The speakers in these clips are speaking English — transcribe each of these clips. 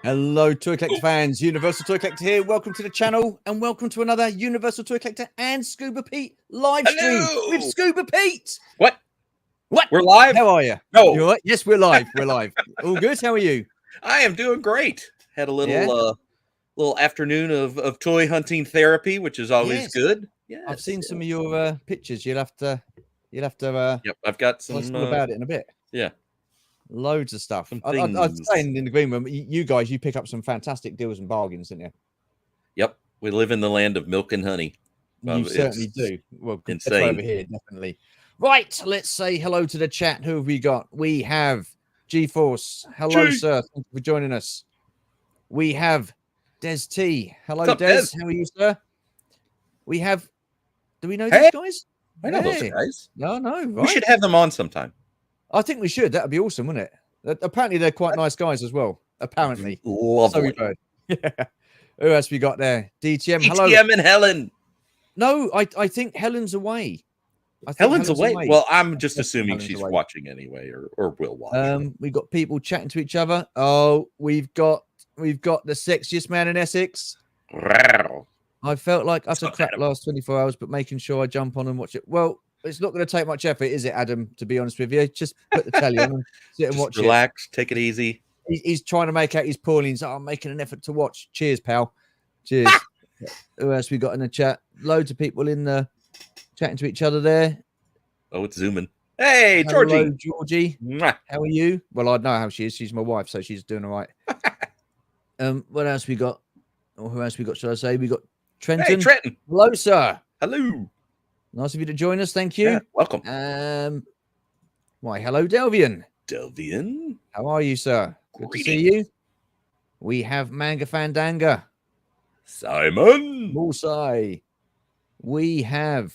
Hello, Toy Collector fans. Universal Toy Collector here. Welcome to the channel and welcome to another Universal Toy Collector and Scuba Pete live stream with Scuba Pete. What? What? We're live? How are you? No. You all right? Yes, we're live. We're live. All good? How are you? I am doing great. Had a little little afternoon of toy hunting therapy, which is always good. Yeah, I've seen some of your pictures. You'll have to yep, I've got some all about it in a bit. Yeah. Loads of stuff. I was saying in the green room, you guys, you pick up some fantastic deals and bargains, didn't you? Yep. We live in the land of milk and honey. You certainly do. Well, insane over here, definitely. Right, let's say hello to the chat. Who have we got? We have GeForce. Hello, sir. Thank you for joining us. We have Des T. Hello, Des. How are you, sir? We have. Do we know these guys? I know those guys. No, right. We should have them on sometime. I think we should. That would be awesome, wouldn't it? Apparently, they're quite nice guys as well. Apparently. Lovely. So yeah. Who else we got there? DTM. Hello. DTM and Helen. No, I think Helen's away. Helen's away. Well, I'm just assuming she's watching anyway, or will watch. We got people chatting to each other. Oh, we've got the sexiest man in Essex. I felt like utter crap last 24 hours, but making sure I jump on and watch it. Well, it's not going to take much effort, is it, Adam? To be honest with you, just put the telly on and sit and watch it. Relax, take it easy. He's trying to make out he's poorly. He's like, I'm making an effort to watch. Cheers, pal. Cheers. Who else we got in the chat? Loads of people in the chatting to each other there. Oh, it's zooming. Hey, Georgie. Hello, Georgie. Mwah. How are you? Well, I know how she is. She's my wife, so she's doing all right. What else we got? Or who else we got? Should I say we got Trenton? Hey, Trenton. Hello, sir. Hello. Nice of you to join us. Thank you. Yeah, welcome. Why, hello, Delvian. Delvian. How are you, sir? Good to see you. We have Manga Fandanga. Simon. Mulsai. We have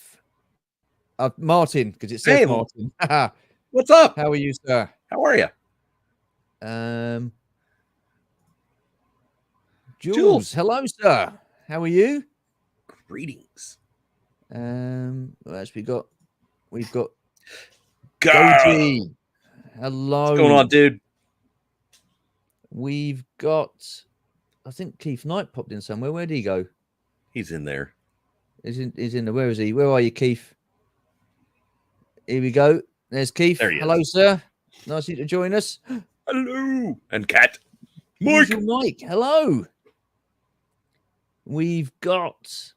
Martin, because it says Martin. What's up? How are you, sir? How are you? Jules. Hello, sir. How are you? Greetings. What else we got? We've got Goji. Hello. What's going on, dude? We've got, I think Keith Knight popped in somewhere. Where did he go? He's in there. He's in there. Where is he? Where are you, Keith? Here we go. There's Keith. There he Hello, is. sir. Nice of you to join us. Hello. And Kat. Mike. Hello. We've got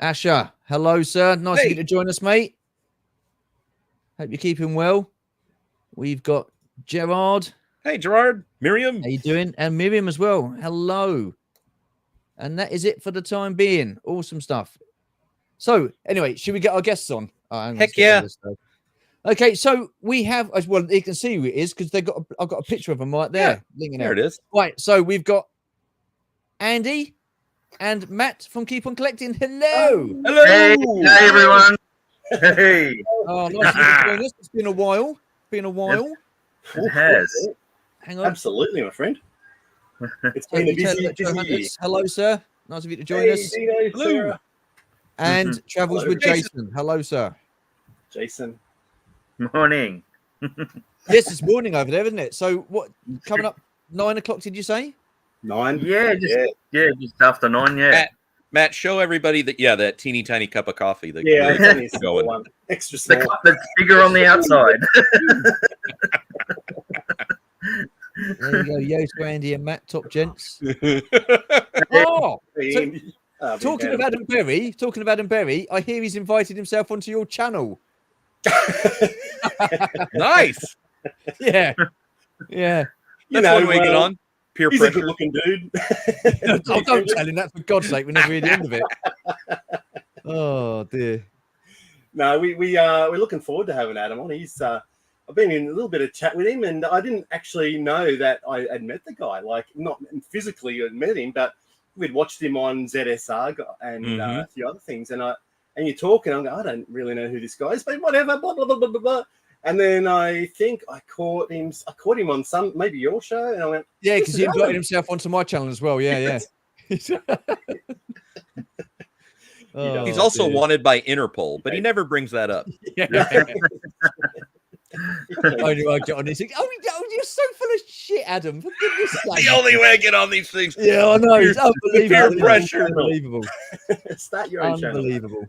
Asher. Hello, sir. Nice of you to join us, mate. Hope you're keeping well. We've got Gerard. Hey, Gerard. Miriam. How you doing? And Miriam as well. Hello. And that is it for the time being. Awesome stuff. So, anyway, should we get our guests on? Oh, heck yeah. Okay, so we have, as well, you can see who it is because I've got a picture of them right there. Yeah, there it is. Right, so we've got Andy and Matt from Keeponcollecting. Hello. Hello. Hey everyone. Hey. Oh, nice to join us. It's been a while. It has. Hang on. Absolutely, my friend. It's been a busy year. Hello, sir. Nice of you to join us. Hello. And travels with Jason. Hello, sir. Jason. Morning. Yes, it's morning over there, isn't it? So what coming up 9 o'clock, did you say? 9? Yeah, just after 9, yeah. Matt, show everybody that teeny tiny cup of coffee. That it's going one. Extra small. The cup that's bigger on the outside. There you go. Yost, Andy, and Matt, top gents. Oh, so, talking of Adam Berry, I hear he's invited himself onto your channel. Nice. Yeah. That's one way to get on. Peer he's pressure. a good-looking dude. Don't tell him that, for God's sake. We're never at the end of it. Oh dear. No, we're looking forward to having Adam on. He's I've been in a little bit of chat with him, and I didn't actually know that I had met the guy. Like, not physically had met him, but we'd watched him on ZSR and a few other things. And you talk, and I'm going, I don't really know who this guy is, but whatever. Blah blah blah blah blah blah. And then I think I caught him on some, maybe your show, and I went, yeah, because he invited himself onto my channel as well. Yeah. Oh, he's also wanted by Interpol, but he never brings that up. Only I get on this. Oh, you're so full of shit, Adam. For goodness sake. The only way I get on these things. Yeah, I know. It's Peer unbelievable. pressure. Unbelievable. Start your own channel. Unbelievable.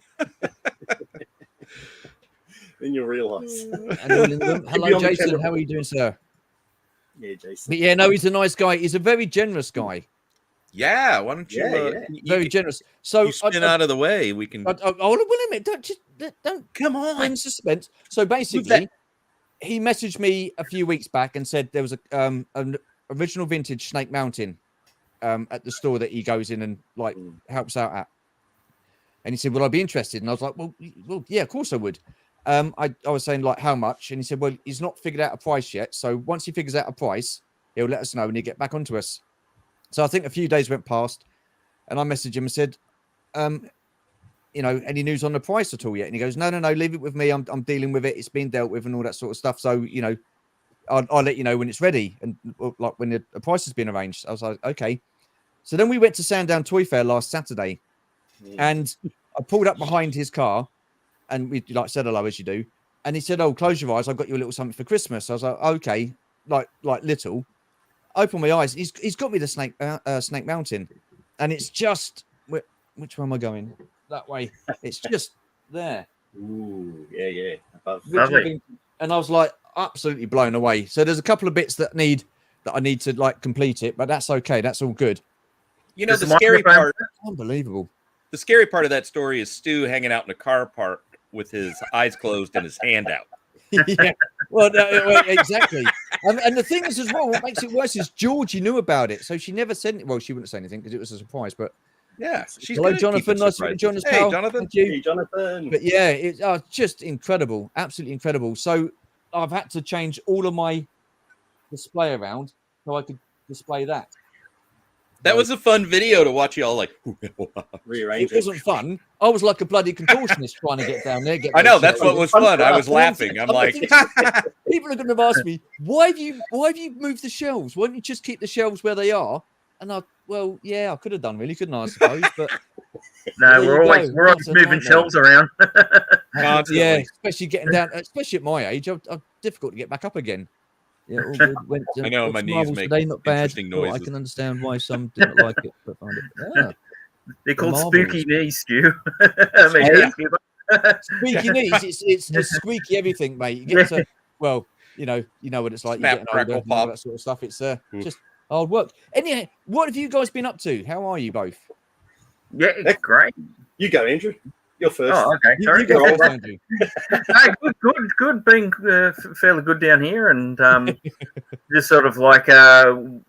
Then you'll realise. Hello, Jason. How are you doing, sir? Yeah, Jason. But yeah, no, he's a nice guy. He's a very generous guy. Yeah, why don't you? Very generous. So you spin out of the way. We can. I will admit, don't come on in suspense. So basically, he messaged me a few weeks back and said there was an original vintage Snake Mountain at the store that he goes in and like helps out at. And he said, "Will I be interested?" And I was like, "Well, yeah, of course I would." I was saying like how much, and he said, "Well, he's not figured out a price yet. So once he figures out a price, he'll let us know and he'll get back onto us." So I think a few days went past, and I messaged him and said, any news on the price at all yet? And he goes, no, leave it with me. I'm dealing with it. It's been dealt with and all that sort of stuff. So, I'll let you know when it's ready and like when the price has been arranged. I was like, okay. So then we went to Sandown Toy Fair last Saturday, and I pulled up behind his car, and we like said hello as you do. And he said, "Oh, close your eyes. I've got you a little something for Christmas." I was like, "Okay, like little." Open my eyes. He's got me the Snake Mountain, and it's just which way am I going? That way. It's just there. Ooh, yeah. And I was like absolutely blown away. So there's a couple of bits that I need to like complete it, but that's okay. That's all good. You know, the scary part. Unbelievable. The scary part of that story is Stu hanging out in a car park with his eyes closed and his hand out. Yeah, well, exactly. And the thing is, as well, what makes it worse is Georgie knew about it, so she never said it. Well, she wouldn't say anything because it was a surprise. But yeah, she's hello, Jonathan. Nice to meet you, Jonathan. Hey, Jonathan. Thank you. Hey, Jonathan. But yeah, it's just incredible, absolutely incredible. So I've had to change all of my display around so I could display that. That was a fun video to watch you all like rearrange. It wasn't fun. I was like a bloody contortionist trying to get down there. I know that's what was fun. I was laughing. I'm like, people are going to ask me, why have you moved the shelves? Why don't you just keep the shelves where they are? And I could have done really, couldn't I suppose? But no, we're always moving shelves around. Yeah, especially getting down, especially at my age, I'm difficult to get back up again. Yeah, all good. I know my knees make not bad. interesting noises. I can understand why some didn't like it, but find it. They're called spooky knees, Stu. Squeaky knees. It's just squeaky everything, mate. You get to you know what it's like. Snap, you get older, crackle, pop. that sort of stuff. It's just hard work. Anyway, what have you guys been up to? How are you both? Yeah, it's great. You go, Andrew. You're first. Oh, okay. You go first, Andrew. Good. Being fairly good down here, and just sort of like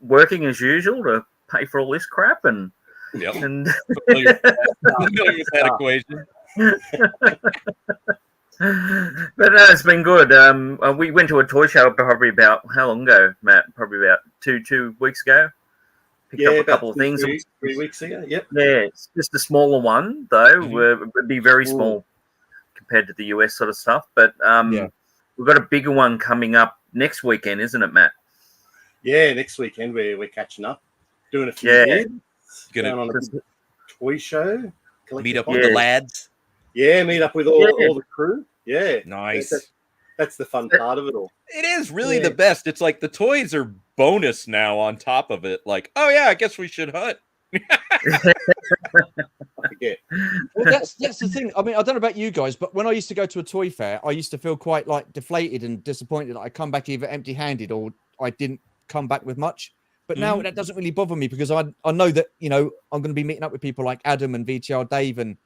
working as usual to pay for all this crap, and familiar with that equation. But no, it's been good. We went to a toy show probably about how long ago, Matt? Probably about two weeks ago. Picked up a couple of things. 3 weeks ago. Yep. Yeah, it's just a smaller one though. It would be very small compared to the US sort of stuff. But we've got a bigger one coming up next weekend, isn't it, Matt? Yeah, next weekend we're catching up, doing a few. Going on a toy show. Meet up with the lads. Yeah, meet up with all the crew. Yeah, nice. That's the fun part of it all. It is really the best. It's like the toys are bonus now on top of it. Like, oh yeah, I guess we should hunt. I forget. Well, that's the thing. I mean, I don't know about you guys, but when I used to go to a toy fair, I used to feel quite like deflated and disappointed that I come back either empty-handed or I didn't come back with much. But now that doesn't really bother me because I know that I'm going to be meeting up with people like Adam and VTR Dave and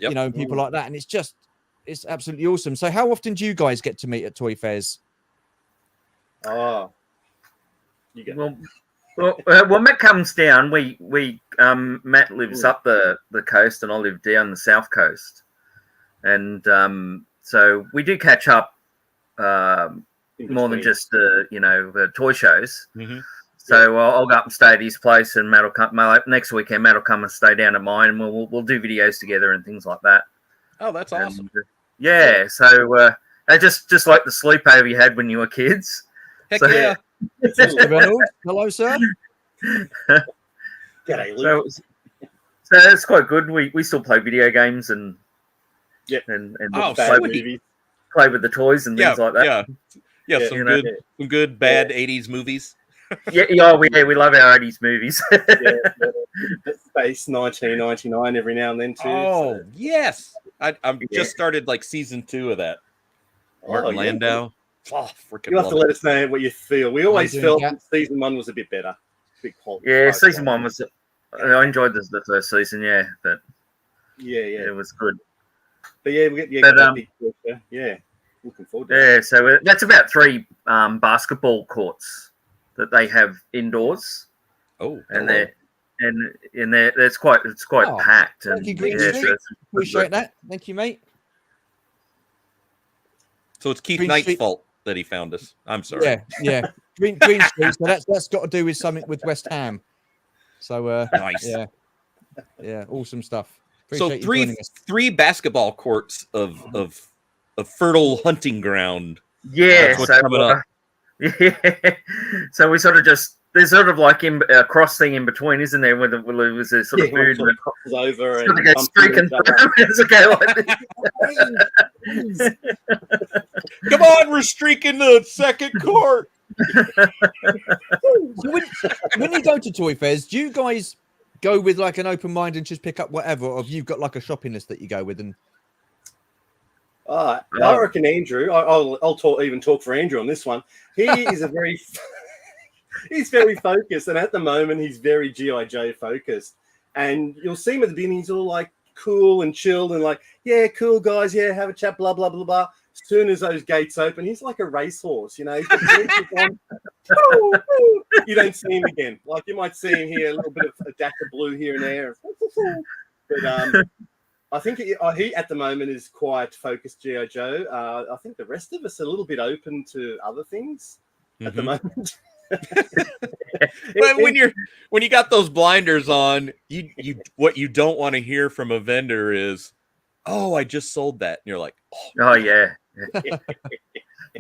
and people like that, and it's absolutely awesome. So how often do you guys get to meet at toy fairs? Oh, you go. Well, Matt comes down. Matt lives up the coast, and I live down the south coast, and so we do catch up more than just the toy shows. Mm-hmm. So I'll go up and stay at his place, and Matt will come. Next weekend, Matt will come and stay down at mine, and we'll do videos together and things like that. Oh, that's awesome. So just like the sleepover you had when you were kids. Heck yeah. Mr. Reynolds, hello, sir. G'day, Luke. So it's quite good. We still play video games and play with the toys and things like that. Yeah, some good bad 80s movies. we love our 80s movies. Space 1999 every now and then too. Oh yes, I'm just started like season 2 of that. Martin Landau. Oh, freaking! You'll have to let us know what you feel. We always felt that? season 1 was a bit better. Big fault. Yeah, season 1 was. I enjoyed the first season. Yeah, but it was good. But yeah, we get big picture. Yeah, looking forward to that. Yeah, so that's about 3 basketball courts that they have indoors. Oh, and it's quite packed. Thank you, and Green Street. Appreciate that. Thank you, mate. So it's Keith Green Knight's Street. fault that he found us. I'm sorry. Yeah. Green Street. So that's got to do with something with West Ham. So nice. Yeah, awesome stuff. So three basketball courts of fertile hunting ground. Yeah, that's what's coming up. Yeah. So we sort of there's sort of like a cross thing in between, isn't there? Where there was a sort of food sort of crosses over and go streaking. Come on, we're streaking the second court. When you go to toy fairs, do you guys go with like an open mind and just pick up whatever, or have you got like a shopping list that you go with? And I reckon Andrew. I'll talk for Andrew on this one. He is he's very focused, and at the moment he's very G.I. Joe focused. And you'll see him at the beginning; he's all like cool and chilled, and like, yeah, cool guys, yeah, have a chat, blah blah blah blah. As soon as those gates open, he's like a racehorse, you know. You don't see him again. Like you might see him here, a little bit of a dash of blue here and there. But I think he at the moment is quite focused G.I. Joe. I think the rest of us are a little bit open to other things at the moment. But when you got those blinders on, you what you don't want to hear from a vendor is, "Oh, I just sold that," and you're like, "Oh yeah."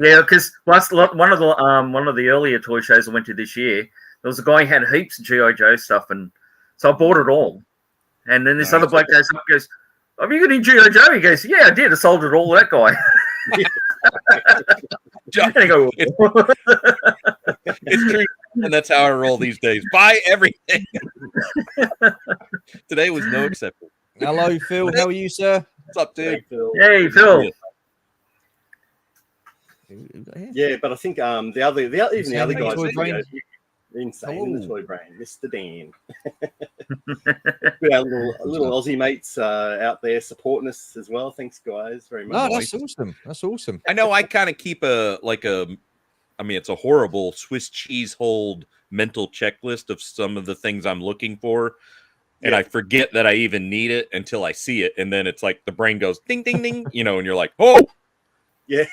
Yeah, because one of the earlier toy shows I went to this year, there was a guy who had heaps of G.I. Joe stuff, and so I bought it all. And then this other bloke goes up and goes, "Have you got any G.I. Joe?" He goes, "Yeah, I did. I sold it all to that guy." And I go, it's true, and that's how I roll these days. Buy everything. Today was no exception. Hello, Phil. How are you, sir? What's up, dude? Hey, Phil. Yeah, but I think the other guys are insane in the toy brain, Mr. Dan. We have little Aussie mates out there supporting us as well. Thanks, guys, very much. No, that's awesome. That's awesome. I know I kind of keep it's a horrible Swiss cheese hold mental checklist of some of the things I'm looking for. And I forget that I even need it until I see it. And then it's like the brain goes ding, ding, ding, and you're like, oh, yeah.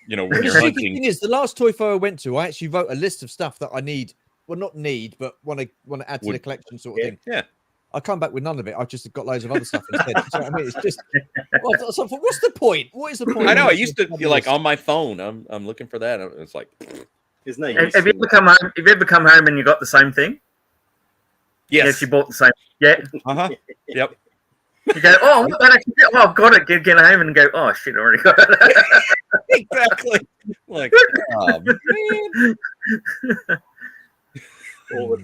When the you're stupid hunting. thing is, the last toy fair I went to, I actually wrote a list of stuff that I need. Well, not need, but want to add to the collection sort of thing. Yeah. I come back with none of it. I've just got loads of other stuff instead. So, I mean, it's just. So what's the point? What is the point? I know. I used to be like on my phone. I'm looking for that. It's like, his name. Have you ever come home? Have you ever come home and you got the same thing? yes, you bought the same. Yeah. Yep. You go, oh, I've got it. Get home and go, oh shit, I already got it. Exactly. Like, oh, man. all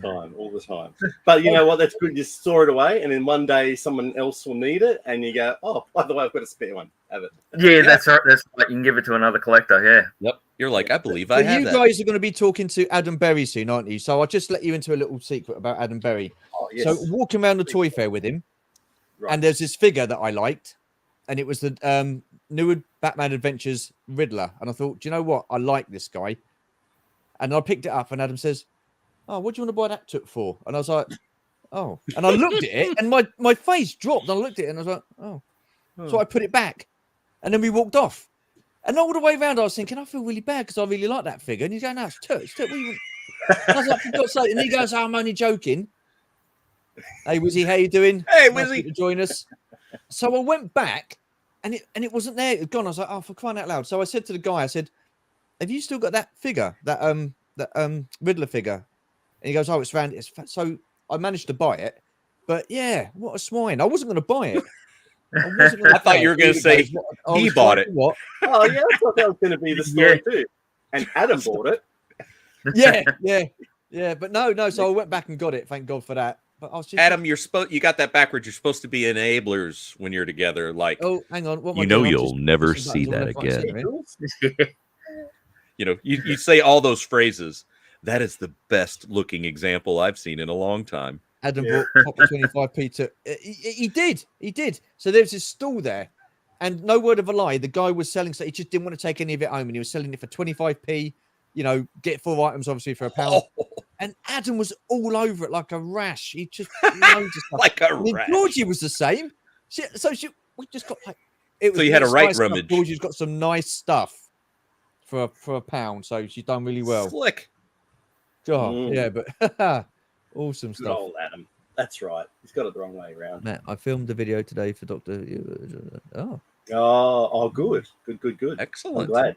the time. But you know what? That's good. You store it away, and then one day someone else will need it, and you go, "Oh, by the way, I've got a spare one. Have it." Yeah, that's right. That's right. You can give it to another collector. Yeah. Yep. You're like, I believe I have you that. guys are going to be talking to Adam Berry soon, aren't you? So I'll just let you into a little secret about Adam Berry. Oh, yes. So walking around the toy fair with him, and there's this figure that I liked, and it was the new Batman Adventures Riddler, and I thought, do you know what? I like this guy, and I picked it up, and Adam says, "Oh, what do you want to buy that took for?" And I was like, "Oh," and I looked at it, and my face dropped. And I looked at it, and I was like, "Oh," so I put it back, and then we walked off. And all the way around, I was thinking, I feel really bad because I really like that figure. And he's going, "No, it's took. I was like, "For God's sake!" And he goes, "I'm only joking." Hey, Wizzy, how you doing? Hey, Nice Wizzy, to join us. So I went back, and it wasn't there. It was gone. I was like, "Oh, for crying out loud!" So I said to the guy, I said, "Have you still got that figure, that Riddler figure?" And he goes, "Oh, it's round." So I managed to buy it, but yeah, what a swine! I wasn't going to buy it. I thought you were going to say he bought it. What? Oh yeah, I thought that was going to be the story too. And Adam bought it. Yeah, yeah. Yeah, but no. So I went back and got it. Thank God for that. But I was just Adam, you got that backwards. You're supposed to be enablers when you're together. Like, oh, hang on. What am I you know, doing? I'm you'll just never pushing see buttons on that left, right, and again. centre here. You know, you say all those phrases. That is the best looking example I've seen in a long time. Adam bought Popper 25p to. He did. So there's this stall there, and no word of a lie, the guy was selling. So he just didn't want to take any of it home, and he was selling it for 25p. You know, get 4 items obviously for £1. Oh, And Adam was all over it like a rash. He just loads of stuff. like a I mean, rat. Georgie was the same. We just got like it was. So you had a right nice stuff. rummage. Georgie's got some nice stuff for £1, so she's done really well. Slick. Oh, yeah, but awesome Good stuff. old Adam. That's right. He's got it the wrong way around. Matt, I filmed the video today for Dr. Oh. Oh, good. I'm Excellent. glad.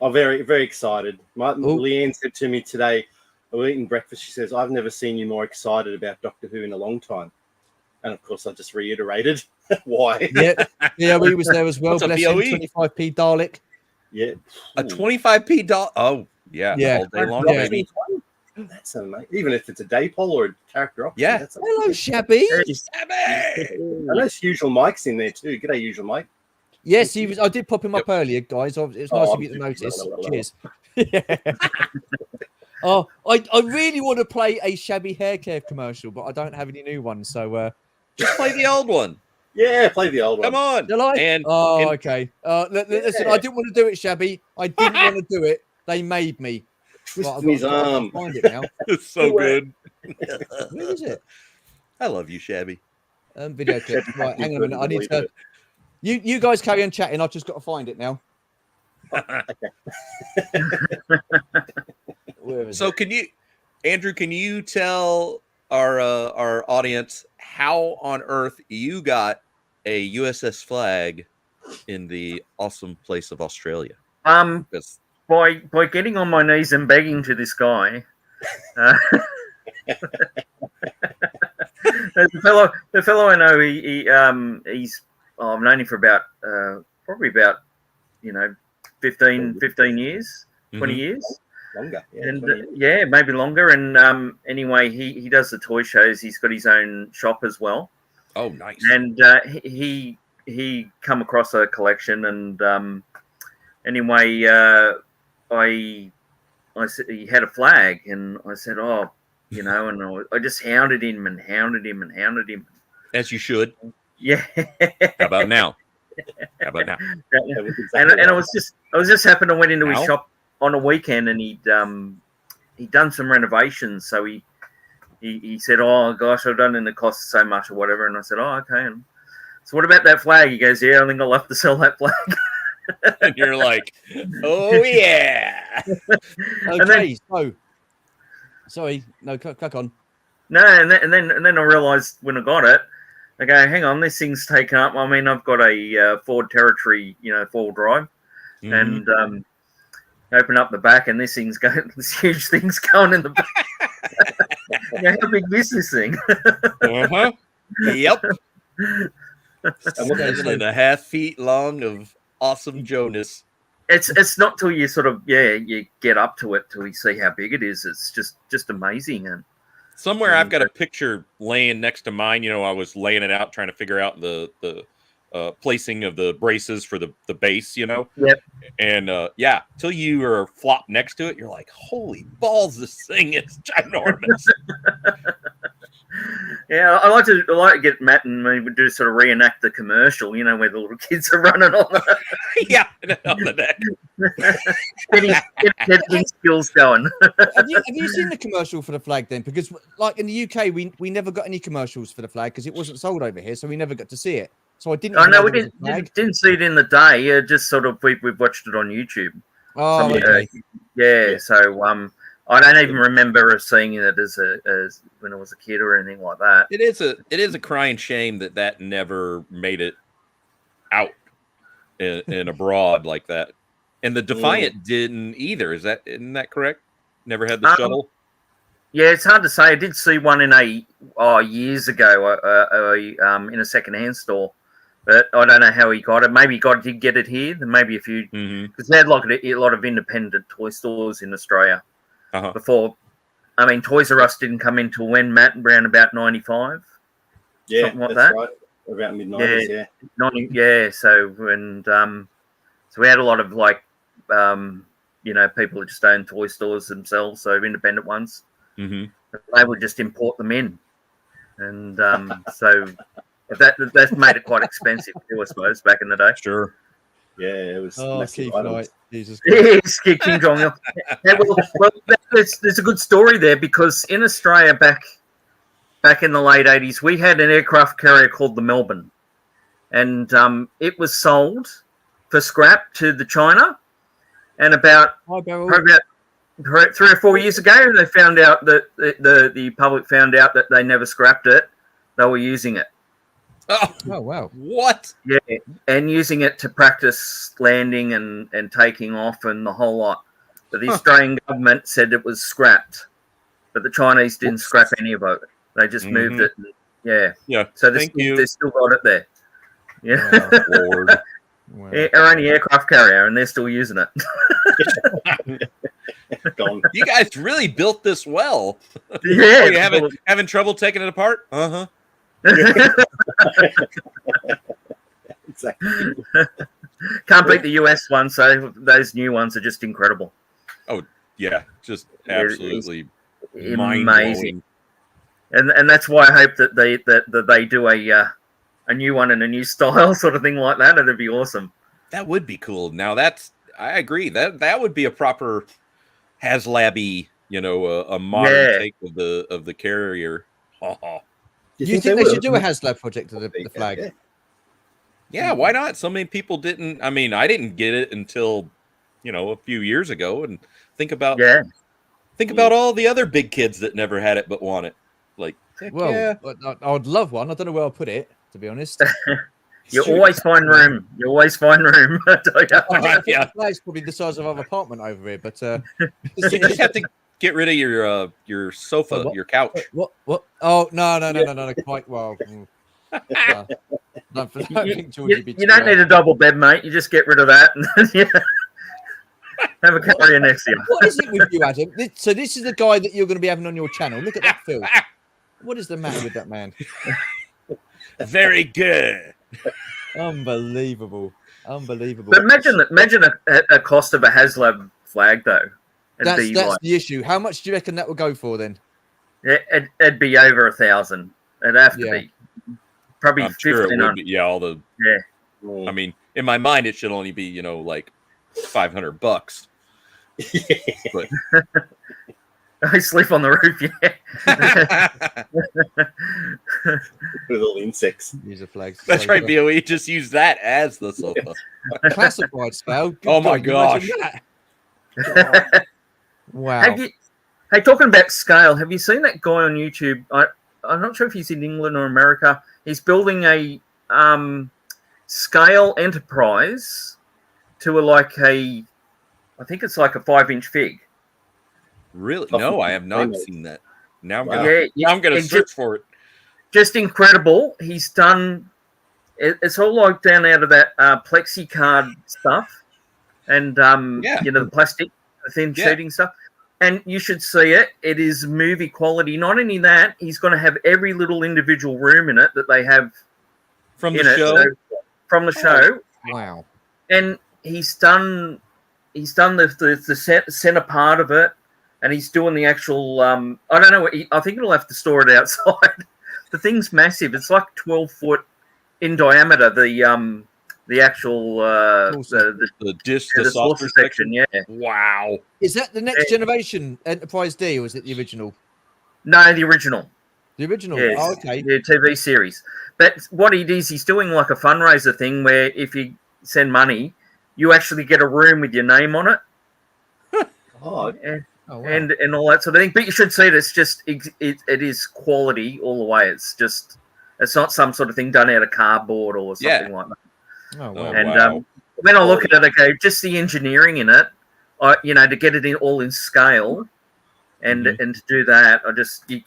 I'm very, very excited. Leanne said to me today, we're eating breakfast. She says, I've never seen you more excited about Doctor Who in a long time. And of course, I just reiterated why. Yeah, we was there as well. What's a Bless him, BOE? 25p Dalek. Yeah. A 25p dollar. Oh, yeah. Yeah. All day long, Yeah. baby. That's amazing. Even if it's a daypole or a character option. Yeah. That's Hello, Shabby. Shabby. I know Usual Mike's in there too. G'day, Usual Mike. Yes, he was. I did pop him up earlier, guys. It's nice of you to notice. Cheers. Yeah. Oh, I really want to play a Shabby hair care commercial, but I don't have any new ones. So Just play the old one. Yeah, play the old one. Come on. shall I? And Okay. Listen, I didn't want to do it, Shabby. I didn't want to do it. They made me. Twisting his arm. Find it now. it's so good. Where is it? I love you, Shabby. Video clip. Right, hang on a minute. I need to. You guys carry on chatting. I've just got to find it now. Where is So it? Andrew, can you tell our audience how on earth you got a USS flag in the awesome place of Australia? Because By getting on my knees and begging to this guy. The fellow I know, he's I've known him for about probably about 15 years, 20 years. Longer. Yeah, And 20 years. yeah, maybe longer. And anyway, he does the toy shows. He's got his own shop as well. oh, nice. And he come across a collection, and anyway, I said he had a flag, and I said, and I just hounded him. As you should. Yeah. How about now? And I was just happened to went into his Ow. shop on a weekend, and he'd done some renovations. So he said, "Oh gosh, I've done it, and it costs so much or whatever." And I said, "Oh, okay." And so what about that flag? He goes, "Yeah, I think I'll have to sell that flag." And you're like, oh yeah. Okay, so sorry, no, crack on. No, and then I realised when I got it, I go, hang on, this thing's taken up. I mean, I've got a Ford Territory, 4-wheel drive, and open up the back, and this huge thing's going in the back. How big is this thing? Uh-huh. Yep. And what they 7.5 feet long of awesome Jonas. It's not till you sort of you get up to it till you see how big it is. It's just amazing. And Somewhere I've got a picture laying next to mine. I was laying it out, trying to figure out the placing of the braces for the base, Yep. And till you are flopped next to it, you're like, holy balls, this thing is ginormous. Yeah, I like to get Matt and me would do sort of reenact the commercial, where the little kids are running on the Yeah, on the neck. getting skills going. Have you seen the commercial for the flag then? Because like in the UK, we never got any commercials for the flag because it wasn't sold over here, so we never got to see it. So I didn't. Oh no, know we there was a flag. didn't see it in the day. Just sort of we've watched it on YouTube. Oh, okay. Yeah. So I don't even remember seeing it as when I was a kid or anything like that. It is a crying shame that never made it out in abroad like that. And the Defiant didn't either. Isn't that correct? Never had the shuttle. Yeah, it's hard to say. I did see one in years ago in a secondhand store, but I don't know how he got it. Maybe did get it here. Then maybe a few because they had like a lot of independent toy stores in Australia before I mean, Toys R Us didn't come in till when, Matt? Around about 95? Yeah, Something like that's that. right. About mid-90s, yeah. 90, yeah, so, and so we had a lot of, like, you know, people that just own toy stores themselves, so independent ones. Mm-hmm. They would just import them in. And so that made it quite expensive too, I suppose, back in the day. Sure. Yeah, it was Oh, massive Keith, items. right. Jesus Christ. Yes, King Jong Il. Yeah, well, there's a good story there because in Australia back in the late 80s, we had an aircraft carrier called the Melbourne, and it was sold for scrap to the China, and about Hi, Beryl. probably about 3 or 4 years ago, they found out that the public found out that they never scrapped it; they were using it. Oh, Oh, wow. what? Yeah, and using it to practice landing and taking off and the whole lot. But the Australian government said it was scrapped, but the Chinese didn't scrap any of it. They just moved it. Yeah. Yeah. So Thank you. they still got it there. Yeah. Wow. Lord. Wow. Our only aircraft carrier, and they're still using it. Gone. You guys really built this well. Yeah. Oh, you having trouble taking it apart? Uh-huh. Exactly. Can't beat the US one, so those new ones are just incredible. Yeah, just They're absolutely amazing. mind-blowing. And that's why I hope that they do a new one in a new style sort of thing like that. That'd be awesome. That would be cool. Now I agree. That would be a proper HasLab-y, you know, a modern take of the carrier. Do you think they should do a HasLab project of the flag? Yeah. Yeah, why not? So many people didn't. I mean, I didn't get it until, you know, a few years ago. And think about all the other big kids that never had it but want it. Like, Well, yeah. I would love one. I don't know where I'll put it, to be honest. You always find room. You always find room. I tell you. Yeah. The flag's probably the size of our apartment over here, but You just have to get rid of your sofa, What? your couch. What? Oh no, quite well. Don't think Georgie You be don't too need a double bed, mate. You just get rid of that and have a carrier next to you. What is it with you, Adam? So this is the guy that you're going to be having on your channel. Look at that film. What is the matter with that man? Very good. Unbelievable. But imagine a cost of a HasLab flag though. That's the issue. How much do you reckon that will go for then? It'd be over 1,000. It'd have to be. Probably I'm sure it would 1,500. be. Yeah, all the. Yeah. I mean, in my mind, it should only be, you know, like $500. But I sleep on the roof, yeah. With all the insects. Use a flag. That's right, BOE. Just use that as the sofa. Classified spell. Good Oh my God, you gosh. imagine that? Wow. Hey, talking about scale, have you seen that guy on YouTube? I'm not sure if he's in England or America. He's building a scale enterprise to I think it's like a 5-inch fig. Really? No, I have not seen that. Now I'm Wow. gonna search for it. Just incredible. He's done. It's all like down out of that plexi card stuff, and you know, the plastic, the thin sheeting stuff. And you should see it. It is movie quality. Not only that, he's going to have every little individual room in it that they have From the in it, show. so, from the show. Wow. And he's done the center part of it, and he's doing the actual. I don't know. I think he'll have to store it outside. The thing's massive. It's like 12 foot in diameter. The actual the dish, the saucer section. Yeah. Wow. Is that the next generation Enterprise D, or is it the original? No, the original. The original. Yes. Oh, okay. The TV series. But what he does, he's doing like a fundraiser thing where if you send money, you actually get a room with your name on it. Oh, And, Oh, wow. and all that sort of thing. But you should see it. It's just it is quality all the way. It's not some sort of thing done out of cardboard or something like that. Oh, wow. And when I look at it, I go, just the engineering in it, you know, to get it all in scale, and to do that,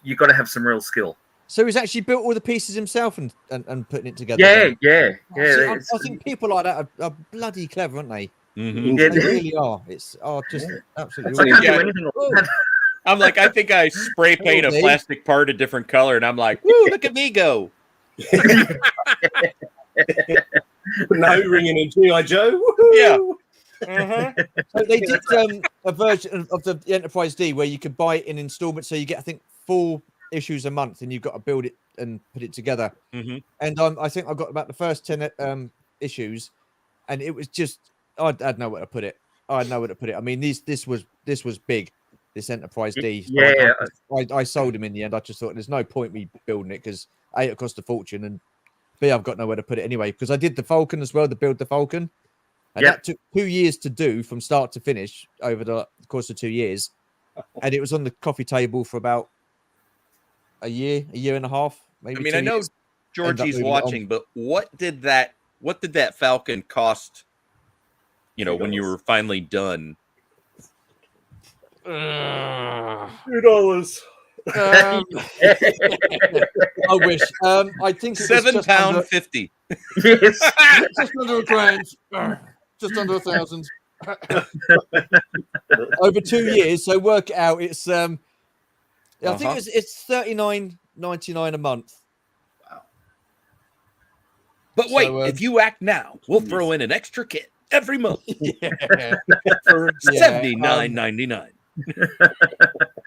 you got to have some real skill. So he's actually built all the pieces himself and putting it together. Yeah. See, I think people like that are bloody clever, aren't they? Mm-hmm. Yeah, They really are. It's just absolutely. I can't Yeah. do anything like that. I'm like, I think I spray paint a plastic part a different color, and I'm like, woo, look at me go. No ringing in G.I. Joe. Woo-hoo. Yeah. So they did a version of the Enterprise D where you could buy it in installments. So you get, I think, 4 issues a month, and you've got to build it and put it together. And I think I got about the first 10 issues, and it was just I'd know where to put it. I know where to put it. I mean, this was big. This Enterprise D. So Yeah. I sold him in the end. I just thought there's no point me building it because A, it cost a fortune, and B, I've got nowhere to put it anyway. Because I did the Falcon as well, to build the Falcon. And that took 2 years to do from start to finish over the course of 2 years. And it was on the coffee table for about a year and a half. Maybe. I mean, I know Georgie's watching, but what did that Falcon cost, you know, when you were finally done? $2. I wish. I think it was £7.50. Yes. just under £1,000. Just under 1,000. Over 2 years. So work it out. It's I think it's $39.99 a month. Wow. But wait, if you act now, we'll throw in an extra kit every month for $79.99.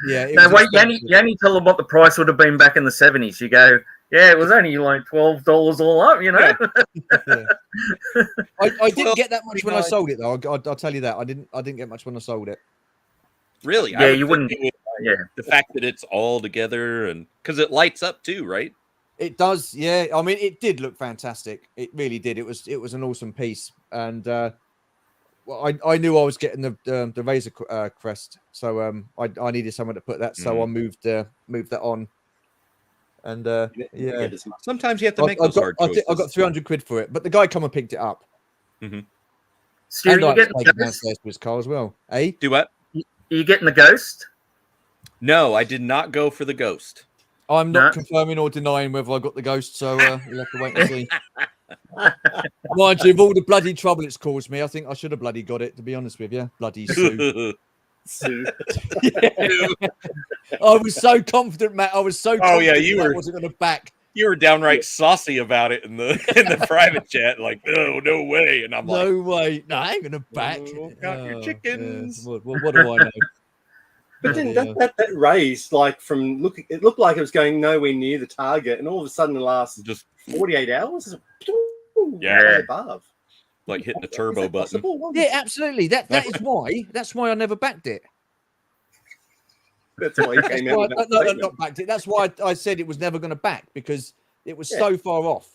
Yeah. No, wait, you only tell them what the price would have been back in the 70s. You go, yeah, it was only like $12 all up, you know. Yeah. I didn't get that much when I sold it, though. I'll tell you that I didn't get much when I sold it. Really? Yeah, you wouldn't. Yeah, the fact that it's all together and because it lights up too, right? It does. Yeah, I mean, it did look fantastic. It really did. It was an awesome piece, and well, I knew I was getting the Razor Crest, so I needed someone to put that, so I moved that on. And yeah, sometimes you have to make those hard choices. I got 300 quid for it, but the guy come and picked it up. Stu, And you I getting take it downstairs to his car as well. Eh? Do what? Are you getting the Ghost? No, I did not go for the Ghost. I'm not confirming or denying whether I got the Ghost, so we'll have to wait and see. Mind you, of all the bloody trouble it's caused me, I think I should have bloody got it, to be honest with you. Bloody Sue. I was so confident, Matt. I was so confident you were wasn't going to back. You were downright saucy about it in the private chat, like, no way. And I'm like, no way. No, I ain't going to back. Got your chickens. Yeah. Well, what do I know? But then that raised, like, from looking, it looked like it was going nowhere near the target, and all of a sudden, the last just 48 hours, above, like hitting the turbo button. Yeah, absolutely. That's why I never backed it. That's why he came out. Not backed it. That's why I said it was never going to back, because it was so far off.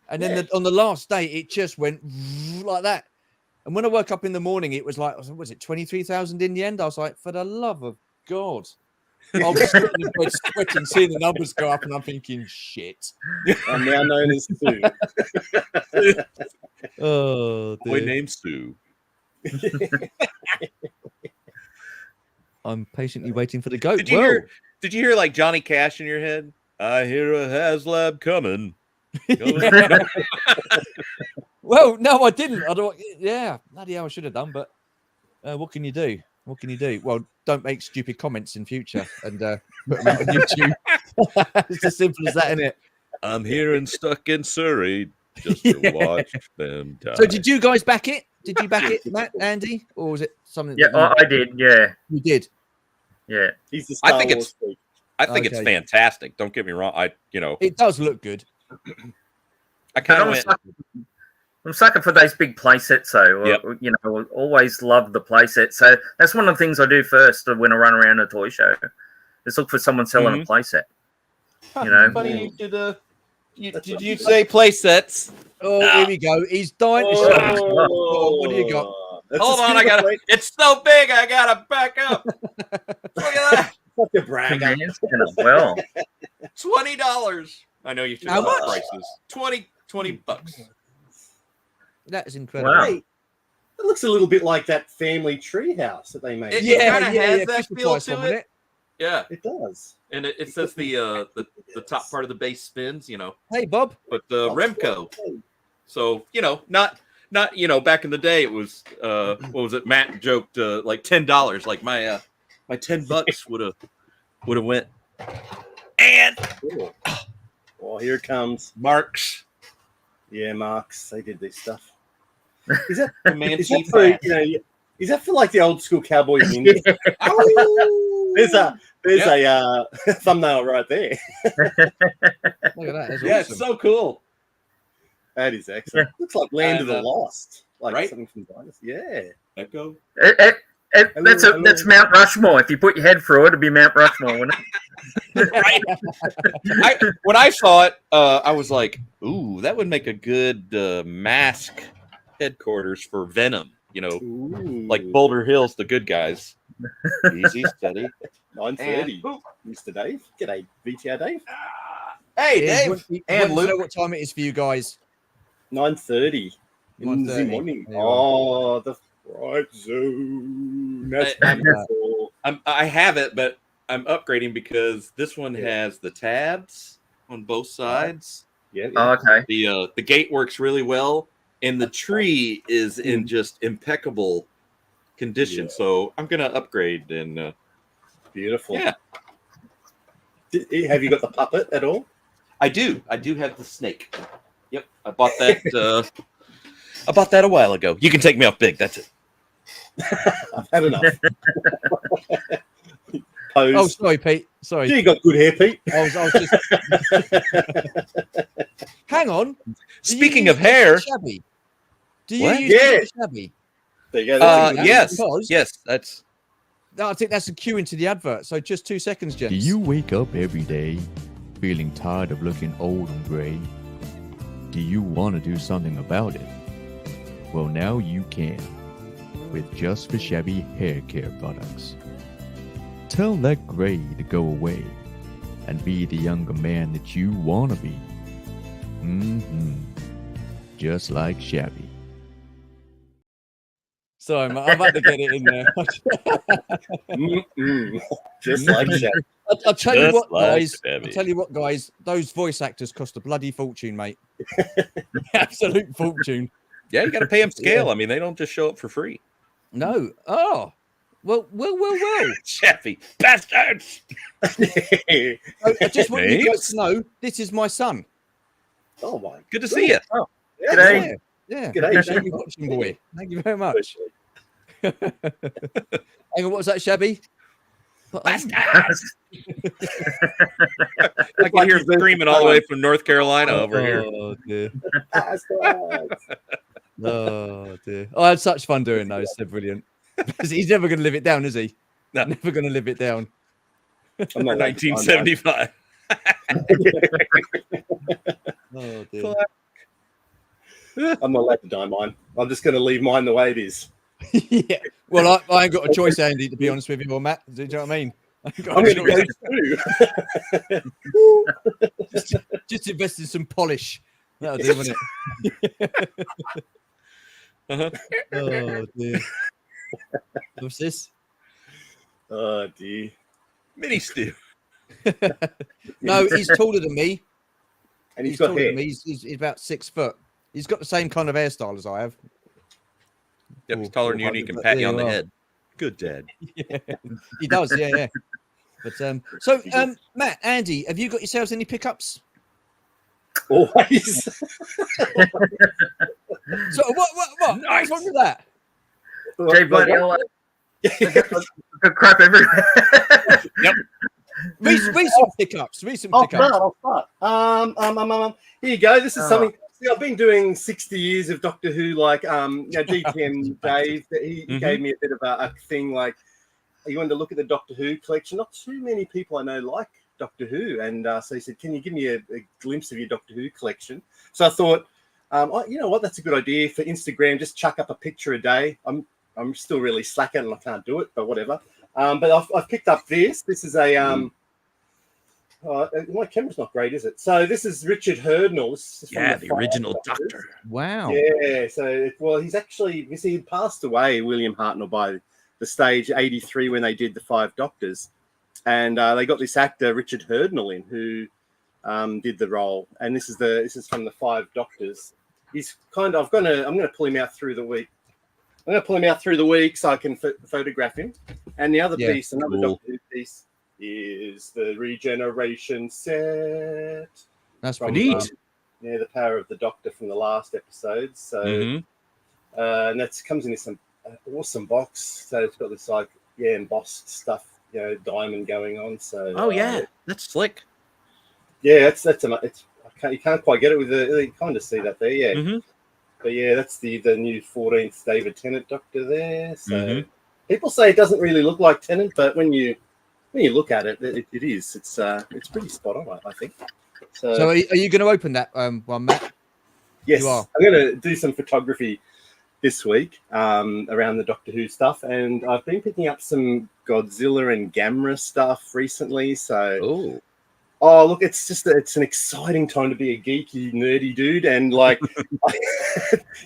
And then on the last day, it just went like that. And when I woke up in the morning, it was like, was it 23,000 in the end? I was like, for the love of God. I was sweating, seeing the numbers go up, and I'm thinking, shit. I'm now known as Sue. Oh, boy named Sue. I'm patiently waiting for the goat. Did you hear like Johnny Cash in your head? I hear a HasLab coming. Well, no, I didn't. I don't. Yeah, bloody hell, I should have done. But what can you do? What can you do? Well, don't make stupid comments in future and put them out on YouTube. It's as simple as that, isn't it? I'm here and stuck in Surrey just to watch them die. So, did you guys back it? Did you back it, Matt, Andy, or was it something? Yeah, I did. Yeah, you did. Yeah, he's the I think it's fantastic. Don't get me wrong. It does look good. I kind of went. I'm sucking for those big play sets, though. Yep. You know, always love the play set. So that's one of the things I do first when I run around a toy show. Is look for someone selling a play set. You know, funny did you say play sets? Oh, here we go. He's dying to show. What do you got? Hold on, it's so big, I gotta back up. Look at that. Fuck the brag. Well, $20. I know you took How much? Prices. $20. That is incredible. Wow. Hey, it looks a little bit like that family tree house that they made. It kind of has that feel to it. Yeah, it does. And it says the top part of the base spins, you know. Hey, Bob. But Remco. So, not back in the day it was what was it? Matt joked like $10. Like my my $10 would have went. And Oh, here it comes. Marks. Yeah, Marks. They did this stuff. Is that Comanche for, Matt. is that for like the old school Cowboys ninjas? There's a thumbnail right there. Look at that. That's Yeah, awesome. it's so cool. That is excellent. Looks like Land of the Lost. Like right? something from Dynasty. Yeah. Echo. That's Mount Rushmore. If you put your head through it, it'd be Mount Rushmore, wouldn't it? Right. When I saw it, I was like, "Ooh, that would make a good mask headquarters for Venom." Ooh. Like Boulder Hill's the good guys. Easy, steady. 9:30. Mr. Dave. G'day, VTR Dave. Hey, Dave. Dave. And And Luke. Know Luke. what time it is for you guys? 9:30 in the 9:30. morning. There you are. Oh, the fright zone. That's I- beautiful. I have it, but I'm upgrading because this one has the tabs on both sides. Yeah. Oh, okay. The gate works really well, and the tree is in just impeccable condition. Yeah. So I'm gonna upgrade and Beautiful. yeah. Have you got the puppet at all? I do have the snake. Yep, I bought that. I bought that a while ago. You can take me off big. That's it. I've had enough. Pose. Oh, sorry, Pete. Sorry. You got good hair, Pete. I was just. Hang on. Do you Speaking use of hair, Shabby? Do you What? use Yeah. Shabby? There you go. That's a good yes, Because- yes, that's No, I think that's a cue into the advert. So just 2 seconds, gents. Do you wake up every day feeling tired of looking old and gray? Do you want to do something about it? Well, now you can with Just for Shabby hair care products. Tell that gray to go away and be the younger man that you want to be. Just like Shabby. Sorry, mate, I've had to get it in there. Just like that. I'll tell you Just what, like guys. Shabby. I'll tell you what, guys. Those voice actors cost a bloody fortune, mate. Absolute fortune. yeah. You got to pay them scale. I mean, they don't just show up for free. No. Oh. Well. Chappy bastards. I just want you guys Names? to know this is my son. Oh my. Good to see you. Yeah. G'day. Yeah. G'day, Thank Shabby. you for watching, boy. Thank you very much. Hang on, what was that, Shabby? Bastards. I Like can hear you've been- screaming all the way from North Carolina over here. Oh dear. Bastards. Oh dear. I had such fun doing those. They're brilliant. He's never going to live it down, is he? No. Never going to live it down. I'm not 1975. Oh dear. I'm not allowed to dye mine. I'm just going to leave mine the way it is. Yeah. Well, I ain't got a choice, Andy, to be honest with you, or Matt. Do you know what I mean? I ain't got I'm a going to choice. go too. Just invest in some polish. That'll do, won't it? Uh-huh. Oh dear. What's this? Oh dear. Mini stew. No, he's taller than me. And He's he's got taller hair. than me. He's about 6 foot. He's got the same kind of hairstyle as I have. Yep, he's Oh, taller than you, and he can pat you on the head. Good dad. Yeah, he does. Yeah. But so Matt, Andy, have you got yourselves any pickups? Always. So what? Nice. What's wrong with that? Jay bloody hell. Good crap everywhere. Recent pickups. Recent I'll pickups. start. Here you go. This is something. See, I've been doing 60 years of Doctor Who. Like, DTM Dave, he gave me a bit of a thing. Like, he wanted to look at the Doctor Who collection. Not too many people I know like Doctor Who, and so he said, "Can you give me a glimpse of your Doctor Who collection?" So I thought, you know what? That's a good idea for Instagram. Just chuck up a picture a day. I'm still really slacking and I can't do it, but whatever. But I've picked up this. This is a my camera's not great, is it? So this is Richard Hurdnall. This is from Yeah, the Five original Doctors. Doctor. Wow. Yeah. So he's actually, you see, he passed away, William Hartnell, by the stage 83 when they did the Five Doctors, and they got this actor Richard Hurdnall in who did the role. And this is from the Five Doctors. He's kind of. I'm going to pull him out through the week. I'm going to pull him out through the week so I can photograph him. And the other Yeah, piece, another cool. Doctor Who piece, is the regeneration set. That's from, pretty Neat. cool. the Power of the Doctor from the last episode. So, Mhm. and that comes in this awesome box. So it's got this like embossed stuff, diamond going on. So Oh yeah, that's slick. yeah, you can't quite get it with you kind of see that there, yeah. Mhm. But yeah, that's the new 14th David Tennant Doctor there. So Mhm. people say it doesn't really look like Tennant, but when you look at it, it is. It's pretty spot on, I think. So are you going to open that one, Matt? Yes, you are. I'm going to do some photography this week around the Doctor Who stuff, and I've been picking up some Godzilla and Gamera stuff recently. So, look, it's an exciting time to be a geeky, nerdy dude, and like,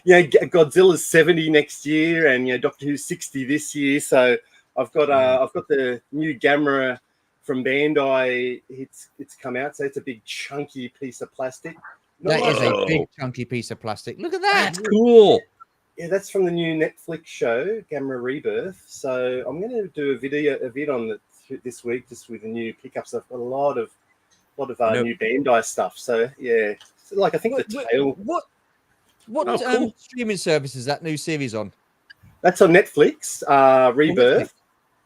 Godzilla's 70 next year, and Doctor Who's 60 this year. So I've got the new Gamera from Bandai. It's come out, so it's a big chunky piece of plastic. That is a Whoa. big chunky piece of plastic. Look at that. That's cool. Yeah, that's from the new Netflix show, Gamera Rebirth. So I'm going to do a vid on it this week, just with the new pickups. I've got a lot of new Bandai stuff. So yeah, I think the tail. What cool. streaming service is that new series on? That's on Netflix. Rebirth,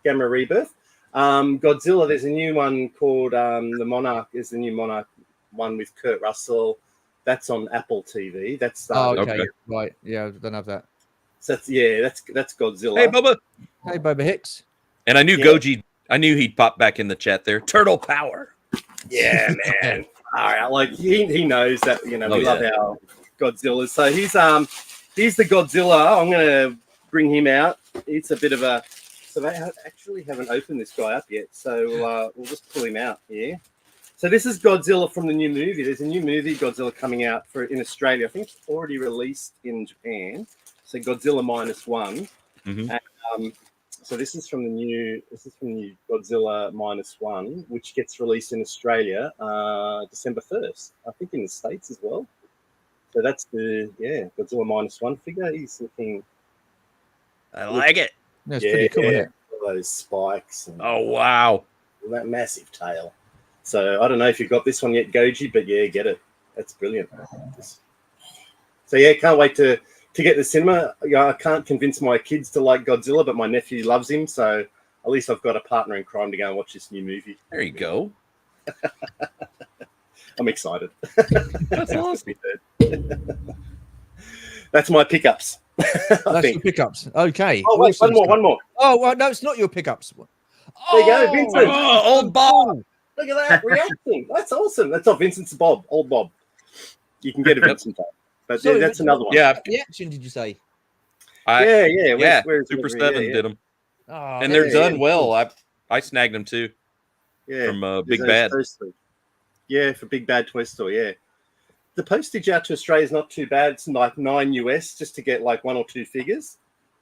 Gamera Rebirth. Godzilla. There's a new one called The Monarch. Is the new Monarch one with Kurt Russell. That's on Apple TV. That's okay. Right. Yeah, I don't have that. So that's Godzilla. Hey, Bubba. Hey, Boba Hicks. And I knew Goji. I knew he'd pop back in the chat there. Turtle power. Yeah, man. All right, like he knows that we love our Godzilla. So he's the Godzilla. I'm gonna bring him out. It's a bit of a. So they actually haven't opened this guy up yet. So we'll just pull him out here. So this is Godzilla from the new movie. There's a new movie, Godzilla, coming out in Australia. I think it's already released in Japan. So Godzilla -1. Mhm. And, so this is from the new Godzilla -1, which gets released in Australia December 1st. I think in the States as well. So that's the Godzilla -1 figure. He's looking. I like it. That's pretty cool, isn't it? All those spikes. And Oh wow. that massive tail. So I don't know if you've got this one yet, Goji, but yeah, get it. That's brilliant. So yeah, can't wait to get the cinema. I can't convince my kids to like Godzilla, but my nephew loves him. So at least I've got a partner in crime to go and watch this new movie. There you go. I'm excited. That's awesome. That's my pickups. That's your pickups. Okay. Oh wait, Awesome one more. Oh well, no, it's not your pickups. There you go, Vincent. Oh, old Bob. Look at that reacting. That's awesome. That's not Vincent's Bob, old Bob. You can get a Vincent Bob. But Sorry, that's another one. Yeah. Reaction, did you say? Yeah. Where's Super the- 7 yeah. did them, Oh, and they're yeah, done yeah. well. I snagged them too Yeah. from There's Big Bad. those three. Yeah, for Big Bad Toy Store, yeah. The postage out to Australia is not too bad. It's like $9 US just to get like one or two figures.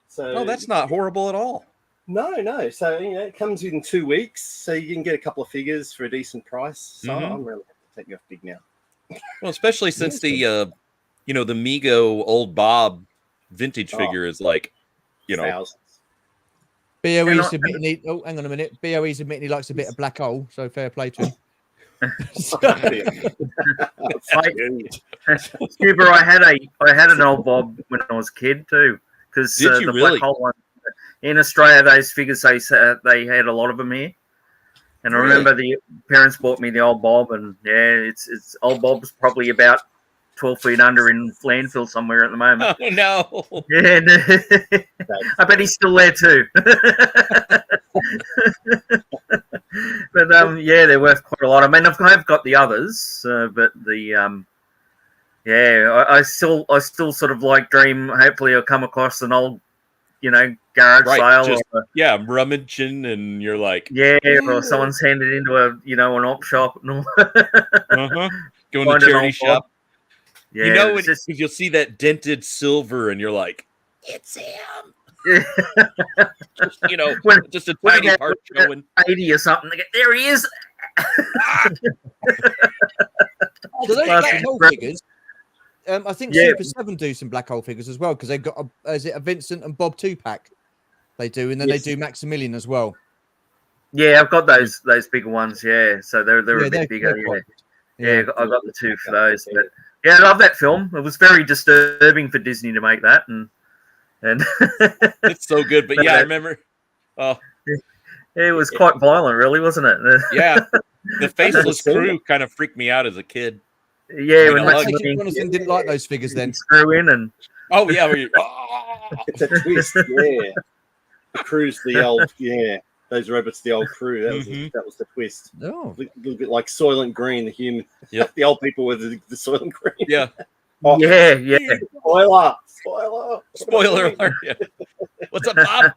So Oh, that's not horrible at all. no. So it comes in 2 weeks, so you can get a couple of figures for a decent price. So Mhm. I'm really happy to take you off big now. Well, especially since the the Mego old Bob vintage figure is like, Thousands. BOE submitting. Oh, hang on a minute. BOE submitting he likes a bit of black hole, so fair play to him. Scuba, I had an old Bob when I was a kid too, because Did you the really? black hole one in Australia, those figures they had a lot of them here, and I remember the parents bought me the old Bob, and it's old Bob's probably about 12 feet under in landfill somewhere at the moment. Oh no. Yeah, I bet he's still there too. But they're worth quite a lot. I mean, I've got the others, but the I still sort of like dream. Hopefully, I'll come across an old, garage sale. I'm rummaging, and you're like, or someone's handed into an op shop and all. Going Find to an charity old shop. Bob. Yeah, When you'll see that dented silver, and you're like, it's him. Just a tiny part showing 80 or something. They go, there he is. So those black hole figures, I think Super 7 do some black hole figures as well, because they've got is it a Vincent and Bob 2-pack? They do, and then they do Maximilian as well. Yeah, I've got those bigger ones. Yeah, so they're a bit bigger. Yeah, I got the two for those. But yeah, I love that film. It was very disturbing for Disney to make that, and it's so good. But yeah, I remember. It was quite violent, really, wasn't it? Yeah, the faceless crew kind of freaked me out as a kid. Yeah, when Jonathan didn't like those figures then. Screw in and it's a twist. Yeah, the crew's the old those rabbits, the old crew. That was the twist. Oh, A little bit like Soylent Green, the human. Yep. The old people with the Soylent Green. Yeah. Yeah. Spoiler alert! Yeah. What's up, Bob?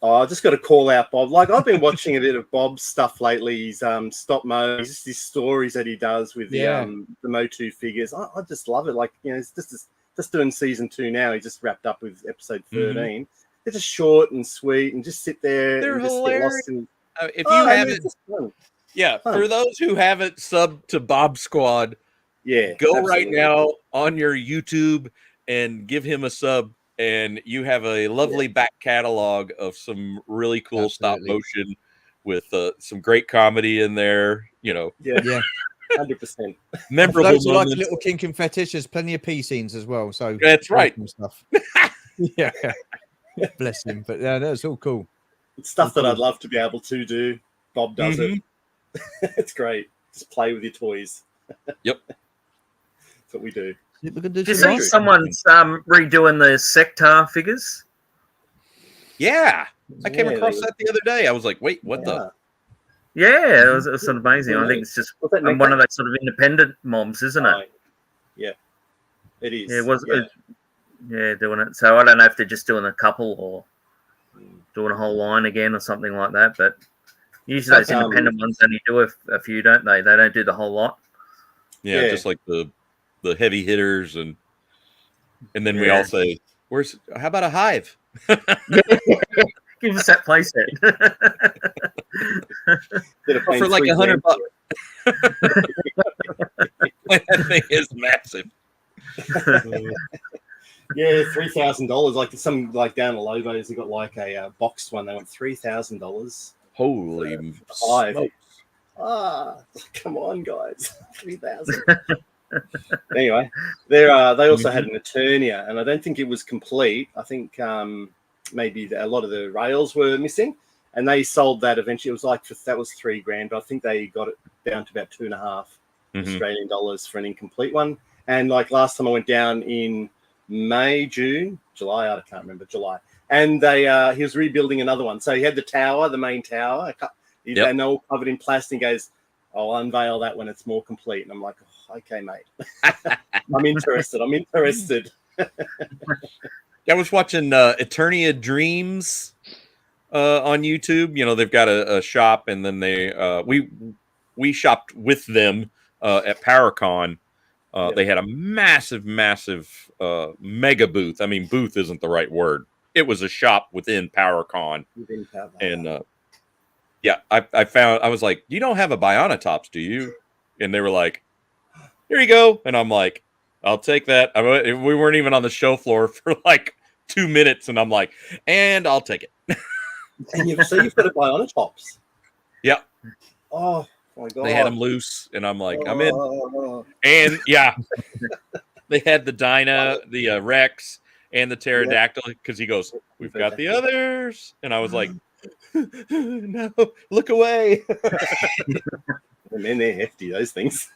Oh, I just got to call out Bob. Like, I've been watching a bit of Bob's stuff lately. He's stop mo, just these stories that he does with the Motu figures. I just love it. Like, it's just doing season 2 now. He just wrapped up with episode 13. They're just short and sweet, and just sit there. They're and just hilarious. Get lost in... If you haven't, for those who haven't subbed to Bob Squad, go absolutely. Right now on your YouTube and give him a sub. And you have a lovely back catalog of some really cool stop motion with some great comedy in there. 100%. For Memorable those who like moments. a little kink and fetish, there's plenty of pee scenes as well. So that's right. Stuff. Yeah, bless him. But yeah, that's all cool. It's stuff that I'd love to be able to do. Bob does it. It's great. Just play with your toys. Yep, that's what we do. Did you see someone's redoing the Sector figures? Yeah, I came across that the other day. I was like, wait, what the? Yeah, it was sort of amazing. I think it's just one of those sort of independent mobs, isn't it? Yeah, it is. Yeah, doing it. So I don't know if they're just doing a couple or doing a whole line again or something like that. But usually those independent ones only do a few, don't they? They don't do the whole lot. Yeah, just like the heavy hitters, and then we all say, how about a hive? Give us that playset. For like $100. That thing is massive. Yeah, $3,000. Like some down at Lobos, they got like a boxed one. They want $3,000. Holy hive! Smokes. Come on, guys, $3,000. Anyway, they also had an Eternia, and I don't think it was complete. I think maybe a lot of the rails were missing, and they sold that eventually. It was like that was $3,000, but I think they got it down to about $2.5 Australian dollars for an incomplete one. And like last time I went down in May, June, July, I can't remember, July, and he was rebuilding another one. So he had the tower, the main tower, and all covered in plastic. He goes, I'll unveil that when it's more complete. And I'm like, okay, mate. I'm interested. I was watching Eternia Dreams on YouTube. They've got a shop, and then we shopped with them at PowerCon. They had a massive mega booth. I mean, booth isn't the right word. It was a shop within PowerCon. And I was like, you don't have a Bionatops, do you? And they were like, here you go. And I'm like, I'll take that. We weren't even on the show floor for like 2 minutes. And I'm like, and I'll take it. And you've got a Bionatops. Yeah. Oh my God. They had them loose. And I'm like, I'm in. And yeah, they had the Dinah, the Rex, and the Pterodactyl. Because he goes, we've got the others. And I was like, no, look away. And then they're hefty, those things.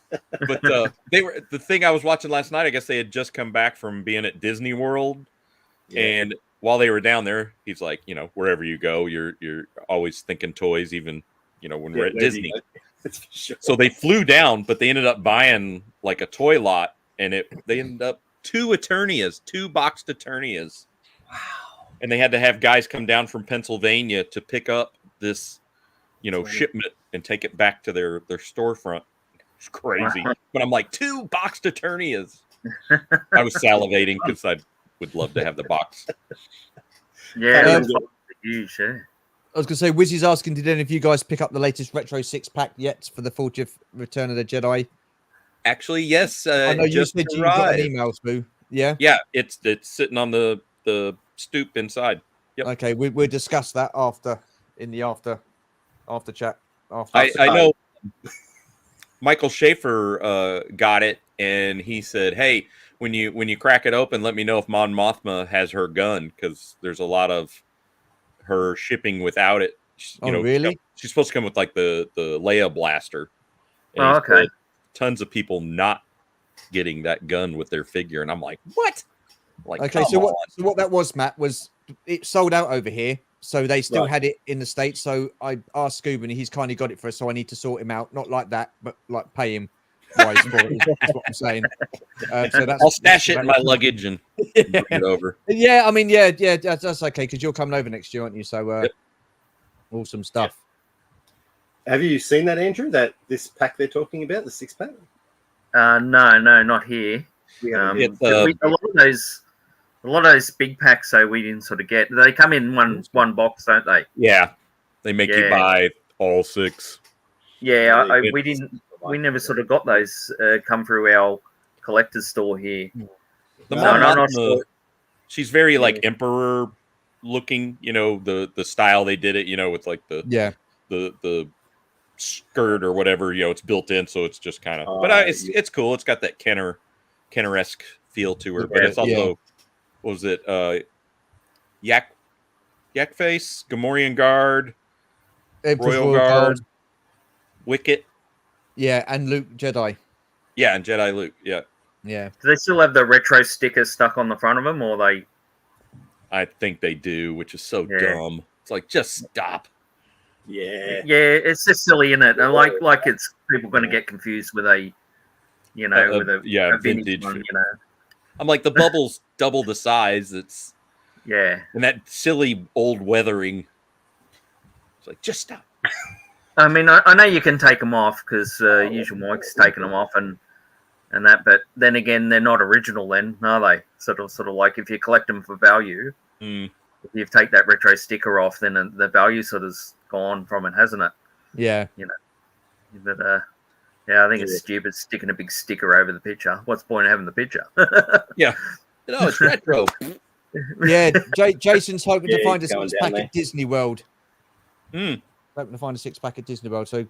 But they were the thing I was watching last night. I guess they had just come back from being at Disney World, and while they were down there, he's like, wherever you go, you're always thinking toys, even when we're at Disney. Sure. So they flew down, but they ended up buying like a toy lot, and they ended up 2 boxed Eternias. Wow. And they had to have guys come down from Pennsylvania to pick up this, shipment and take it back to their storefront. It's crazy. Wow. But I'm like, 2 boxed Eternias. I was salivating because I would love to have the box. Yeah, huge. Yeah. I was going to say, Wizzy's asking, did any of you guys pick up the latest Retro 6-pack yet for the 40th Return of the Jedi? Actually, yes. I know you said you got an email, Spoo. Yeah? Yeah, it's sitting on the stoop inside. Yep. Okay, we'll discuss that in the after chat. I know Michael Schaefer got it, and he said, "Hey, when you crack it open, let me know if Mon Mothma has her gun, because there's a lot of her shipping without it. Really? She's supposed to come with like the Leia blaster. And Oh, he okay. said tons of people not getting that gun with their figure, and I'm like, what? Like, okay, so what that was, Matt, was it sold out over here, so they still had it in the States. So I asked Scuba, and he's kindly got it for us. So I need to sort him out, not like that, but like pay him wise for it. Is what I'm saying. So I'll stash it in my luggage and bring it over. Yeah, I mean, yeah, that's okay, because you're coming over next year, aren't you? So awesome stuff. Have you seen that, Andrew? This pack they're talking about, the 6-pack? No, not here. A lot of those big packs, so we didn't sort of get. They come in one box, don't they? Yeah, they make you buy all 6. Yeah, we didn't. We never sort of got those come through our collector's store here. She's very like emperor looking. The style they did it. With like the skirt or whatever. It's built in, so it's just kind of. But it's cool. It's got that Kenner-esque feel to her, but it's also. What was it? Yak Face, Gamorrean Guard, Royal Guard, Wicket. Yeah, and Luke Jedi. Yeah, and Jedi Luke. Yeah. Yeah. Do they still have the retro sticker stuck on the front of them, or they? I think they do, which is so dumb. It's like, just stop. Yeah. Yeah, it's just silly, isn't it? And like it's people going to get confused with a, with a vintage one, I'm like, the bubble's double the size. It's and that silly old weathering. It's like, just stop. I mean, I know you can take them off because usual Mike's taking them off and that, but then again, they're not original. Then are they? Sort of like if you collect them for value, if you take that retro sticker off, then the value sort of's gone from it, hasn't it? Yeah. But I think it's stupid sticking a big sticker over the picture. What's the point of having the picture? Yeah. No, it's retro. Yeah, Jason's hoping to find a 6-pack at Disney World. Hoping to find a 6-pack at Disney World. So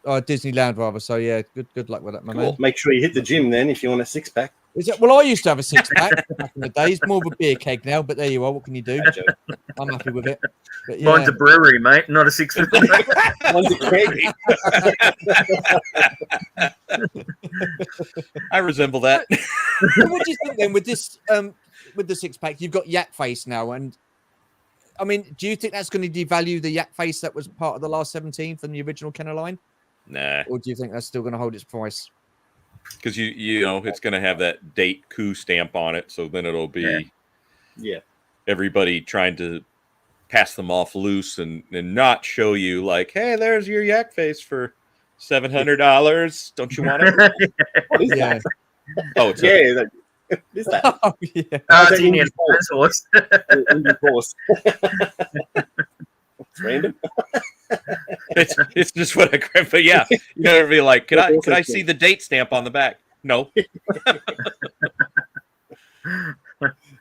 Disneyland rather. So yeah, good luck with that, my man. Make sure you hit the gym then if you want a 6-pack. Well, I used to have a 6-pack back in the days. More of a beer keg now, but there you are. What can you do? I'm happy with it. But, yeah. Mine's a brewery, mate, not a 6-pack. Mine's a keg. I resemble that. What do you think then with this? With the 6-pack, you've got Yak Face now, and I mean, do you think that's going to devalue the Yak Face that was part of the last 17 from the original Kenner line? Nah. Or do you think that's still going to hold its price? Because you know it's going to have that date coup stamp on it, so then it'll be everybody trying to pass them off loose and not show you like, hey, there's your Yak Face for $700. Don't you want it? What is that? Oh, it's is that? Oh, yeah. It's Indian Force. Indian Force. It's random. it's just what I grabbed. But yeah, it'd be like, can I see the date stamp on the back? No.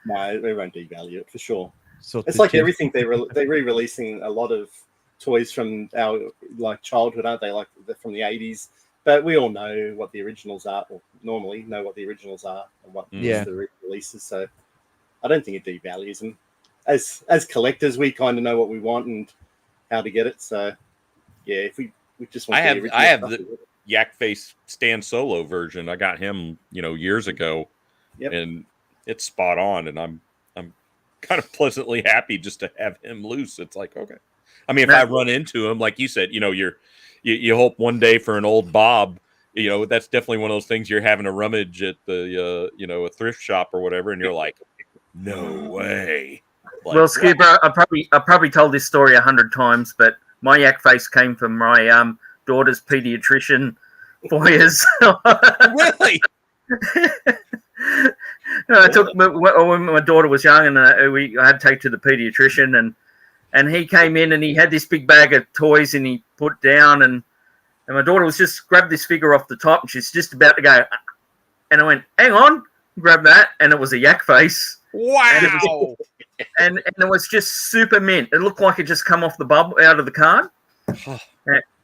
No, they won't devalue it for sure. So it's like everything they're re-releasing a lot of toys from our childhood, aren't they? Like from the 80s. But we all know what the originals are, or normally know what the originals are and what the releases. So I don't think it devalues them. As collectors, we kind of know what we want and how to get it. So yeah, if we just want I have the Yak Face Stan Solo version. I got him, years ago, and it's spot on. And I'm kind of pleasantly happy just to have him loose. It's like, okay. I mean, if I run into him, like you said, you hope one day for an old Bob. That's definitely one of those things you're having a rummage at the a thrift shop or whatever, and you're like, no way. Like, well, Scuba, I probably told this story 100 times, but my Yak Face came from my daughter's pediatrician 4 years. Really? I took when my daughter was young, and I had to take to the pediatrician, and he came in and he had this big bag of toys, and he put down, and my daughter was just grabbed this figure off the top, and she's just about to go, and I went, hang on, grab that, and it was a Yak Face. Wow. and it was just super mint. It looked like it just come off the bubble out of the card.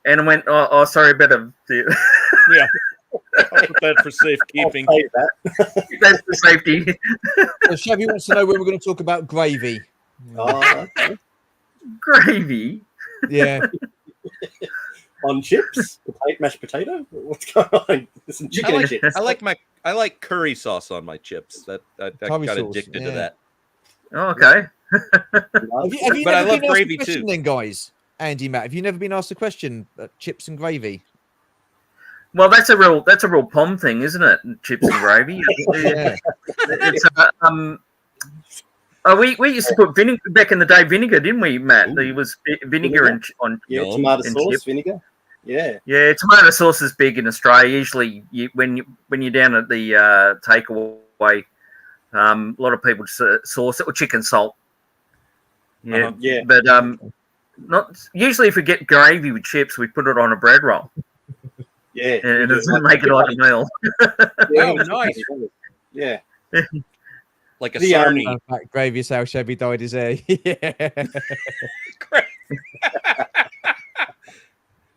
And I went, oh sorry, better. Yeah. I'll put that for safekeeping. That's for safety. So Shabby wants to know when we're going to talk about gravy. Okay. Gravy. Yeah. On chips, mashed potato. What's going on? Some chicken chips. I like curry sauce on my chips. That I Curry got sauce, addicted yeah. to that. Oh, okay. Have you But I never love been asked gravy a question too. then, guys? Andy, Matt, have you never been asked a question? Chips and gravy. Well, that's a real POM thing, isn't it? Chips and gravy. Yeah. It's we used to put vinegar back in the day. Vinegar, didn't we, Matt? Ooh. There was vinegar on Tomato and sauce, chips. vinegar. Yeah. Yeah, tomato sauce is big in Australia. Usually, when you're down at the takeaway, a lot of people sauce it with chicken salt. Yeah, Yeah. but not usually. If we get gravy with chips, we put it on a bread roll, Yeah. and it doesn't make it like a meal. Oh, nice. Yeah. Like a The, sarnie. In fact, gravy is how Chevy dyed his hair. Yeah.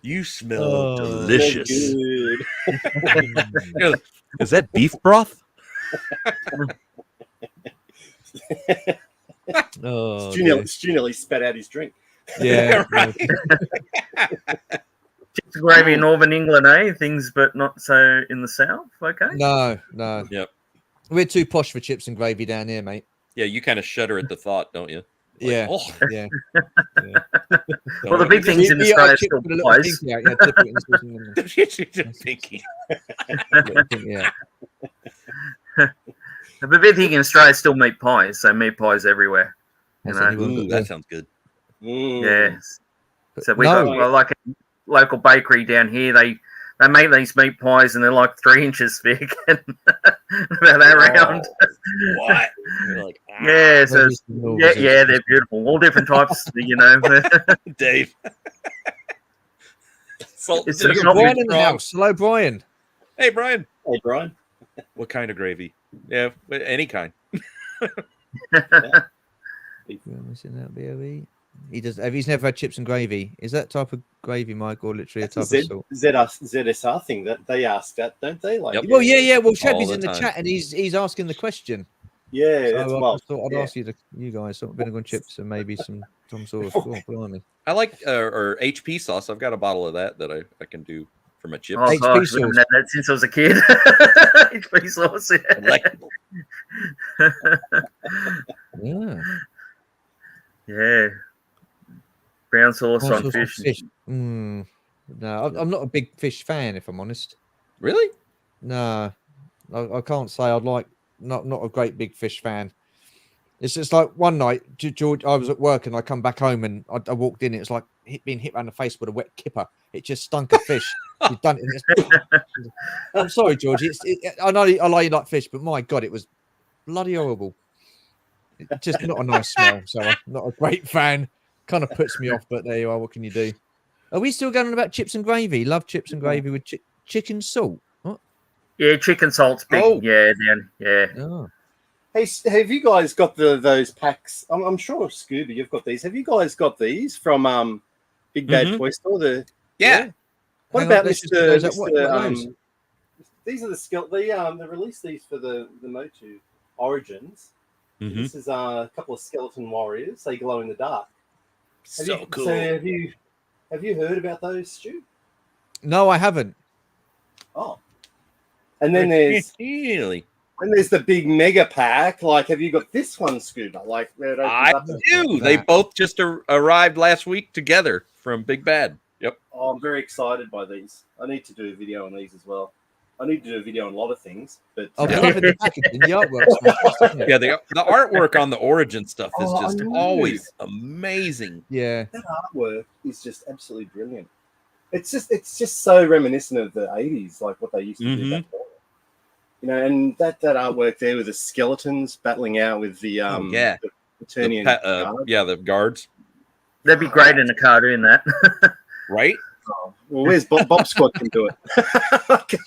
You smell Oh, delicious. Good. Is that beef broth? Oh, Stu nearly spat out his drink. yeah. Chips and gravy in Northern England, things, but not so in the south. Okay. No. Yep. We're too posh for chips and gravy down here, mate. Yeah, you kind of shudder at the thought, don't you? Like, Yeah. oh, Yeah. Well, the big things in Australia still pies. Yeah, dip it in the pinky. yeah. The big thing in Australia is still meat pies. So meat pies everywhere. You That's know? anyone but Ooh, that sounds good. Yes. So we No. got like a local bakery down here. They make these meat pies and they're like 3 inches thick and about that round. What? You're like, ah, Yeah, so the yeah, they're beautiful. All different types, you know. Dave. Salt It's and just sugar, not Brian big in the strong. house. Hello, Brian. Hey, Brian. Hey, Brian. What kind of gravy? Yeah, any kind. He does. He's never had chips and gravy. Is that type of gravy, Mike, or literally a type of salt? ZSR thing that they ask that, don't they? Like, Yep. Well, yeah. Well, All Shabby's the in the time. chat and he's asking the question. Yeah, So that's I well. just thought I'd yeah. ask you guys, sort of vinegar and chips and maybe some sort of blimey. I like or HP sauce. I've got a bottle of that I can do for my chips. Oh HP gosh, we haven't sauce. had that since I was a kid. HP sauce. Delectable. Yeah. Yeah. Brown sauce All on sorts of fish. No, I'm not a big fish fan, if I'm honest. Really? No, I can't say I'd like. Not a great big fish fan. It's just like one night, George. I was at work and I come back home and I walked in. It was like being hit around the face with a wet kipper. It just stunk of fish. You've done it. I'm sorry, George. I know you like fish, but my God, it was bloody horrible. It's just not a nice smell. So I'm not a great fan. Kind of puts me off, but there you are. What can you do? Are we still going on about chips and gravy? Love chips and gravy with chicken salt. What? Yeah, chicken salt's big. Oh. Yeah, Dan. Yeah. Oh. Hey, have you guys got those packs? I'm sure Scuba, you've got these. Have you guys got these from Big Bad Toy Store? Yeah. What Hang on, about let's just- Mr. what are Mr. those? These are they released these for the Motu Origins. Mhm. This is a couple of skeleton warriors. They glow in the dark. So cool. So have you heard about those, Stu? No, I haven't. Oh. And then there's Really? the big mega pack. Like, have you got this one, Scuba? Like, where it opens I up do. They both just arrived last week together from Big Bad. Yep. Oh, I'm very excited by these. I need to do a video on these as well. I need to do a video on a lot of things, but I've Yeah. loved the packaging. The artwork's fantastic. Yeah, the artwork on the Origin stuff is Oh, I just know. always amazing. Yeah. that artwork is just absolutely brilliant. It's just so reminiscent of the 80s, like what they used to do back then. You know, and that artwork there with the skeletons battling out with the yeah. the Eternian guard. Yeah, the guards. That'd be great in a cartoon, that. Right? Oh, well, where's Bob Squad can do it?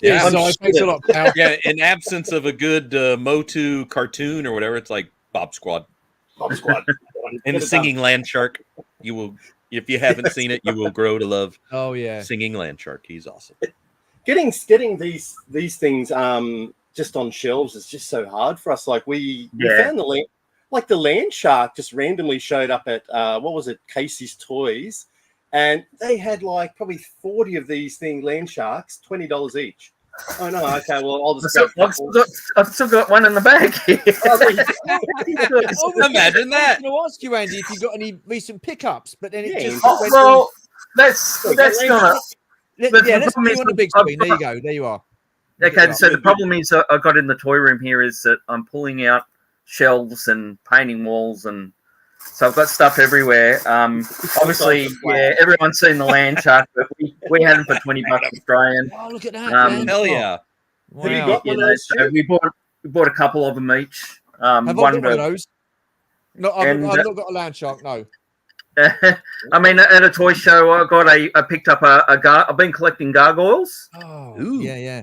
Yeah, so I'm thanks a lot, pal. Yeah, in absence of a good Motu cartoon or whatever, it's like Bob Squad. Bomb Squad. And the singing land shark. You will, if you haven't seen it, you will grow to love. Oh yeah, singing land shark. He's awesome. Getting these things just on shelves is just so hard for us. Like we found the land shark just randomly showed up at what was it, Casey's Toys, and they had like probably 40 of these land sharks, $20 each. Oh no, okay, well I'll just I've still got one in the bag here. Imagine that. I was going to ask you, Andy, if you got any recent pickups, but then it just that's not. let's put you on the big screen. There you go. There you are. Okay, so the problem is I got in the toy room here is that I'm pulling out shelves and painting walls, and so I've got stuff everywhere. Obviously, everyone's seen the land shark, but we had them for $20 Australian. Oh, look at that! Man. Hell yeah! Wow. Have you got one of those? So we bought a couple of them each. Have I got one of those? No, I've not got a land shark. No. I mean, at a toy show, I picked up I've been collecting gargoyles. Oh, Ooh. yeah.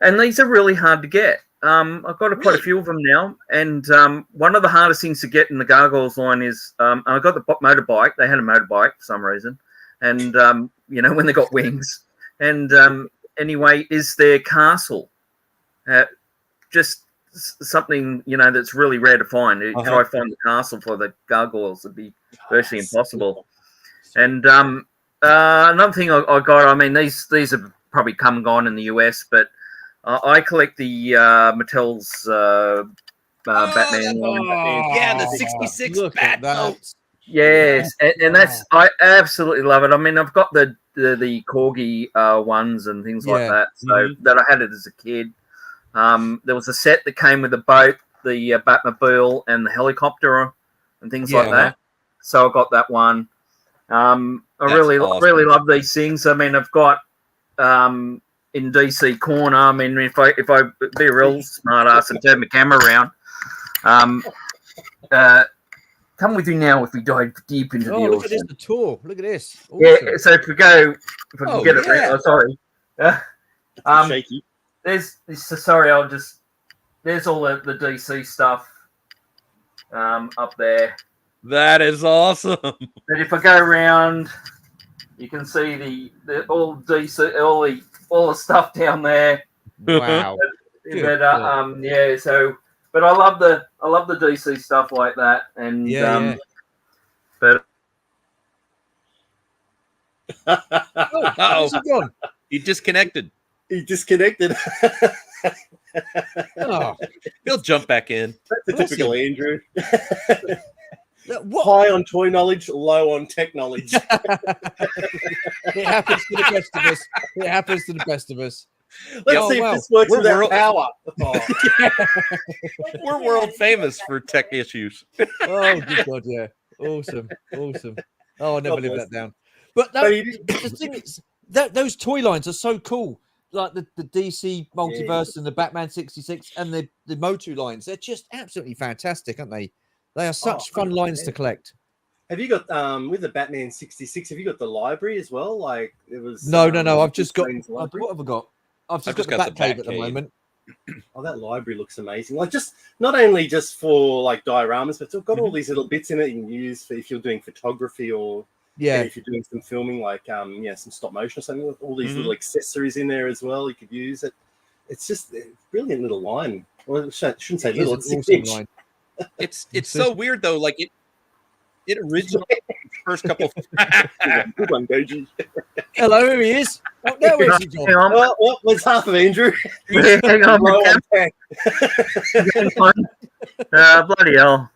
And these are really hard to get. I've got quite a few of them now. And one of the hardest things to get in the gargoyles line is I got the motorbike. They had a motorbike for some reason. And, when they got wings. And anyway, is their castle. Just something, that's really rare to find. You try to find the castle for the gargoyles. It'd be virtually impossible. And another thing I got, I mean, these have probably come and gone in the US, but I collect the Mattel's Batman line. Yeah, the 66 Batman. Yes, and that's I absolutely love it. I mean, I've got the Corgi ones and things like that. So that I had it as a kid. There was a set that came with the boat, the Batmobile, and the helicopter and things like that. So I got that one. I really love these things. I mean, I've got in DC corner. I mean, if I be a real smart ass and turn the camera around, come with you now if we dive deep into the ocean. Look at this, the tour. Look at this. Awesome. Yeah, so if I can get it around. Oh, sorry. Shaky. There's all the DC stuff up there. That is awesome. But if I go around, you can see the all DC, all the stuff down there. Wow. But I love the DC stuff like that, and but where's he gone? He disconnected. He disconnected. He'll jump back in. That's a typical Andrew. What? High on toy knowledge, low on tech knowledge. It happens to the best of us. Let's see if this works without power. We're world famous for tech issues. Oh, good God, yeah. Awesome. Oh, I'll never live that down. But the thing is, those toy lines are so cool. Like the DC Multiverse and the Batman 66 and the Motu lines. They're just absolutely fantastic, aren't they? They are such fun lines to collect. Have you got with the Batman 66? Have you got the library as well? Like it was. No. I've just got. What have I got? I've just got the Batcave at the moment. Oh, that library looks amazing! Like just not only just for like dioramas, but it's got all these little bits in it you can use for if you're doing photography or if you're doing some filming, like some stop motion or something. With all these little accessories in there as well, you could use it. It's just a brilliant little line. Well, I shouldn't say little. It's awesome line. It's so weird though. Like it originally first couple. Good one, Doji. Hello, here he is. Oh, there is he, John. Well, what's half of Andrew? Hang on, bloody hell!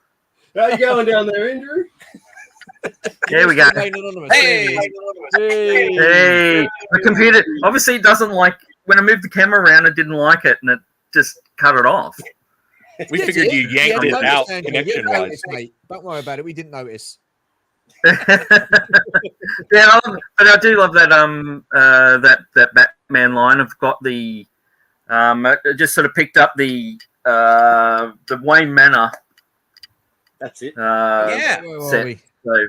How you going down there, Andrew? There we go. Hey. The computer obviously doesn't like when I moved the camera around. It didn't like it, and it just cut it off. We figured you yanked it out connection-wise. Don't worry about it. We didn't notice. But I do love that that Batman line. I've got the I just sort of picked up the Wayne Manor. That's it. Set. So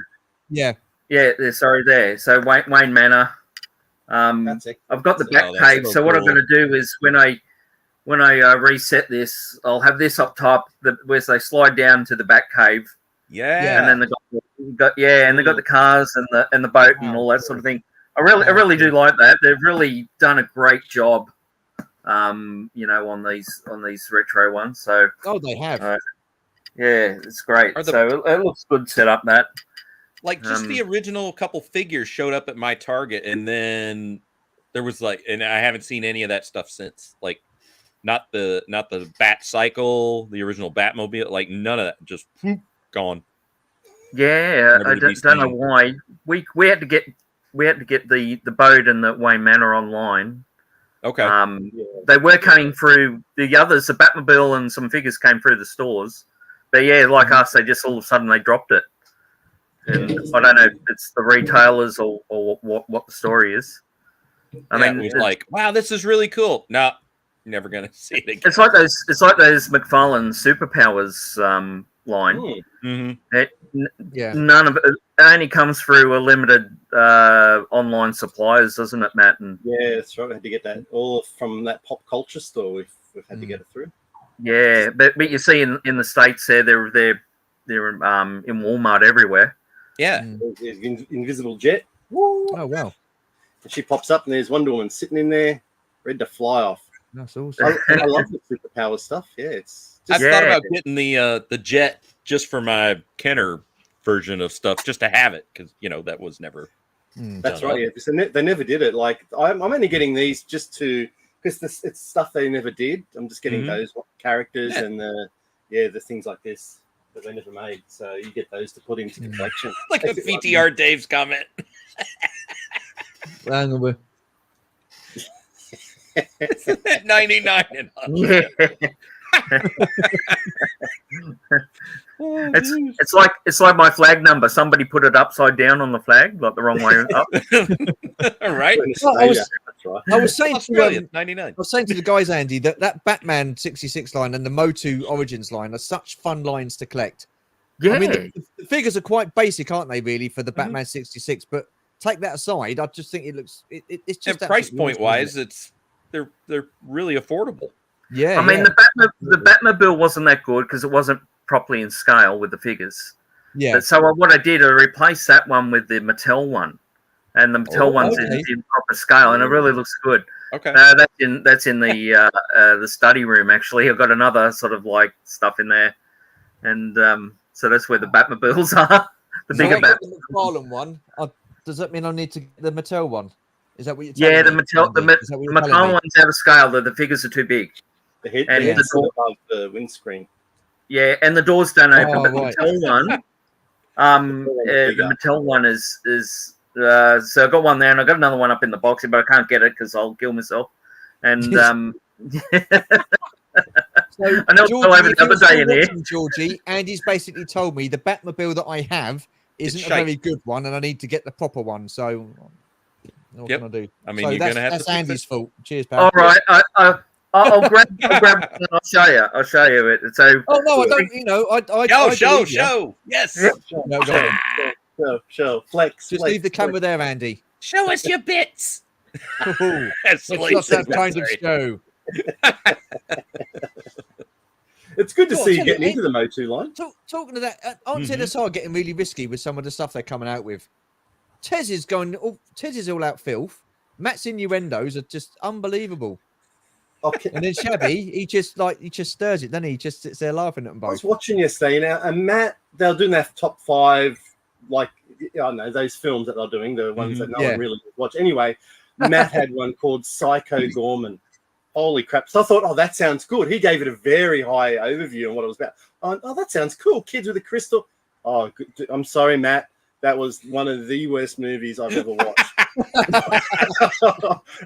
yeah. Sorry, there. So Wayne Manor. That's it. I've got the Batcave. So what I'm going to do is when I reset this, I'll have this up top where they slide down to the back cave. Yeah. And then they got the cars and the boat and all that sort of thing. I really do like that. They've really done a great job, on these retro ones. So they have. Yeah, it's great. So it looks good set up, that. Like just the original couple figures showed up at my Target, and then there was and I haven't seen any of that stuff since. Like not the Bat Cycle, the original Batmobile, like none of that, just gone. Yeah, I don't know why. We had to get the boat and the Wayne Manor online. Okay. They were coming through the others. The Batmobile and some figures came through the stores, but like us, they just all of a sudden they dropped it. And I don't know if it's the retailers or what the story is. I mean, it was like, wow, this is really cool. No, never gonna see it again. It's like those McFarlane Superpowers line. None of it only comes through a limited online suppliers, doesn't it, Matt? And yeah, that's right. We had to get that all from that pop culture store. We've had to get it through. Yeah, but you see in the States they're in Walmart everywhere. Yeah. There's Invisible Jet. Woo. Oh wow! And she pops up, and there's Wonder Woman sitting in there, ready to fly off. That's awesome. I love the superpower stuff. Yeah, it's. I thought about getting the jet just for my Kenner version of stuff, just to have it, because that was never. That's right. Yeah, because they never did it. Like I'm only getting these just to because it's stuff they never did. I'm just getting those characters and the things like this that they never made. So you get those to put into the collection. Like a VTR Dave's comment. Hang on. 99 and it's like my flag number. Somebody put it upside down on the flag, like the wrong way up. Right. I was saying to 99. I was saying to the guys, Andy, that Batman 66 line and the Motu Origins line are such fun lines to collect. Yeah, I mean the figures are quite basic, aren't they? Really, for the Batman 66, but take that aside, I just think it looks it's just price point wise, they're really affordable. Yeah, I mean the Batmobile wasn't that good because it wasn't properly in scale with the figures. Yeah. But so what I did, I replaced that one with the Mattel one, and the Mattel one's in proper scale, and it really looks good. Okay. That's in the study room. Actually, I've got another sort of like stuff in there, and so that's where the Batmobiles are. The bigger Batmobile. The McFarlane one. Does that mean I need to get the Mattel one? Is that what you're telling me? The McFarlane one's out of scale. The figures are too big. The head's above the windscreen. Yeah, and the doors don't open. But right. the Mattel one is so I've got one there, and I've got another one up in the box, but I can't get it because I'll kill myself. And so, I know I'll have another day in here. Georgie, Andy's basically told me the Batmobile that I have isn't a very good one, and I need to get the proper one. So, what can I do? I mean, you're gonna have that's to Andy's fault. Cheers, pal. All right, I'll grab it and I'll show you it. So, oh no, I don't. Show. Yes. No, go on. Show. Flex. Just leave the camera there, Andy. Show us your bits. It's not that kind of show. It's good to see you getting into the Motu line. Talking to that, aren't ZSR getting really risky with some of the stuff they're coming out with? Tez is all out filth. Matt's innuendos are just unbelievable. Okay. And then Shabby, he just stirs it, doesn't he? He just sits there laughing at them both. I was watching yesterday now, and Matt, they're doing their top 5, like I don't know, those films that they're doing, the ones that no one really watch. Anyway, Matt had one called Psycho Gorman. Holy crap. So I thought, that sounds good. He gave it a very high overview on what it was about. Oh, that sounds cool. Kids with a crystal. Oh, good. I'm sorry, Matt. That was one of the worst movies I've ever watched.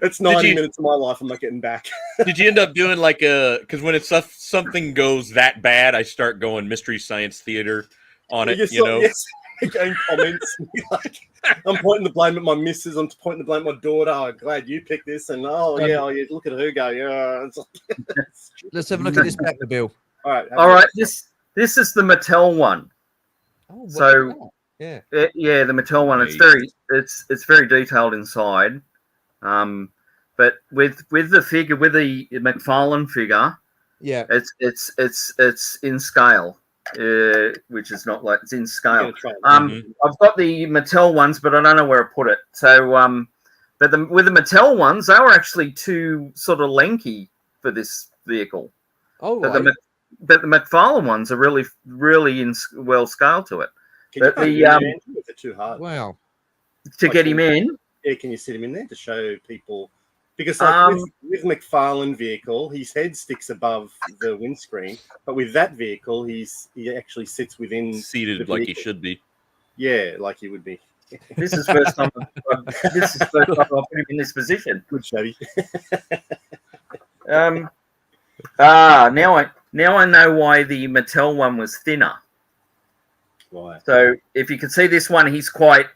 It's 90 minutes of my life I'm not getting back. Did you end up doing because when it's something goes that bad, I start going Mystery Science Theater on it, Yes. Getting comments. I'm pointing the blame at my missus. I'm pointing the blame at my daughter. I'm glad you picked this. And look at her go. Yeah. Let's have a look at this Batmobile. All right. This is the Mattel one. Oh, so yeah, the Mattel one. It's very detailed inside. But with the figure, with the McFarlane figure, Yeah. it's in scale, which is not like it's in scale. Mhm. I've got the Mattel ones, but I don't know where I put it. So but with the Mattel ones, they were actually too sort of lanky for this vehicle. Oh, But right. but the McFarlane ones are really well scaled to it. Can you But put the, him in there, Andrew? Is it too hard? Wow. To Like, get him in, Yeah, can you sit him in there to show people? Because with McFarlane vehicle, his head sticks above the windscreen, but with that vehicle, he actually sits within Seated the like he vehicle. should be. Yeah, like he would be. this is first time. This is first time I put him in this position. Good, Shabby. Now I know why the Mattel one was thinner. Right. So if you can see this one, he's quite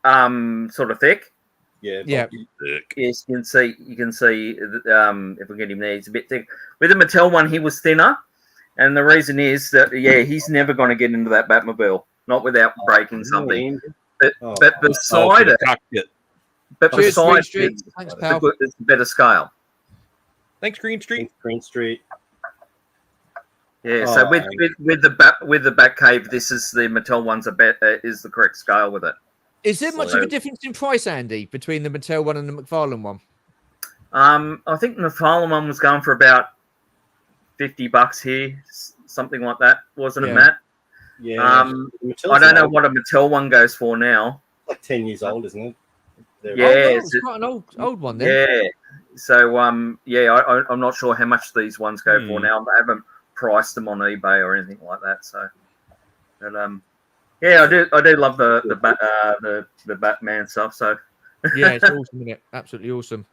sort of thick. Yeah. Yeah. Yes, you can see. If we get him there, he's a bit thick. With the Mattel one, he was thinner, and the reason is that he's never going to get into that Batmobile, not without breaking something. But beside for the it, cockpit. but Cheers, beside Green Street. it, Thanks, it's pal. it's a better scale. Thanks, Green Street. Green Street. Yeah. Oh, So with the Batcave, this is the Mattel one's is the correct scale with it. Is there much of So- a difference in price, Andy, between the Mattel one and the McFarlane one? I think the McFarlane one was going for about $50 here, something like that, wasn't Yeah. it, Matt? Yeah. I don't know what a Mattel one goes for now. Like 10 years old, isn't it? Yeah, Oh, no, it's- it's quite an old one then. Yeah. So I'm not sure how much these ones go for now. I haven't priced them on eBay or anything like that. So, but yeah, I do love the Batman stuff. So Yeah, it's awesome, isn't it? Absolutely awesome.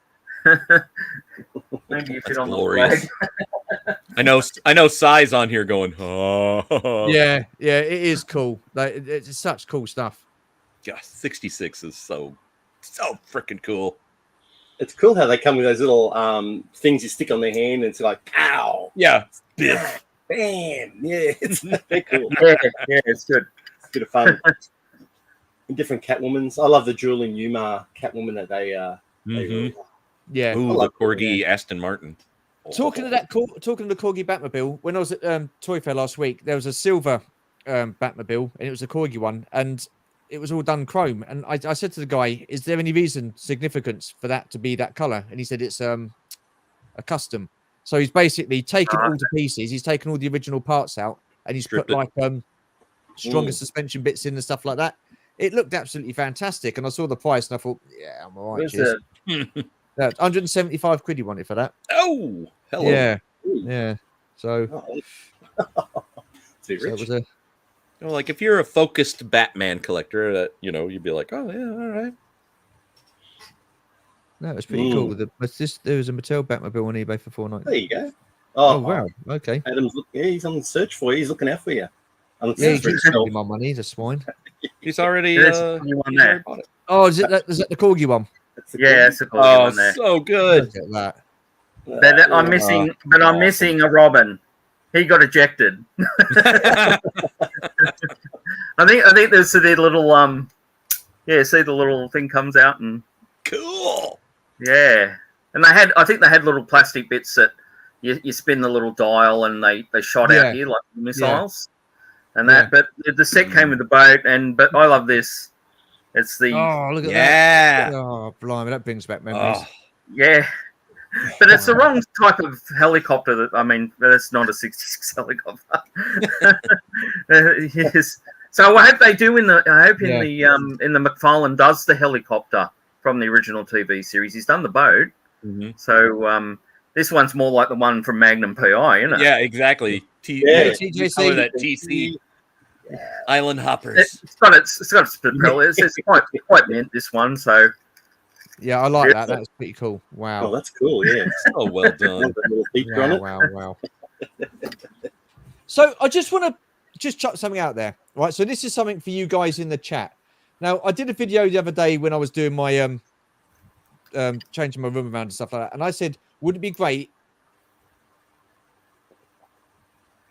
maybe you fit That's on glorious. the flag. I know Si's on here going, oh. Yeah, it is cool. Like, it's such cool stuff. Gosh, 66 is so freaking cool. It's cool how they come with those little things you stick on their hand and it's like, pow, Yeah. Biff. bam. Yeah, it's they're cool. Yeah, it's good. It's a bit of fun. And different Catwomans. I love the Julie Newmar Catwoman that they Mhm. Yeah. Ooh, the love it, Corgi Aston Martin. Talking to the Corgi Batmobile, when I was at Toy Fair last week, there was a silver Batmobile, and it was a Corgi one, and it was all done chrome. And I said to the guy, "Is there any significance for that to be that color?" And he said it's a custom. So he's basically taken all to pieces. He's taken all the original parts out, and he's Stripped put it. like stronger suspension bits in and stuff like that. It looked absolutely fantastic, and I saw the price, and I thought, "Yeah, I'm all right." Where's Cheers. the- Yeah, 175 quid you wanted for that. Oh, hello. Yeah, Ooh. yeah. So, Oh. Too so it rich. was a You know, like if you're a focused Batman collector, you'd be like, oh yeah, all right. no, it was pretty cool. There was a Mattel Batmobile on eBay for $4.99. There you go. Oh wow, okay. Adam's he's on the search for you. He's looking out for you. On the Yeah, he search for keeps himself. giving me my money. He's a swine. He's already, There's a funny one he's there. already bought it. Oh, is that the Corgi one? That's the Yeah, cool. it's a cool Oh, one there. so good. Look at that. But I'm missing. But I'm awesome. missing a Robin. He got ejected. I think there's the little see the little thing comes out and Cool. yeah, and I think they had little plastic bits that you spin the little dial and they shot Yeah. out here like missiles and that. But the set came with the boat but I love this. It's the Oh, look at Yeah. that. Oh, blimey, that brings back memories. Oh, yeah. But it's the wrong type of helicopter. That's not a 66 helicopter. Yes. So I hope they do in the McFarlane does the helicopter from the original TV series. He's done the boat. mhm. So this one's more like the one from Magnum PI, isn't it? Yeah, exactly. Yeah. TJC. Color that TC. Island hoppers. It's got its propeller. It's quite mint, this one. So Yeah, I like that. That's pretty cool. Oh, Wow. that's cool. Yeah. Oh, well done. That little feature on Wow, it. wow. So I just want to chuck something out there, right? So this is something for you guys in the chat. Now, I did a video the other day when I was doing my changing my room around and stuff like that, and I said, would it be great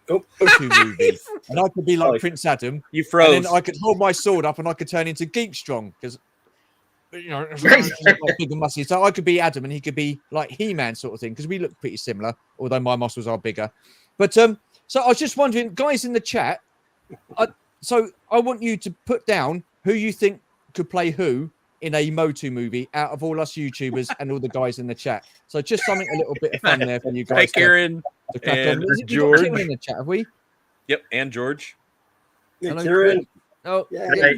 Oh, Goku movie, and I could be like Sorry. Prince Adam, You and froze. then I could hold my sword up and I could turn into Geek Strong because you know, big and muscly. So I could be Adam and he could be like He-Man sort of thing, because we look pretty similar, although my muscles are bigger. But so I was just wondering, guys in the chat, so I want you to put down who you think could play who in a Motu movie out of all us YouTubers and all the guys in the chat. So just something a little bit of fun there for you guys. Hi, Karen to crack and on. George in the chat, have we? Yep, and George. Hello, Karen. Oh, Yeah. yeah.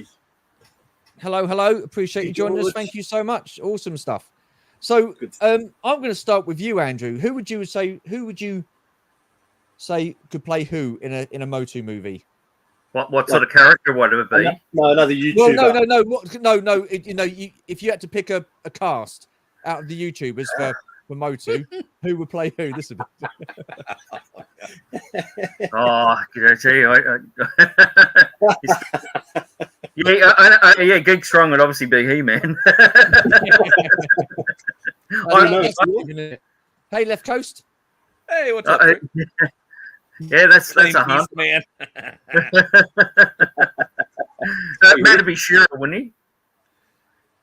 Hello. Appreciate you joining us. Thank you so much. Awesome stuff. So I'm going to start with you, Andrew. Who would you say could play who in a Motu movie? What sort of character would it be? No, another YouTuber. Well, no. If you had to pick a cast out of the YouTubers for Motu, who would play who? This would be. Oh, can I tell you? Geek Strong would obviously be He-Man. Hey, Left Coast. Hey, what's up? Yeah, that's a hunt. Man. Matt would be Shearer, wouldn't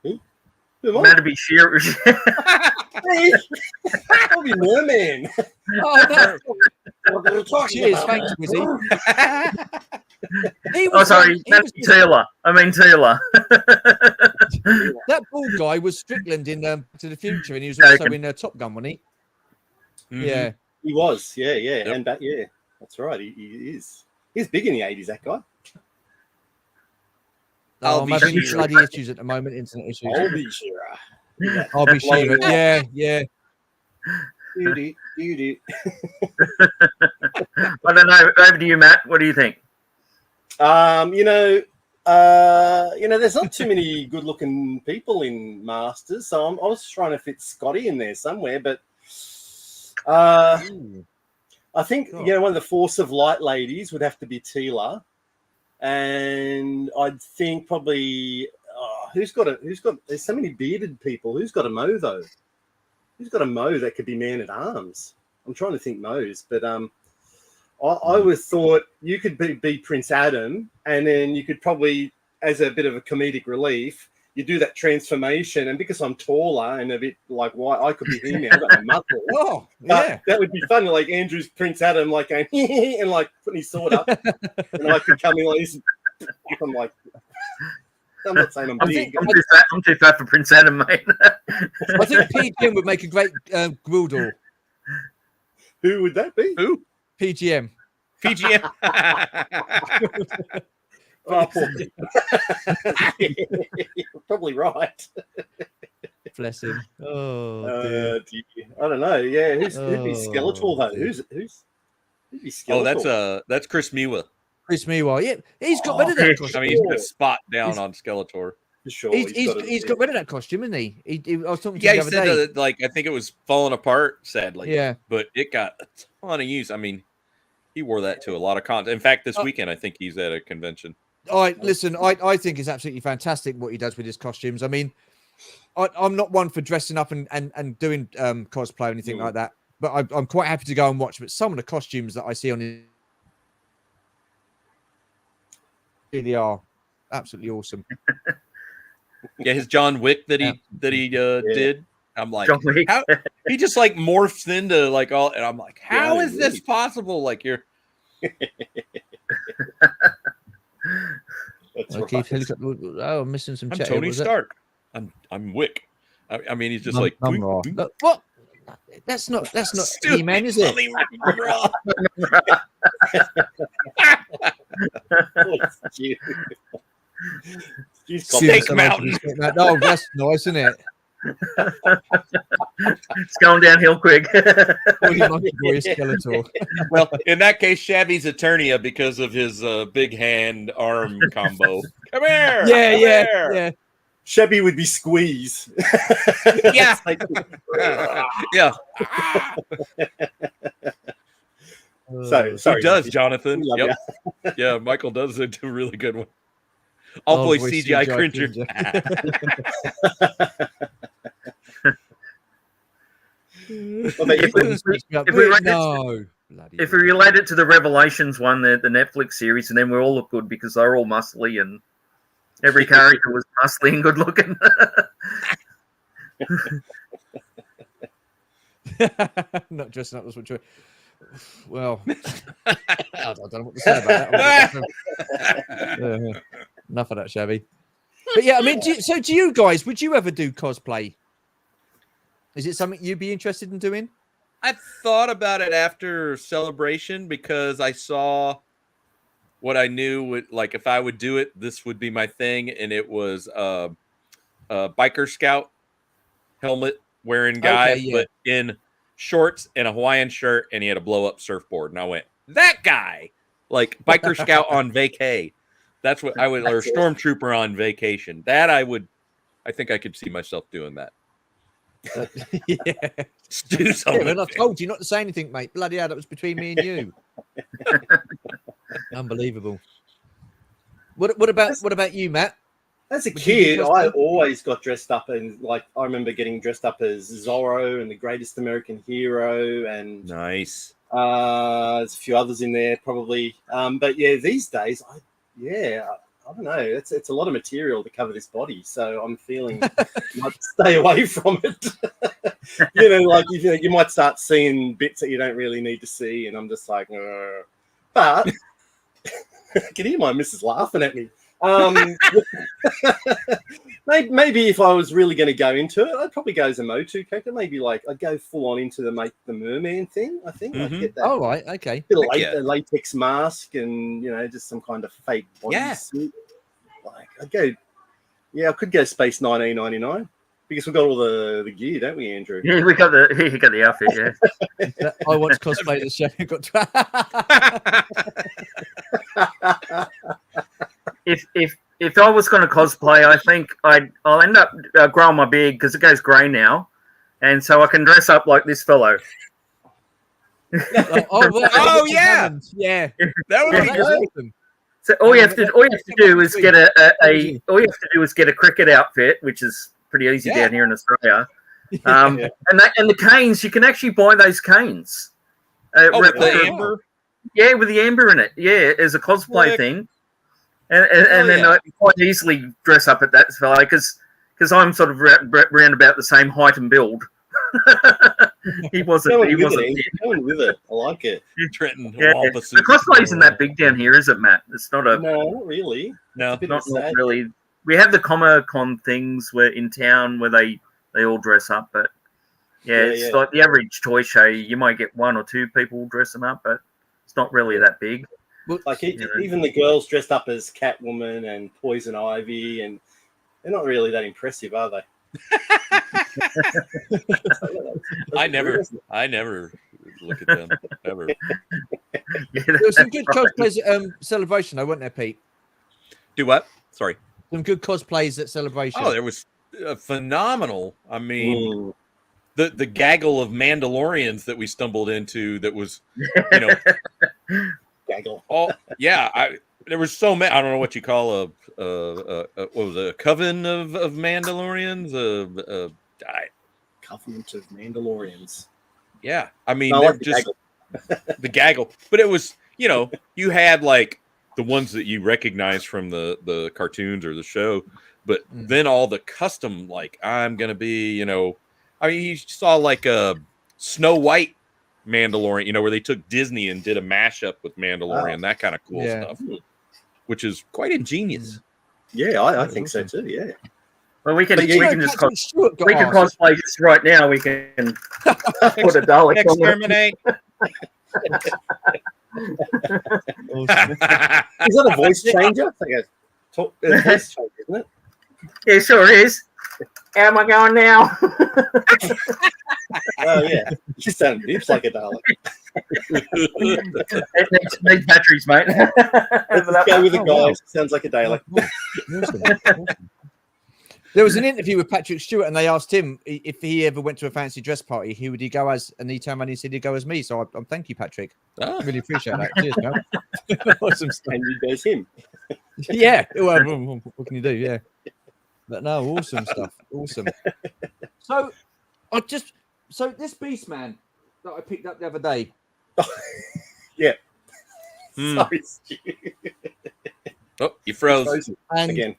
he? Matt would be Shearer. I'll be Merman. Oh, no. Cheers, About. thanks, Wizzy. Sorry, Taylor. I mean Taylor. That bald guy was Strickland in To the Future, and he was also in Top Gun, wasn't he? Mm-hmm. Yeah. He was, yeah, Yep. and that, yeah, that's right. He is. He's big in the 80s. That guy. I'm having Shearer. bloody issues at the moment, internet issues. I'll be Shearer. I'll be Shearer. Yeah. You do. I don't know. Over to you, Matt. What do you think? There's not too many good-looking people in Masters, so I was trying to fit Scotty in there somewhere, but I think one of the Force of Light ladies would have to be Tila, and I'd think probably there's so many bearded people. Who's got a mo though? Who's got a mo that could be Man at Arms? I'm trying to think mo's, but I always thought you could be Prince Adam, and then you could probably, as a bit of a comedic relief, you do that transformation, and because I'm taller and a bit like white, I could be him now. I've got my muscle. Oh, yeah. That would be fun. Like Andrew's Prince Adam, like going and like putting his sword up, and I could come in like this. I'm like, I'm not saying I'm big. I'm too fat for Prince Adam, mate. I think PGM would make a great Gwildor. Who would that be? Who? PGM. PGM. Oh, poor You're probably right. Bless him. Oh, dear. I don't know. Yeah, who'd be Skeletor though? Who'd be Skeletor? That's Chris Miwa. Chris Miwa. Yeah, he's got rid of that costume. I mean, he's put a spot down on Skeletor. For sure. He's got rid of that costume, isn't he? I was talking to Yeah, him he the other said day. that, I think it was falling apart, sadly. Yeah. But it got a ton of use. I mean, he wore that to a lot of content. In fact, this weekend, I think he's at a convention. Listen, I think it's absolutely fantastic what he does with his costumes. I mean, I'm not one for dressing up and doing cosplay or anything like that, but I'm quite happy to go and watch. But some of the costumes that I see on his really are absolutely awesome. Yeah, his John Wick that he did. I'm like, John Wick. how he just like morphs into like all, and I'm like, how is this possible? Like you're. That's Keith right. Helicopter. Oh, I'm missing some I'm chat. Tony Was that- Stark. I'm Wick. I mean, he's just like Look, what? That's not Stupid He-Man, is it? Tony Raw. Snake Mountain. Oh, that's nice, isn't it? It's going downhill quick. Skeletor. Well, in that case, Shabby's Eternia because of his big hand arm combo. Come here. Yeah. Shabby would be Squeeze. Yeah. Yeah. Sorry. He does, Jonathan. Love Yep. Yeah, Michael does a really good one. All voice CGI cringer. If we relate it to the Revelations one, the Netflix series, and then we all look good because they're all muscly and Every character was muscly and good looking. Not dressing up as what you. Well, I don't know what to say about that. Enough of that, Shabby. But yeah, I mean, do you guys, would you ever do cosplay? Is it something you'd be interested in doing? I thought about it after Celebration because I saw what I knew would, like, if I would do it, this would be my thing, and it was a biker scout helmet wearing guy, Okay, yeah. but in shorts and a Hawaiian shirt, and he had a blow up surfboard, and I went, that guy, like biker scout on vacay. That's what I would, or stormtrooper on vacation. That I think I could see myself doing that. Yeah. Just do something. Yeah, and I told you not to say anything, mate. Bloody hell, that was between me and you. Unbelievable. What about you, Matt? As a Would you do kid, cosplay? I always got dressed up in, like, I remember getting dressed up as Zorro and the Greatest American Hero, and Nice. there's a few others in there probably. But yeah, these days, I don't know. It's a lot of material to cover this body, so I'm feeling might stay away from it. Like you might start seeing bits that you don't really need to see, and I'm just like, "Ugh." But I can hear my missus laughing at me. Maybe if I was really going to go into it, I'd probably go as a Motu character. Maybe like I'd go full on into the merman thing. I think I'd get that. Oh, right, okay. Bit of Yeah. a latex mask and just some kind of fake bodysuit. Like I could go Space 1999 because we've got all the gear, don't we, Andrew? Yeah, you got the outfit. Yeah. I once cosplayed as Shabby. If I was going to cosplay, I think I'll end up growing my beard because it goes grey now, and so I can dress up like this fellow. Oh, yeah. Yeah. That would be That was good. awesome. So all you have to do is get a cricket outfit, which is pretty easy down here in Australia. And the canes, you can actually buy those canes. With the amber? Yeah, with the amber in it. Yeah, as a cosplay thing. And then I quite easily dress up at that fellow because I'm sort of around about the same height and build. He wasn't. Going with it. I like it. Trenton. The cosplay isn't that big down here, is it, Matt? It's not a. No, not really. No, not really. We have the Comic-Con things where in town where they all dress up, but it's like the average toy show. You might get one or two people dressing up, but it's not really that big. Like even the girls dressed up as Catwoman and Poison Ivy, and they're not really that impressive, are they? I never look at them ever. There was some good cosplays at Celebration, though, weren't there, Pete? Do what? Sorry. Some good cosplays at Celebration. Oh, there was phenomenal. I mean, the gaggle of Mandalorians that we stumbled into that was, Gaggle. Oh yeah, there was so many. I don't know what you call what was it, a coven of Mandalorians? Covenant of Mandalorians. Yeah, I mean, I they're like just the gaggle, but it was you had like the ones that you recognize from the cartoons or the show, but then all the custom, like I'm gonna be, I mean, you saw like a Snow White Mandalorian, where they took Disney and did a mashup with Mandalorian, that kind of cool stuff, which is quite ingenious. Yeah, I think so too. Yeah. Well, we can just cosplay this right now. We can put a Dalek exterminate. Is that a voice changer? It's a voice changer, isn't it? It sure is. How am I going now? Oh yeah, you sound beeps like a Dalek. It needs batteries, mate. Let's go with the guys. Sounds like a Dalek. Awesome. There was an interview with Patrick Stewart, and they asked him if he ever went to a fancy dress party, who would he go as? And he turned around and he said he'd go as me. So I thank you, Patrick. I really appreciate that. Cheers, man. Awesome stuff. And you goes him. Yeah. Well, what can you do? Yeah. But no, awesome stuff. Awesome. So this Beast Man that I picked up the other day. Yeah. Sorry, Stu. Oh, you froze. And again.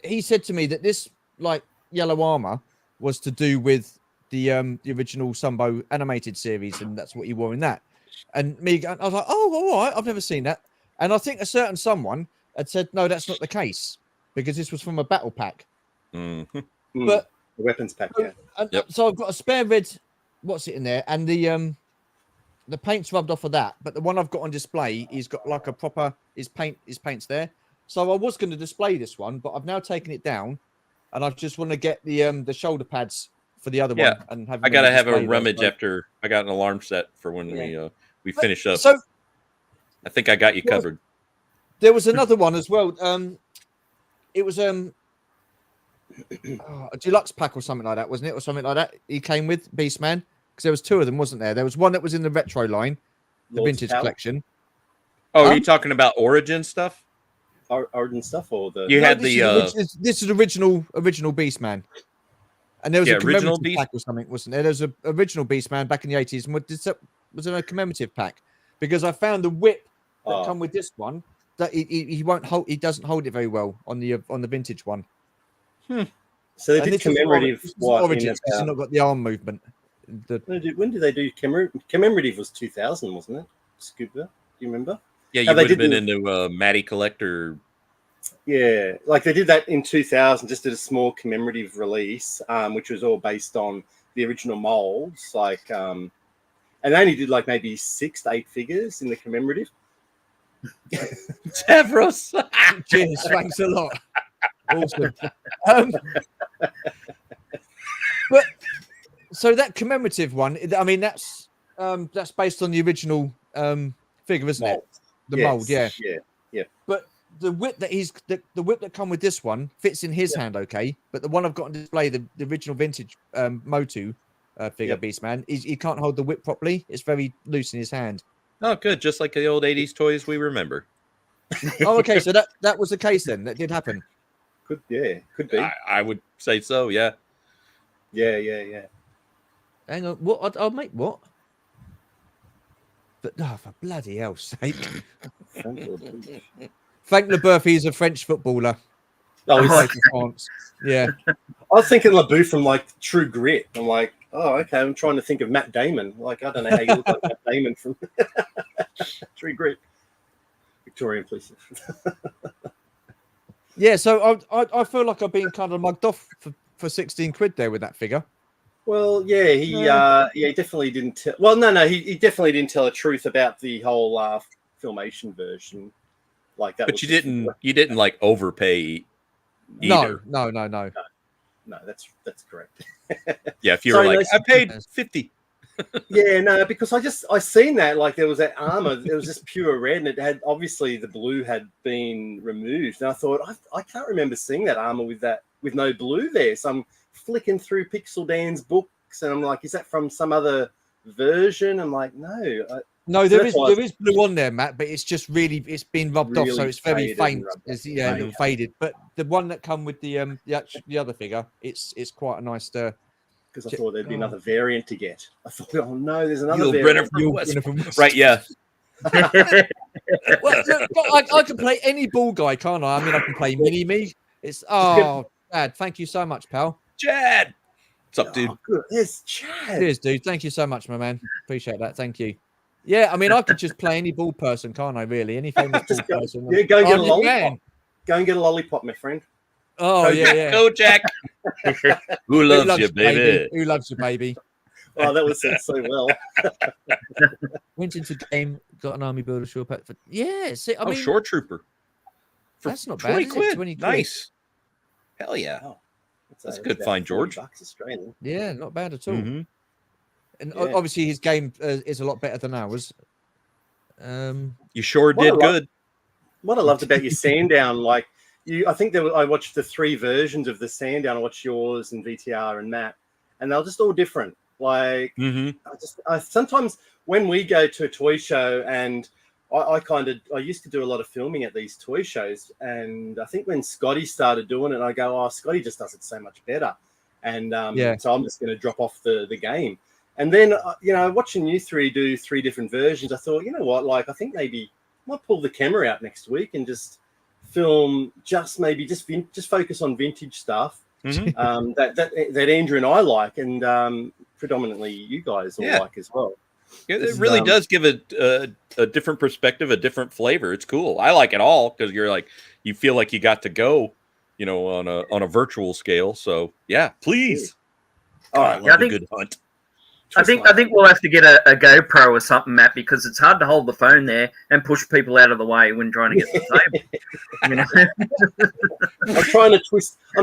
he said to me that this like yellow armor was to do with the original Sunbow animated series, and that's what he wore in that. And me, I was like, oh, all right, I've never seen that. And I think a certain someone had said, no, that's not the case, because this was from a battle pack. Mm-hmm. But the weapons pack, yeah. So I've got a spare red, what's it in there, and the paint's rubbed off of that. But the one I've got on display, he's got like a proper his paint's there. So I was going to display this one, but I've now taken it down, and I just want to get the shoulder pads for the other one. And have I gotta have a rummage after I got an alarm set for when we finish up. So I think I got you covered. There was another one as well. It was a deluxe pack or something like that, wasn't it? Or something like that. He came with Beastman, because there was two of them, wasn't there? There was one that was in the retro line, the Lord's vintage Power. collection. Oh, are you talking about Origin stuff? Origin stuff, or the You had this is original Beastman, and there was a original commemorative pack or something, wasn't there? There was an original Beastman back in the 80s, and was in a commemorative pack, because I found the whip that come with this one that he won't hold. He doesn't hold it very well on the vintage one. So they did commemorative. Origins, because you've not got the arm movement. When did they do commemorative? Was 2000, wasn't it? Scuba, do you remember? Yeah, you would have been into Matty Collector. Yeah, like they did that in 2000, just did a small commemorative release, which was all based on the original molds. Like, and they only did like maybe 6 to 8 figures in the commemorative. Tavros. Cheers, thanks a lot. Awesome. But so that commemorative one, I mean, that's based on the original figure, isn't it? The mold, yeah. But the whip that the whip that come with this one fits in his hand, okay. But the one I've got on display, the original vintage Motu figure, Beastman, he can't hold the whip properly. It's very loose in his hand. Oh, good. Just like the old 80s toys we remember. Oh, okay. So that was the case then. That did happen. Could be. I would say so. Yeah. Yeah. Hang on. What? I'll make what? But for bloody hell's sake! Frank Leboeuf, he's a French footballer. Oh, he's like France. Yeah. I was thinking LeBouf from like True Grit. I'm like, oh, okay. I'm trying to think of Matt Damon. Like, I don't know how you look like Matt Damon from True Grit. Victorian police. Yeah, so I feel like I've been kind of mugged off for 16 quid there with that figure. Well, yeah, he definitely didn't tell. Well, no, he definitely didn't tell the truth about the whole Filmation version. Like that. But you didn't like overpay either. No. No, that's correct. Yeah, if you were like, I paid 50. Yeah, no, because I seen that, like there was that armor, it was just pure red, and it had obviously the blue had been removed, and I thought I can't remember seeing that armor with no blue there. So I'm flicking through Pixel Dan's books, and I'm like, is that from some other version? I'm like, no, there is blue on there, Matt, but it's just it's been rubbed off, so it's very faint. It's a little faded. But the one that come with the other figure, it's quite a nice. Because I thought there'd be another variant to get. I thought, oh no, there's another variant. Right, yeah. Well, look, I can play any ball guy, can't I? I mean, I can play Mini-Me. Chad, thank you so much, pal. Chad! What's up, dude? Good. There's Chad. Cheers, dude. Thank you so much, my man. Appreciate that. Thank you. Yeah, I mean, I could just play any ball person, can't I, really? Any famous ball person. Yeah, go and get a lollipop. Go and get a lollipop, my friend. Oh, yeah. Go, Jack. Who loves you, baby? Who loves you, baby? Oh, that was said so well. Went into game, got an army builder short pack for I mean, Shore Trooper. That's not 20 bad. quid. 20 quid. Nice. Hell yeah. Oh, that's a good find, George. $40 Australian. Yeah, not bad at all. Mm-hmm. And obviously his game is a lot better than ours. You sure did good. What I loved about your Sandown, like I think I watched the 3 versions of the Sandown. I watched yours and VTR and Matt, and they're just all different. Like I sometimes when we go to a toy show, and I used to do a lot of filming at these toy shows, and I think when Scotty started doing it, I go, oh, Scotty just does it so much better, and so I'm just going to drop off the game. And then watching you 3 do 3 different versions, I thought, you know what, like I think maybe I might pull the camera out next week and just film just focus on vintage stuff Mhm. that Andrew and I like, and predominantly you guys all like as well. It really does give a different perspective, a different flavor. It's cool. I like it all because you feel like you got to go, on a virtual scale. So yeah, please. All I right, love a good hunt. I think we'll have to get a GoPro or something, Matt, because it's hard to hold the phone there and push people out of the way when trying to get to the table. I'm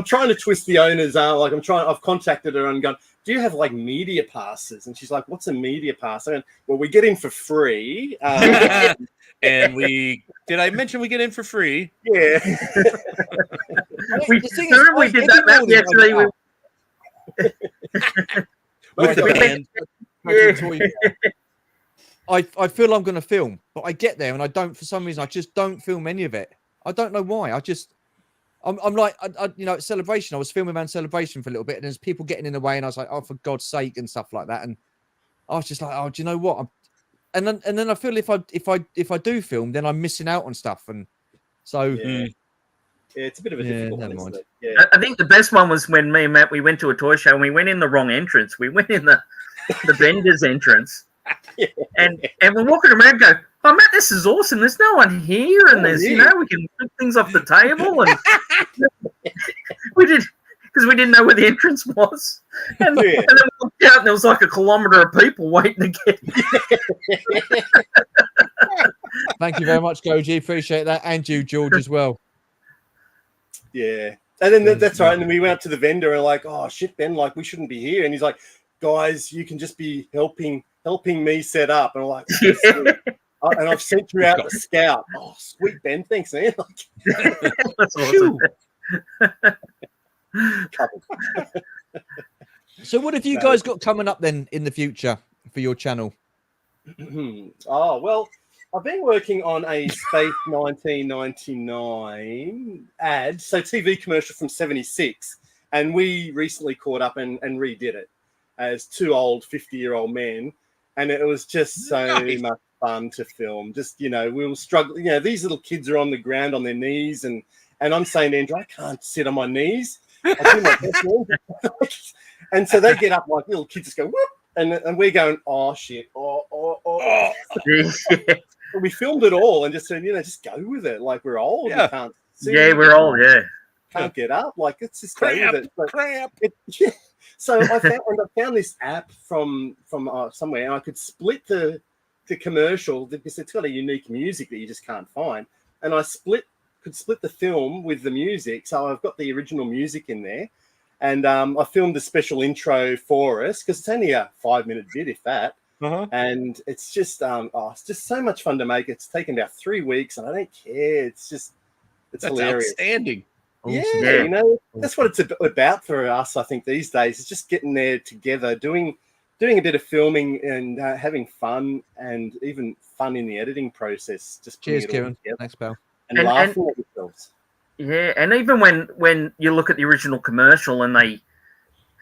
trying to twist the owner's arm. I've contacted her and gone, do you have like media passes? And she's like, what's a media pass? And well, we get in for free. And did I mention we get in for free? Yeah. We did that, Matt. We actually. With the band. I feel I'm going to film, but I get there and I don't. For some reason, I just don't film any of it. I don't know why. I'm like, at Celebration. I was filming around Celebration for a little bit, and there's people getting in the way, and I was like, oh, for God's sake, and stuff like that. And I was just like, oh, do you know what? And then I feel if I do film, then I'm missing out on stuff, and so. Yeah. Yeah, it's a bit of a difficult one, isn't it? Yeah. I think the best one was when me and Matt, we went to a toy show and we went in the wrong entrance. We went in the vendor's entrance. And we're walking around and go, oh, Matt, this is awesome. There's no one here. And we can pick things off the table. And we didn't know where the entrance was. And then we looked out and there was like a kilometre of people waiting to get in. Thank you very much, Goji. Appreciate that. And you, George, as well. Yeah. And then that's right. And then we went up to the vendor and like, oh shit, Ben, like we shouldn't be here. And he's like, guys, you can just be helping me set up. And I'm like, and I've sent you out the scout. Oh, sweet Ben, thanks, man. That's awesome. So what have you guys got coming up then in the future for your channel? Oh, well, I've been working on a Space 1999 ad, so TV commercial from 76, and we recently caught up and redid it as two old 50-year-old men, and it was just so much fun to film. Just, we were struggling. These little kids are on the ground on their knees, and I'm saying to Andrew, I can't sit on my knees. I do my best. And so they get up like little kids just go, whoop, and we're going, oh, shit, oh. We filmed it all and just said, just go with it. Like we're old, we can't see. Yeah, we're old. Yeah, can't get up. Like it's just go with it. Cramp. So I found this app from somewhere, and I could split the commercial because it's got a unique music that you just can't find. And I could split the film with the music, so I've got the original music in there, and I filmed a special intro for us because it's only a 5-minute vid, if that. And it's just so much fun to make. It's taken about 3 weeks, and I don't care. That's hilarious. Outstanding. Yeah, that's what it's about for us. I think these days it's just getting there together, doing a bit of filming and having fun, and even fun in the editing process. Just cheers, Kieran. Thanks, pal. And laughing at yourselves. Yeah, and even when you look at the original commercial and they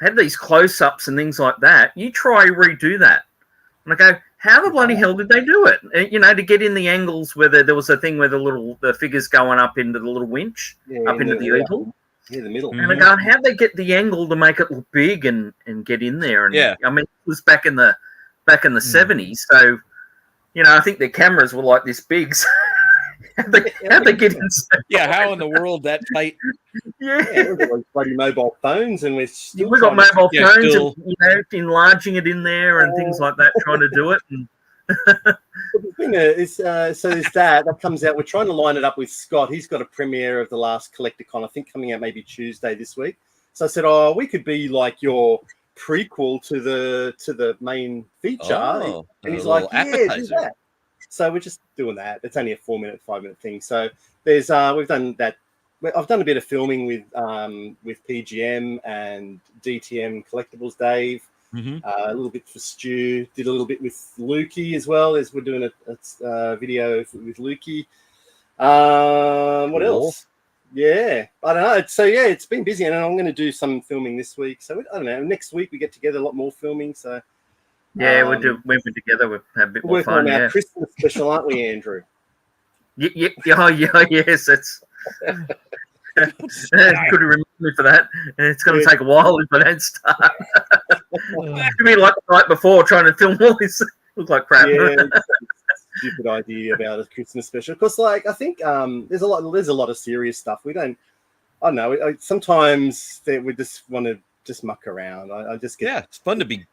had these close-ups and things like that, you try redo that. And I go, how the bloody hell did they do it? To get in the angles where there was a thing where the figure's going up into the little winch, up into the eagle. Yeah, the middle. And I go, how'd they get the angle to make it look big and get in there? And I mean, it was back in the 70s. So, I think their cameras were like this big. So how'd they get in? Yeah, how in the world that tight? Yeah, we've got bloody mobile phones, and we've got mobile phones, and enlarging it in there and things like that, trying to do it. And the thing is, so there's that comes out. We're trying to line it up with Scott. He's got a premiere of the last CollectorCon, I think, coming out maybe Tuesday this week. So I said, oh, we could be like your prequel to the main feature. And he's like, yeah, do that. So we're just doing that. It's only a 5-minute thing. So there's we've done that. I've done a bit of filming with PGM and DTM Collectibles Dave. A little bit for Stu. Did a little bit with Lukey as well, as we're doing a video with Lukey. What else? Yeah, I don't know. So it's been busy, and I'm going to do some filming this week. So I don't know. Next week we get together a lot more filming. So we'll do when we're together. We'll have a bit more fun. On our Christmas special, aren't we, Andrew? Yeah. Yes, Could remember me for that. It's going to take a while if I don't start. It'd be like the night before trying to film all this. Look like crap. Yeah, stupid idea about a Christmas special. Because, like, I think there's a lot of serious stuff. I don't know. Sometimes we just want to just muck around. I just get. Yeah, it's fun to be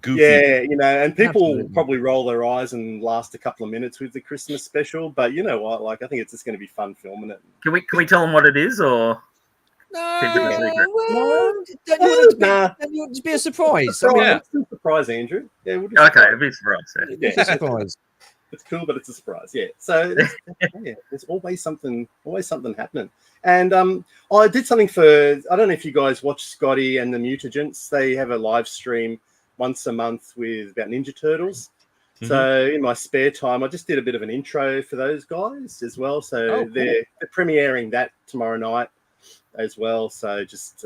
goofy. Yeah, and people Absolutely. probably roll their eyes and last a couple of minutes with the Christmas special. But you know what? Like, I think it's just going to be fun filming it. Can we tell them what it is, or keep it a secret? Don't you want it to be a surprise? I mean, Yeah. It's a surprise, Andrew. Yeah, we'll just Okay, it'd be a surprise. Yeah. it's a surprise. It's cool, but it's a surprise. Yeah. So there's always something happening. And I did something for. I don't know if you guys watch Scotty and the Mutagens. They have a live stream once a month about Ninja Turtles. Mhm. So in my spare time, I just did a bit of an intro for those guys as well. So cool. they're premiering that tomorrow night as well. So just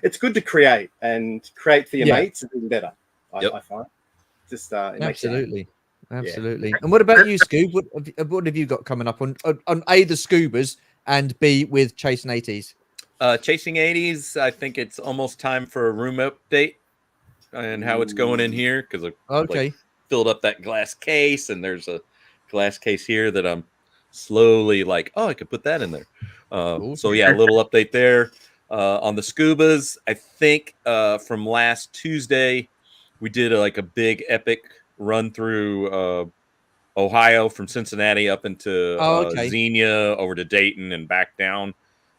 it's good to create for your mates is even better. I find just it makes you happy. Absolutely. And what about you, Scoob? What have you got coming up on A, the Scoobas, and B, with Chasing 80s? Chasing 80s, I think it's almost time for a room update and how it's going in here, because I filled up that glass case, and there's a glass case here that I'm slowly like, I could put that in there. So yeah, a little update there. On the Scubas, I think from last Tuesday, we did a big epic run through Ohio from Cincinnati up into Xenia over to Dayton and back down.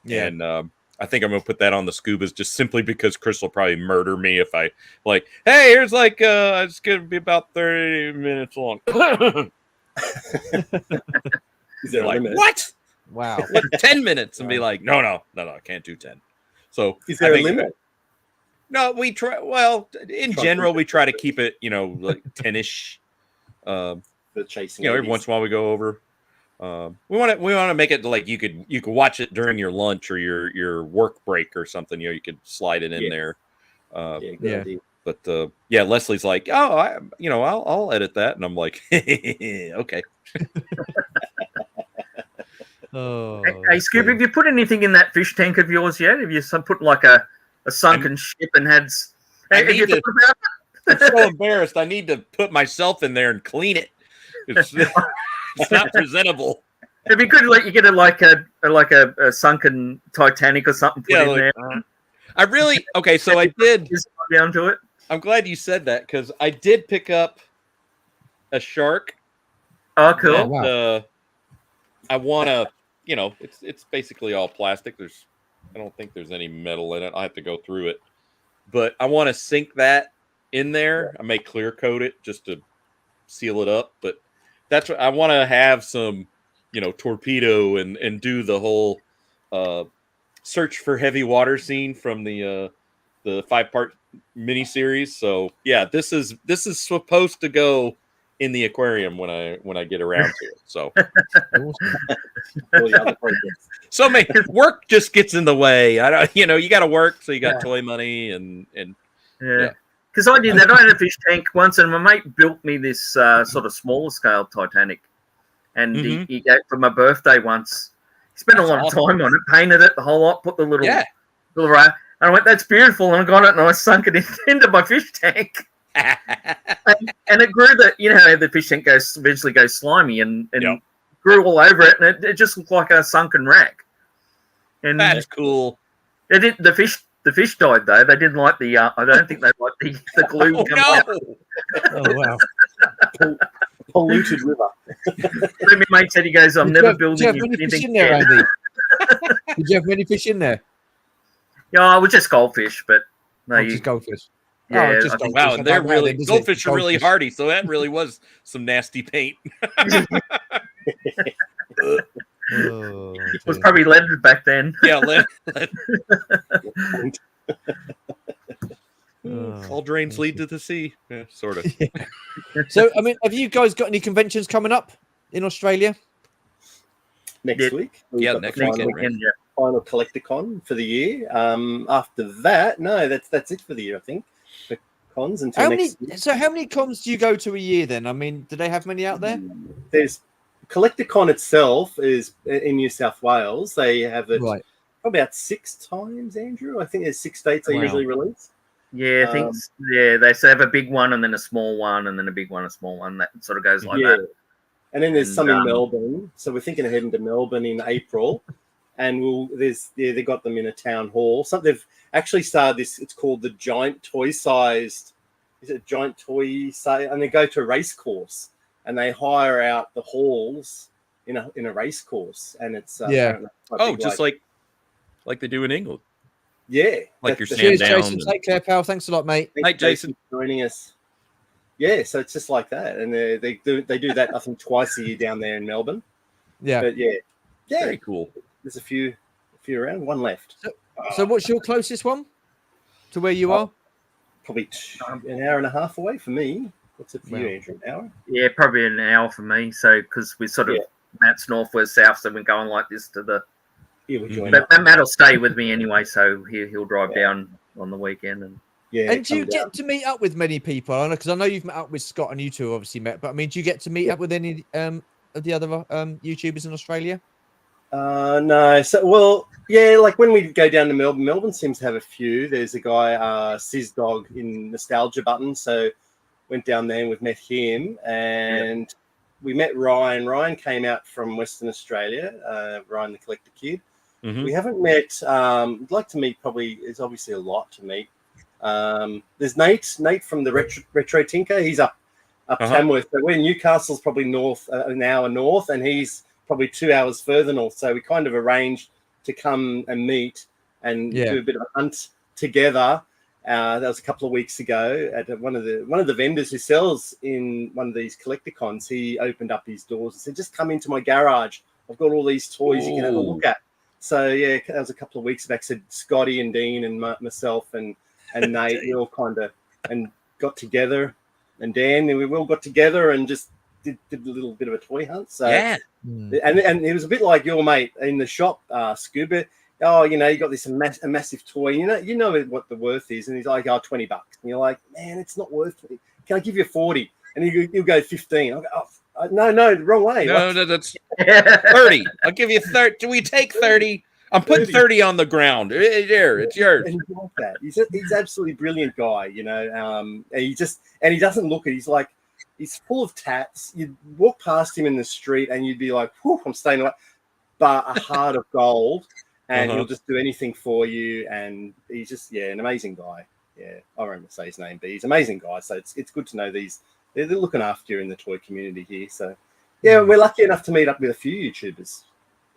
Yeah. And I think I'm going to put that on the Scubas just simply because Chris will probably murder me if I hey, here's it's going to be about 30 minutes long. Is there like, what? Wow. 10 minutes and be like, no, I can't do 10. So is there a limit? No, we try. Well, in general, we try to keep it, like 10-ish. The chasing. Every once in a while we go over. We want to make it like you could watch it during your lunch or your work break or something. You could slide it in there. Idea. But Leslie's like, I'll edit that, and I'm like, okay. Hey, Scoob, have you put anything in that fish tank of yours yet? Have you put like a sunken ship and had? I'm so embarrassed. I need to put myself in there and clean it. It's not presentable. It'd be good you get a sunken Titanic or something put in there. I really so I did down to it. I'm glad you said that because I did pick up a shark. Oh, cool! And, wow. I want to, it's basically all plastic. I don't think there's any metal in it. I have to go through it, but I want to sink that in there. I may clear coat it just to seal it up, but that's what I want to have some, torpedo and do the whole search for heavy water scene from the 5-part miniseries. So yeah, this is supposed to go in the aquarium when I get around to it. So, so work just gets in the way. I don't, you got to work, so you got toy money and yeah. Because I did that. I had a fish tank once, and my mate built me this sort of smaller scale Titanic, and he gave for my birthday once. He spent a lot of time on it, painted it the whole lot, put the little and I went, that's beautiful, and I got it and I sunk it into my fish tank. and it grew how the fish tank eventually goes slimy and grew all over it, and it just looked like a sunken wreck. And that's cool. The fish died though. They didn't like the. I don't think they liked the glue coming out. Oh wow! Polluted river. My mate said, he goes, "I'm never building anything there, Andy. Did you have many fish in there? Yeah, it was just goldfish, but no, just goldfish. Yeah, wow, and they're really goldfish are really hardy, so that really was some nasty paint. It was probably lead back then. Yeah, lead. All drains lead to the sea. Yeah, sort of. Yeah. So, I mean, have you guys got any conventions coming up in Australia? Next week? Next weekend. Yeah. Final Collector Con for the year. After that, no, that's it for the year, I think. The cons until next year. So how many cons do you go to a year then? I mean, do they have many out there? There's CollectorCon itself is in New South Wales. They have it Right. about 6 times, Andrew. I think there's 6 dates they Wow. usually release. Yeah, I think they have a big one and then a small one and then a big one, a small one. That sort of goes like that. And then there's And, some in Melbourne. So we're thinking of heading to Melbourne in April. And they got them in a town hall. So they've actually started this. It's called the Giant Toy Sized. Is it Giant Toy Size? And they go to a race course and they hire out the halls in a race course. And it's just like they do in England. Yeah, like you're Cheers, down. Jason. Take care, pal. Thanks a lot, mate. Hi, Jason. For joining us. Yeah, so it's just like that, and they do that I think twice a year down there in Melbourne. Yeah, but yeah, very cool. There's a few around. One left. So what's your closest one to where you are? Probably an hour and a half away for me. What's it for you, Andrew? An hour? Yeah, probably an hour for me. So because we sort of Matt's north, we're south, so we're going like this to the. Yeah, we're joining. But Matt will stay with me anyway, so he'll drive down on the weekend and. Yeah, and do you get to meet up with many people? Because I know you've met up with Scott and you two obviously met, but I mean, do you get to meet up with any of the other YouTubers in Australia? No. So, like when we go down to Melbourne seems to have a few. There's a guy, Sizz Dog in Nostalgia Button. So went down there and we've met him, and we met Ryan. Ryan came out from Western Australia. Ryan the Collector Kid. Mm-hmm. We haven't met. I'd like to meet. Probably there's obviously a lot to meet. There's Nate from the Retro Tinker. He's up Tamworth. So we're Newcastle's probably north, an hour north, and he's probably 2 hours further north. So we kind of arranged to come and meet and do a bit of a hunt together. That was a couple of weeks ago at one of the vendors who sells in one of these CollectorCons. He opened up his doors and said, "Just come into my garage. I've got all these toys you can have a look at." So yeah, that was a couple of weeks back. So Scotty and Dean and myself and Nate, we all kind of got together, and Dan, and we all got together and just did a little bit of a toy hunt. So and it was a bit like your mate in the shop, Scuba. Oh, you got this a massive toy. You know what the worth is, and he's like, "Oh, $20." And you're like, "Man, it's not worth it. Can I give you 40?" And he'll go 15. I'll go, "Oh, no, the wrong way." No, that's 30. I'll give you 30. Do we take 30? I'm putting 30 on the ground. There, it's yours. And he's like that. He's absolutely brilliant guy, and he doesn't look it. He's full of tats. You'd walk past him in the street and you'd be like, "Whew, I'm staying away." But a heart of gold, and he'll just do anything for you. And he's just an amazing guy. Yeah, I won't say his name, but he's an amazing guy. So it's good to know they're looking after you in the toy community here. So yeah, we're lucky enough to meet up with a few YouTubers.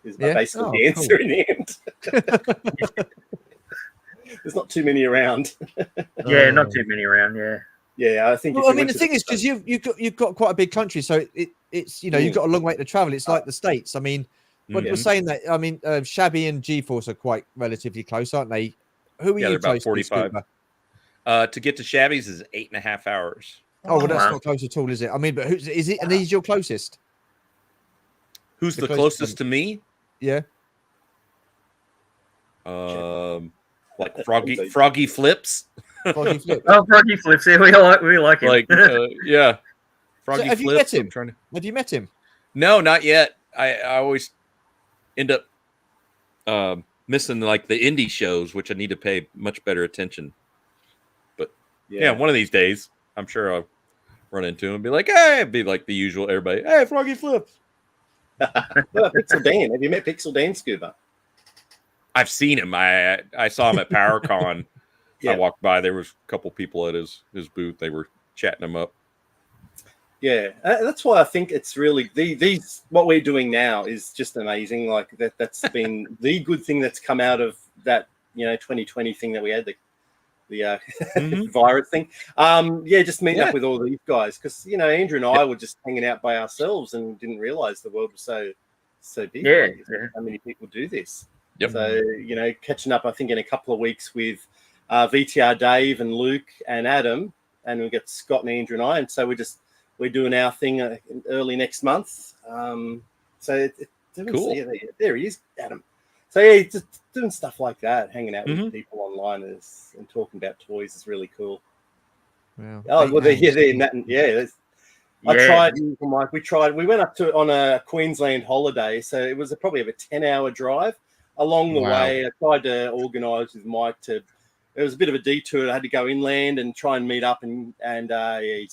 Is basically the answer in the end. There's not too many around. Not too many around. Yeah, I think. Well, I mean, the thing is, because you've got quite a big country, so it's you've got a long way to travel. It's like the States. I mean, when you're saying that, I mean, Shabby and G-Force are quite relatively close, aren't they? Who are you they're about close 45. To get to Shabby's is 8.5 hours. Oh, well, that's not close at all, is it? I mean, but is it? And he's your closest? Who's the closest to me? Yeah. Like Froggy Flips. Froggy Flips. Oh, Froggy Flips. Yeah, we like him. Like, yeah. Froggy so have Flips. You met him? Have you met him? No, not yet. I always end up missing like the indie shows, which I need to pay much better attention. But yeah, one of these days, I'm sure I'll run into him and be like, "Hey," be like the usual everybody. "Hey, Froggy Flips." Pixel Dan. Have you met Pixel Dan, Scuba? I've seen him. I saw him at PowerCon. I walked by. There was a couple people at his booth. They were chatting him up. Yeah, that's why I think it's really these what we're doing now is just amazing. Like that's been the good thing that's come out of that 2020 thing that we had, the virus thing. Just meeting up with all these guys because Andrew and I were just hanging out by ourselves and didn't realize the world was so big. How many people do this? Yep. So catching up, I think in a couple of weeks with VTR Dave and Luke and Adam, and we got Scott and Andrew and I, and so we're doing our thing early next month. Cool. There he is, Adam. So just doing stuff like that, hanging out with people online and talking about toys is really cool. Wow. Oh well, they're in that. Yeah. I tried, Mike. We went up to on a Queensland holiday, so it was probably a 10-hour drive. Along the way, I tried to organise with Mike to. It was a bit of a detour. I had to go inland and try and meet up, and it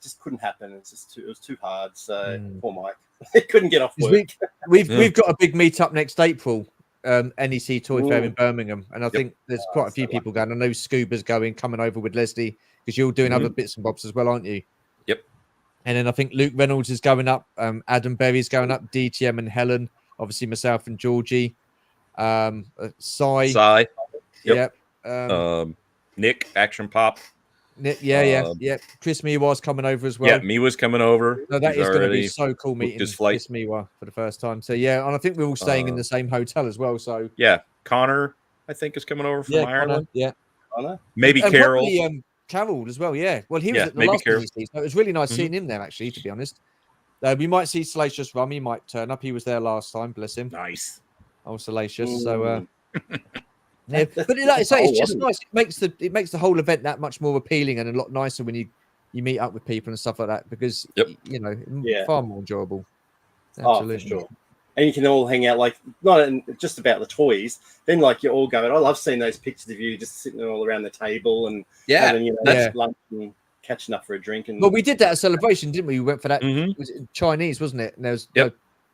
just couldn't happen. It was too hard. So poor Mike, he couldn't get off work. We've got a big meetup next April. NEC Toy Fair in Birmingham, and I think there's quite a few people going. I know Scuba's coming over with Leslie, because you're doing other bits and bobs as well, aren't you? Yep. And then I think Luke Reynolds is going up, Adam Berry's going up, DTM and Helen, obviously myself and Georgie, Cy. Yep. Nick, Action Pop. Nick, yeah. Chris Miwa's coming over as well. Yeah, Miwa's coming over. No, that is going to be so cool meeting Chris Miwa for the first time. So yeah, and I think we're all staying in the same hotel as well. So yeah, Connor, I think, is coming over from Ireland. Connor, maybe and Carol. Probably, Carol as well. Yeah, well, he was at the last NEC, so it was really nice seeing him there. Actually, to be honest, we might see Salacious Rum. He might turn up. He was there last time. Bless him. Nice. Oh, Salacious. So. Yeah, but like I say, it's just nice. It makes the whole event that much more appealing and a lot nicer when you meet up with people and stuff like that, because far more enjoyable. Absolutely. Oh, for sure. And you can all hang out, like, not just about the toys. Then, like, you're all going. I love seeing those pictures of you just sitting all around the table and having, lunch and catching up for a drink. And well, we did that at Celebration, didn't we? We went for that. Was it Chinese, wasn't it? And there was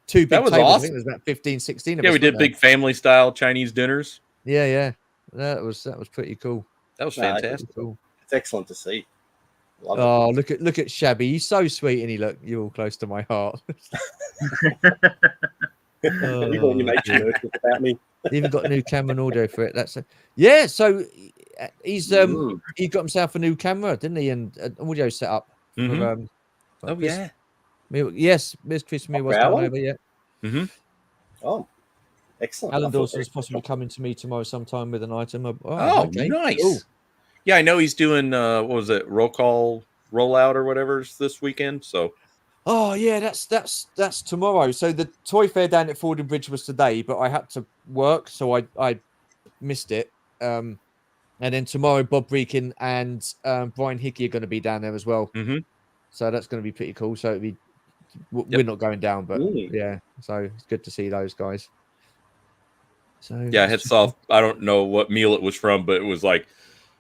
two big tables. Awesome. I think there was about 15, 16 of us. Yeah, we did big family style Chinese dinners. Yeah. That was pretty cool. That was fantastic. Cool. It's excellent to see. Love it. Look at Shabby. He's so sweet, and you're all close to my heart. You got your mates about me. Even got a new camera and audio for it. So he's he got himself a new camera, didn't he? And an audio setup. Yes, Miss Chris Me was coming over. Yeah. Oh. Excellent. Alan Dawson's possibly coming to me tomorrow sometime with an item. Okay. Nice. Cool. Yeah, I know he's doing what was it, rollout or whatever's this weekend. So that's tomorrow. So the toy fair down at Fordham Bridge was today, but I had to work, so I missed it. And then tomorrow Bob Breakin and Brian Hickey are going to be down there as well. So that's going to be pretty cool. So we're not going down, but yeah, so it's good to see those guys. So yeah, hats off. I don't know what meal it was from, but it was like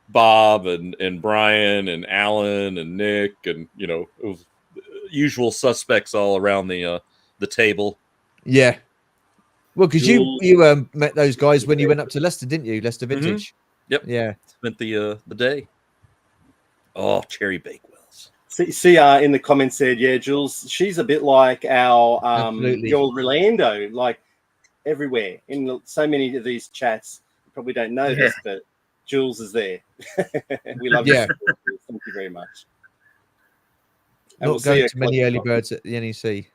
Bob and Brian and Alan and Nick, and it was usual suspects all around the table. Yeah, well, because you met those guys when you went up to Leicester, didn't you? Leicester Vintage. Yep. Yeah. Spent the day. Oh, cherry bakewells. See, in the comments said, yeah, Jules, she's a bit like our your Rolando, like. Everywhere in so many of these chats, you probably don't know this, but Jules is there. We love you. Thank you very much. And not going to many early birds at the NEC.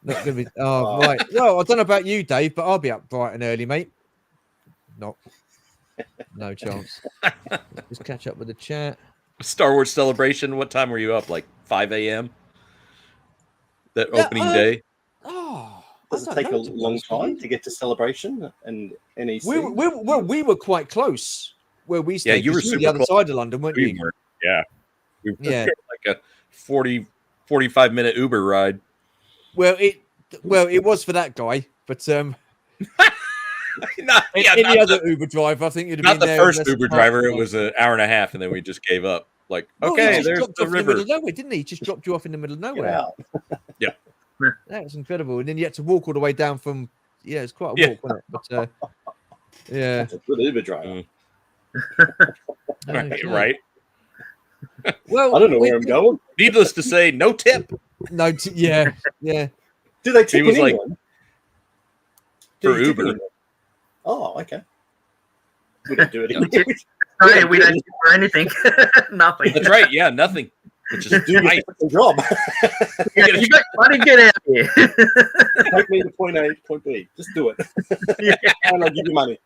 Not going to be. Oh, right. Well, I don't know about you, Dave, but I'll be up bright and early, mate. No chance. Just catch up with the chat. Star Wars Celebration. What time were you up? Like 5 a.m. That opening day. Does it take a long time to get to Celebration and NEC? We were quite close where we stayed. Yeah, you were the other side of London, weren't you? Yeah. We were like a 45-minute Uber ride. Well, it was for that guy, but any other Uber driver, I think you'd have not been the first Uber driver. It was an hour and a half, and then we just gave up. Like, okay, there's the river. In the middle of nowhere, didn't he? Just dropped you off in the middle of nowhere. Yeah. That was incredible. And then you had to walk all the way down from, it's quite a walk, wasn't it? But, yeah. That's a good Uber driver. Right. Well, I don't know where I'm going. Needless to say, no tip. Yeah. Do they tip was anyone? For Uber. Oh, okay. We don't do it anymore. We don't tip for anything. Nothing. That's right. Yeah, nothing. Which is do my job. You got money, get out here. Take me to point A, point B. Just do it. And I'll give you money.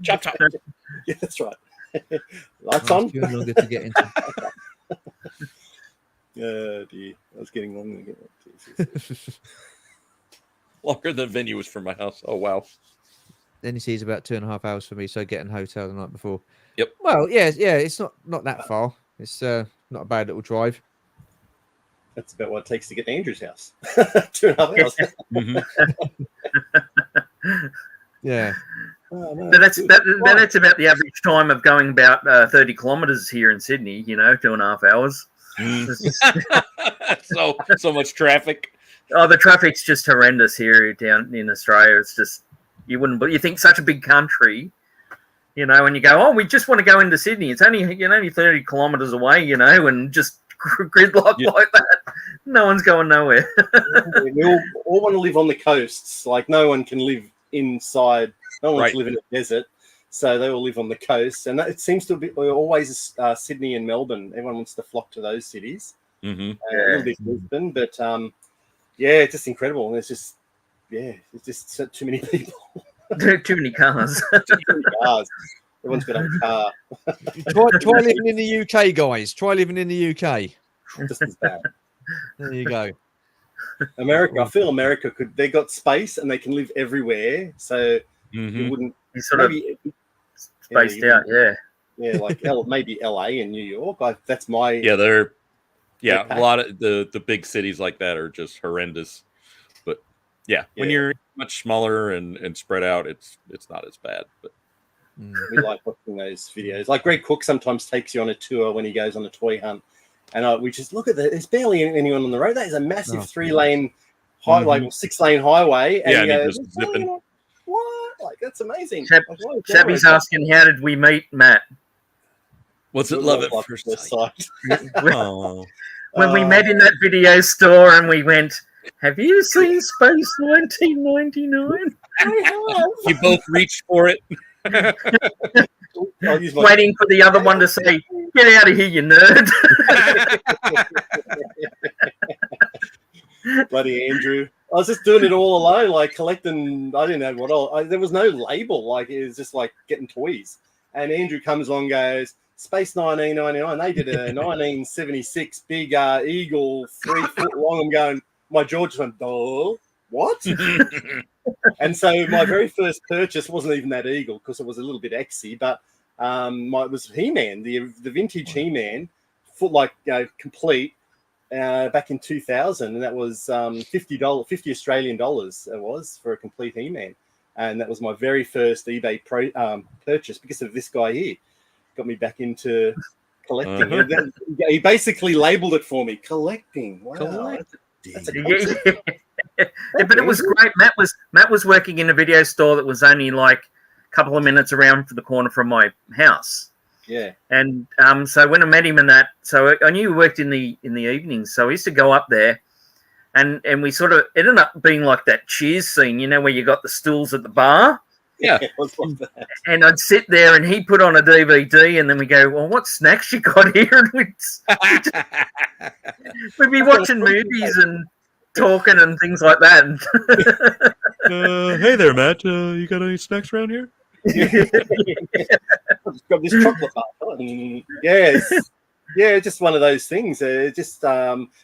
Chop, chop. Yeah, that's right. Lights on. Longer to get into. Dear. I was getting longer. Longer than venue was for my house. Oh, wow. NEC is about 2.5 hours for me, so getting a hotel the night before. Yep. Well, yeah, it's not that far. It's not a bad little drive. That's about what it takes to get to Andrew's house. 2.5 hours. Yeah. Oh, no, But that's good. that's about the average time of going about 30 kilometres here in Sydney. 2.5 hours. so much traffic. Oh, the traffic's just horrendous here down in Australia. It's just you think such a big country, and you go, oh, we just want to go into Sydney. It's only 30 kilometres away, and just gridlock like that. No one's going nowhere. We all want to live on the coasts. Like no one can live inside. No one wants to live in a desert. So they all live on the coast. And it seems to be always Sydney and Melbourne. Everyone wants to flock to those cities. A little bit Brisbane. But it's just incredible. And it's just too many people. Too many cars. Too many cars. Everyone's got a car. Try living in the UK, guys. Try living in the UK. Just as bad. There you go. America, I feel America they got space and they can live everywhere. So you wouldn't You sort of spaced out, yeah, like maybe LA and New York. That's my a lot of the big cities like that are just horrendous. But when you're much smaller and spread out, it's not as bad. But we like watching those videos. Like Greg Cook sometimes takes you on a tour when he goes on a toy hunt, and we just look at there's barely anyone on the road. That is a massive 3-lane like 6-lane highway, and he goes, just zipping. What? Like that's amazing. Shabby's asking, how did we meet, Matt? What's it love at first sight? When we met in that video store and we went, have you seen Space 1999? You both reached for it. Waiting for the other one to say, get out of here, you nerd. Bloody Andrew. I was just doing it all alone, like collecting. I didn't know what all. There was no label. Like it was just like getting toys. And Andrew comes along, and goes Space 1999. They did a 1976 big eagle, 3 foot long. I'm going. My jaw just went, oh, what? And so my very first purchase wasn't even that eagle because it was a little bit exy, but it was He-Man, the vintage He-Man, complete. Back in 2000, and that was $50, 50 Australian dollars. It was for a complete He-Man, and that was my very first eBay purchase because of this guy here. Got me back into collecting. He basically labeled it for me. Collecting. Wow, that's a concept. But it was great. Matt was working in a video store that was only like a couple of minutes around the corner from my house. Yeah, and so when I met him so I knew he worked in the evenings, so I used to go up there, and we sort of it ended up being like that Cheers scene, where you got the stools at the bar. Yeah, and I'd sit there, and he put on a DVD, and then we go, well, what snacks you got here? And we'd be watching movies and talking and things like that. Hey there, Matt. You got any snacks around here? I've got this chocolate bar. Just one of those things. Just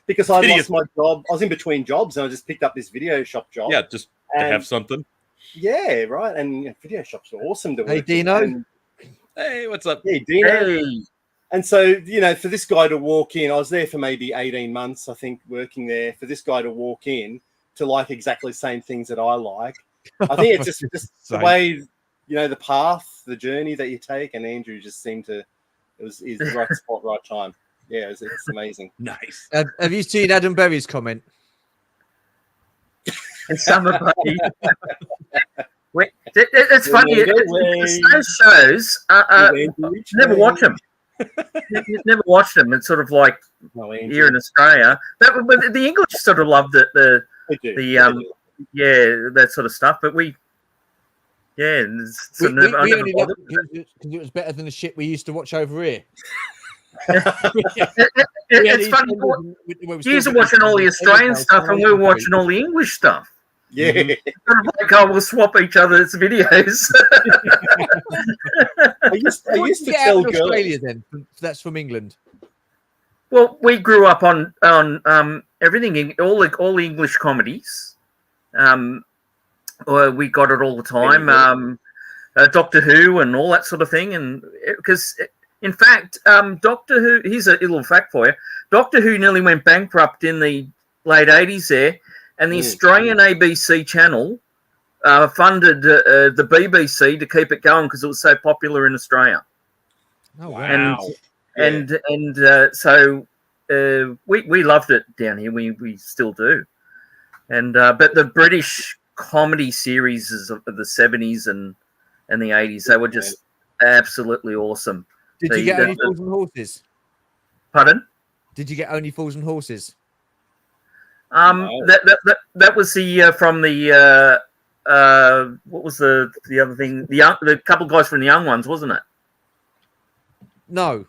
because I lost my job, I was in between jobs, and I just picked up this video shop job. Yeah, just to have something. Yeah, right. And video shops are awesome to work. Hey, Dino. Hey, what's up? Hey, Dino. Hey. And so, for this guy to walk in, I was there for maybe 18 months, I think, working there. For this guy to walk in to like exactly the same things that I like, I think it's just the way. The path, the journey that you take, and Andrew just seemed to, is the right spot, right time. Yeah, it's amazing. Nice. Have you seen Adam Berry's comment? Summer Buddy. It's funny. Those shows, never watch them. Never watched them. It's sort of like here in Australia. But the English sort of loved it. That sort of stuff. But we only loved it because it was better than the shit we used to watch over here. It's funny. You are watching all the Australian stuff, and we're watching all the English stuff. Yeah, sort of like, we'll swap each other's videos. I used to tell girls. Australia, then that's from England. Well, we grew up on everything, all the English comedies. We got it all the time. Doctor Who and all that sort of thing, and because In fact, Doctor Who. Here's a little fact for you. Doctor Who nearly went bankrupt in the late 80s there, and the Australian ABC channel funded the BBC to keep it going because it was so popular in Australia. Oh, wow. So we loved it down here. We still do. And but the British comedy series of the 70s and the 80s, they were just absolutely awesome. Did you get Only Fools and Horses? Pardon? Did you get Only Fools and Horses? No. That was the from the what was the other thing? The couple guys from the Young Ones, wasn't it? No,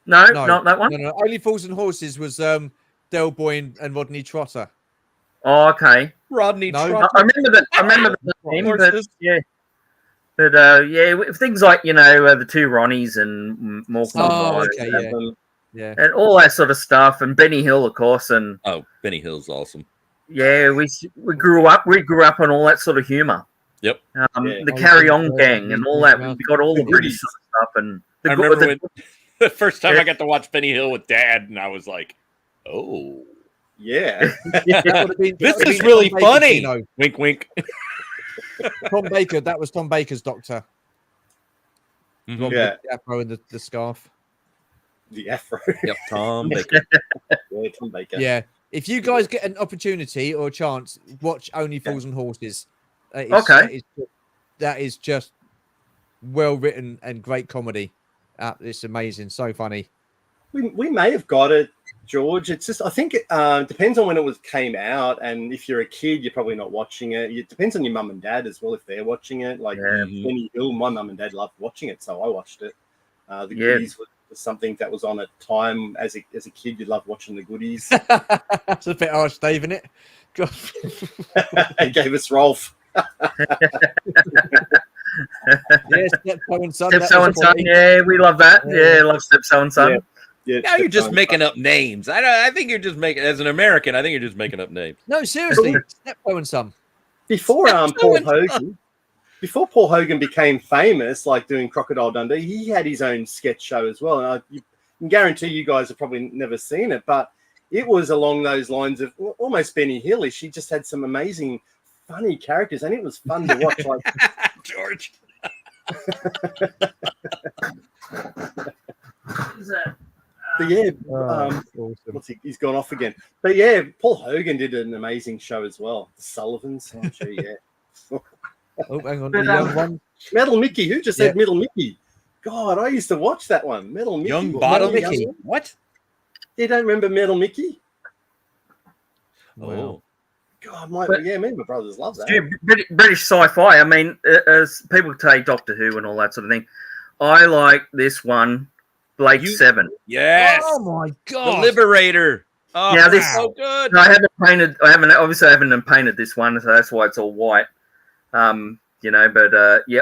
not that one. No. Only Fools and Horses was Del Boy and Rodney Trotter. Oh, okay. Rodney Trotter. I remember that. I remember the name, but yeah. But things like the two Ronnies and Morecambe. Oh, okay, yeah, and all that sort of stuff, and Benny Hill, of course, and Benny Hill's awesome. Yeah, we grew up on all that sort of humor. Yep. The Carry On Gang and all that. We got all the British stuff, and I remember when the first time I got to watch Benny Hill with Dad, and I was like, "Oh, yeah, this is really funny." Wink, wink. Tom Baker. That was Tom Baker's Doctor. Mm-hmm. Yeah, the afro and the scarf. The afro. Yep, Tom Baker. Yeah, Tom Baker. Yeah. If you guys get an opportunity or a chance, watch Only Fools and Horses. That is just well written and great comedy. It's amazing, so funny. We may have got it, George. It's just I think it depends on when it came out, and if you're a kid, you're probably not watching it. It depends on your mum and dad as well if they're watching it. Like Benny Hill, my mum and dad loved watching it, so I watched it. The Goodies was something that was on at time as a kid. You loved watching the Goodies. That's a bit harsh, Dave, isn't it? God. He gave us Rolf. Yes, Stepso and Son. Stepso and Son. Yeah, we love that. Yeah, love Stepso and Son. Yeah, now you're just making up names. I think you're just making, as an American, I think you're just making up names. No, seriously, Stepso and Son. Before Paul Hogan. Before Paul Hogan became famous, like doing Crocodile Dundee, he had his own sketch show as well. And I can guarantee you guys have probably never seen it, but it was along those lines of almost Benny Hillish. She just had some amazing, funny characters, and it was fun to watch. Like George. But yeah, awesome. He's gone off again. But yeah, Paul Hogan did an amazing show as well. The Sullivans. Oh, gee, yeah. Oh, hang on. The young one. Metal Mickey. Who just said Metal Mickey? God, I used to watch that one. Metal Mickey. Young Bottom Mickey. What? You don't remember Metal Mickey? Oh. God, me and my brothers love that. Yeah, British sci-fi. I mean, as people take Doctor Who and all that sort of thing. I like this one, Blake 7. Yes. Oh my God. The Liberator. Oh, now this so good. I haven't painted this one, so that's why it's all white. But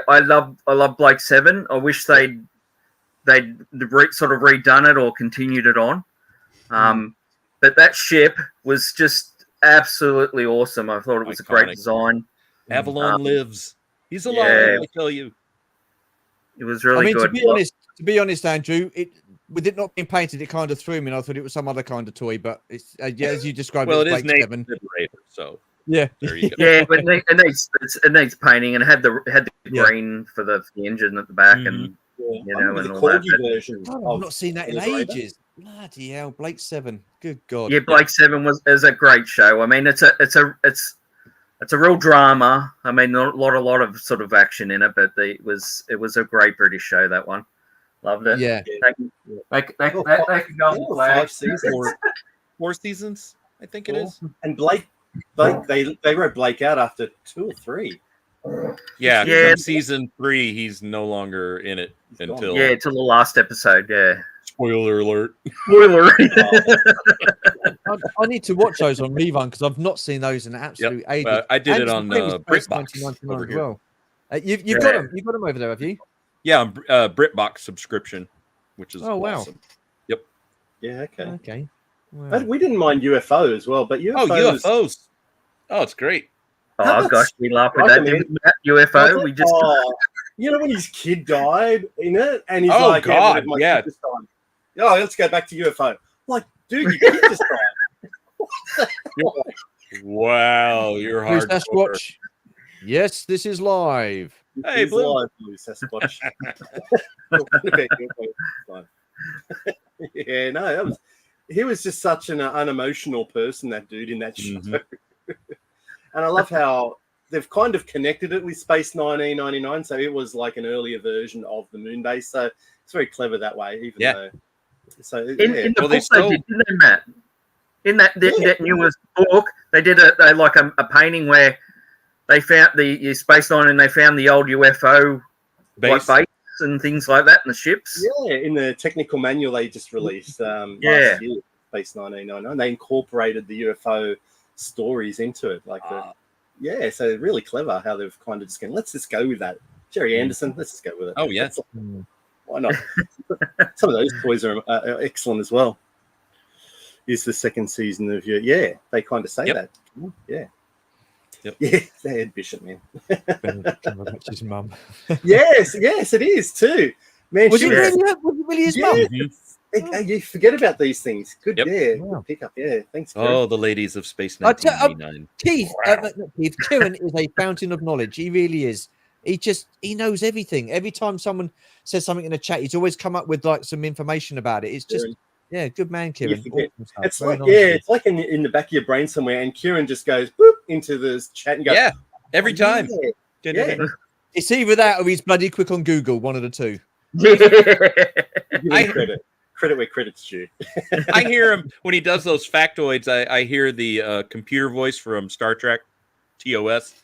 I love Blake 7. I wish they'd sort of redone it or continued it on. But that ship was just absolutely awesome. I thought it was a great design. Avalon lives. He's alive, I tell you. It was really good. To be honest, Andrew, with it not being painted, it kind of threw me, and I thought it was some other kind of toy. But it's as you described, well, it is named Liberator, so yeah, there you go. Yeah, but it needs painting, and it had the green for the engine at the back, and and all that. Version I've not seen that in ages. Bloody hell, Blake 7. Good God. Yeah, Blake 7 is a great show. I mean, it's a real drama. I mean, a lot of sort of action in it, but it was a great British show, that one. Loved it. Yeah. They could go on flag. 4 seasons, I think it is. And Blake, they wrote Blake out after 2 or 3. Yeah, from season 3, he's no longer in it until the last episode. Yeah. Spoiler alert. Spoiler. I need to watch those on rerun because I've not seen those in absolute ages. I did it on BritBox over as here. well. You've got them. You've got them over there, have you? Yeah, on BritBox subscription, which is awesome. Yep. Yeah. Okay. Okay. Wow. But we didn't mind UFO as well, but UFOs. UFOs. Oh, it's great. Oh gosh, we laugh with that. UFO. We just You know when his kid died in it, and he's Oh, like, God, my yeah. kid just died. Oh, let's go back to UFO. I'm like, dude, your kid just died. Wow, you're Blue hardcore. Sasquatch. Yes, this is live. Hey, He's Blue. live, Blue Sasquatch. Yeah, no, he was just such an unemotional person, that dude in that show. And I love how they've kind of connected it with Space 1999, so it was like an earlier version of the moon base. So it's very clever that way, even though. So In the Well, book they still- did, didn't they, Matt? In that newest book, they did a painting where they found the Space Nine and they found the old UFO Base. like base and things like that, and the ships. Yeah, in the technical manual they just released last year, Space 1999, they incorporated the UFO stories into it. So really clever how they've kind of just gone, let's just go with that. Jerry Anderson, let's just go with it. Oh, yeah. Why not? Some of those toys are excellent as well. Is the second season of they kind of say that. Yeah. Yep. Yeah, they had Bishop, man. His mum. yes, it is too. Man, Was she it really his mum? You forget about these things. Good, Wow. good pickup. Yeah, thanks. Oh, the ladies of Space I tell- 1999. Keith, not Keith, Kieran is a fountain of knowledge. He really is. He knows everything. Every time someone says something in a chat, he's always come up with like some information about it. It's just, good man, Kieran. forget. Awesome stuff. It's Very like, knowledgeable. it's like in the back of your brain somewhere, and Kieran just goes boop into this chat and goes, Yeah, every time. Yeah. It's either that or he's bloody quick on Google, one of the two. Give him credit where credit's due. I hear him when he does those factoids. I hear the computer voice from Star Trek, TOS.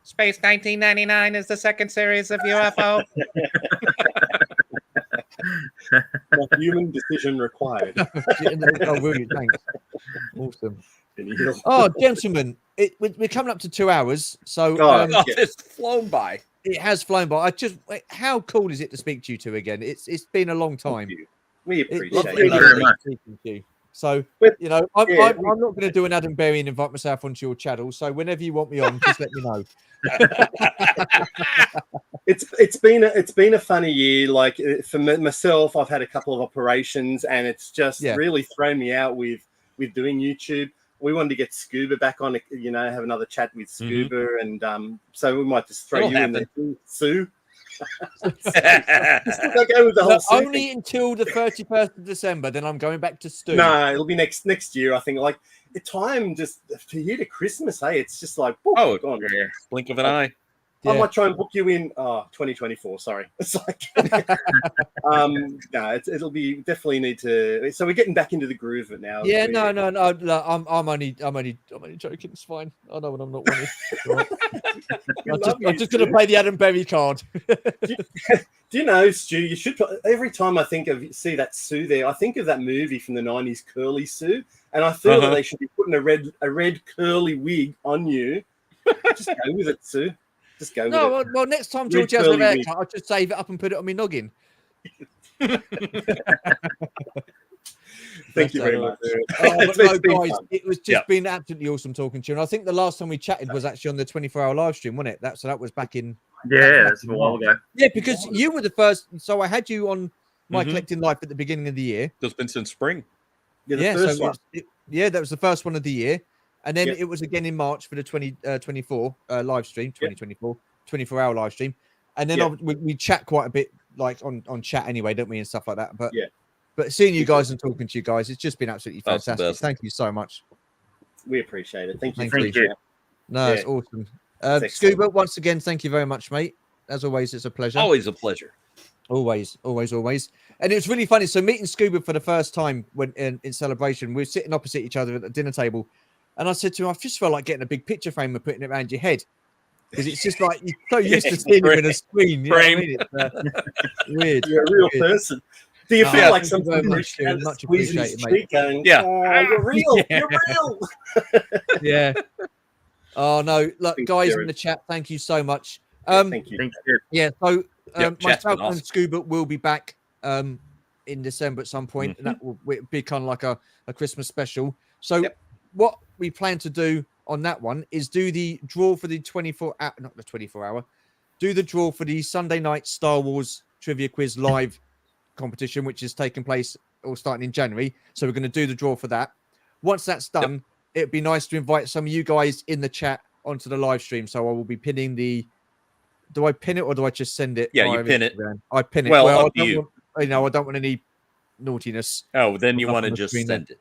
Space 1999 is the second series of UFO. No human decision required. Oh, really? Thanks. Awesome. Oh, Oh, gentlemen, we're coming up to 2 hours, so It's flown by. it has flown by. How cool is it to speak to you two again? It's been a long time. We It's appreciate Thank you it. very much. speaking to you. So, But- you know, I'm yeah, not going to do an Adam Berry and invite myself onto your channel. So whenever you want me on, just let me know. It's been a funny year. Like for myself, I've had a couple of operations, and it's just really thrown me out with doing YouTube. We wanted to get Scuba back on, have another chat with Scuba, and so we might just throw It'll you in there, happen. Sue. Go with the whole Sue Only thing. until the 31st of December, then I'm going back to Stu. No, it'll be next year. I think. Like the time just to here to Christmas, hey, it's just like gone. Yeah. Blink of an eye. Yeah. I might try and book you in 2024. Sorry, it's like no, it'll be definitely need to. So we're getting back into the groove of it now. Yeah, no. Look, I'm only joking. It's fine. I know when I'm not wanted. Right. I'm just going to play the Adam Berry card. Do you know, Stu? You should. Every time I see that Sue there, I think of that movie from the '90s, Curly Sue, and I feel that they should be putting a red curly wig on you. Just go with it, Sue. Just go with it. Well, next time George has a haircut, I'll just save it up and put it on my noggin. Thank you very much. But no, guys, it was just been absolutely awesome talking to you. And I think the last time we chatted was actually on the 24-hour live stream, wasn't it? That was back in. Yeah, that's a while ago. Yeah, because you were the first. So I had you on my collecting life at the beginning of the year. It's been since spring. Yeah, the first one. That was the first one of the year. And then it was again in March for the 2024 live stream, 2024, 24-hour live stream. And then we chat quite a bit, like on chat anyway, don't we, and stuff like that. But seeing you guys and talking to you guys, it's just been absolutely fantastic. Thank you so much. We appreciate it. Thank you. Thank you. No, it's awesome. Scuba, once again, thank you very much, mate. As always, it's a pleasure. Always a pleasure. Always. And it was really funny. So meeting Scuba for the first time when in celebration, we were sitting opposite each other at the dinner table. And I said to him, I just felt like getting a big picture frame and putting it around your head. Because it's just like, you're so used to seeing him in a screen. You know what I mean? It's weird. You're a real person. Do you feel like something much appreciated, mate. Going, Yeah. you're real. You're real. Yeah. Oh, no. Look, guys in the chat, thank you so much. Thank you. Thank you. Yeah, so chat's myself been awesome. and Scuba will be back in December at some point, and that will be kind of like a Christmas special. So what we plan to do on that one is do the draw for the 24-hour, not the 24-hour, do the draw for the Sunday night Star Wars trivia quiz live competition, which is taking place or starting in January. So we're going to do the draw for that. Once that's done, it'd be nice to invite some of you guys in the chat onto the live stream. So I will be pinning the. Do I pin it or do I just send it? Yeah, you pin it. I pin it. Well, I up to you. I don't want any naughtiness. Oh, then you want to just send it.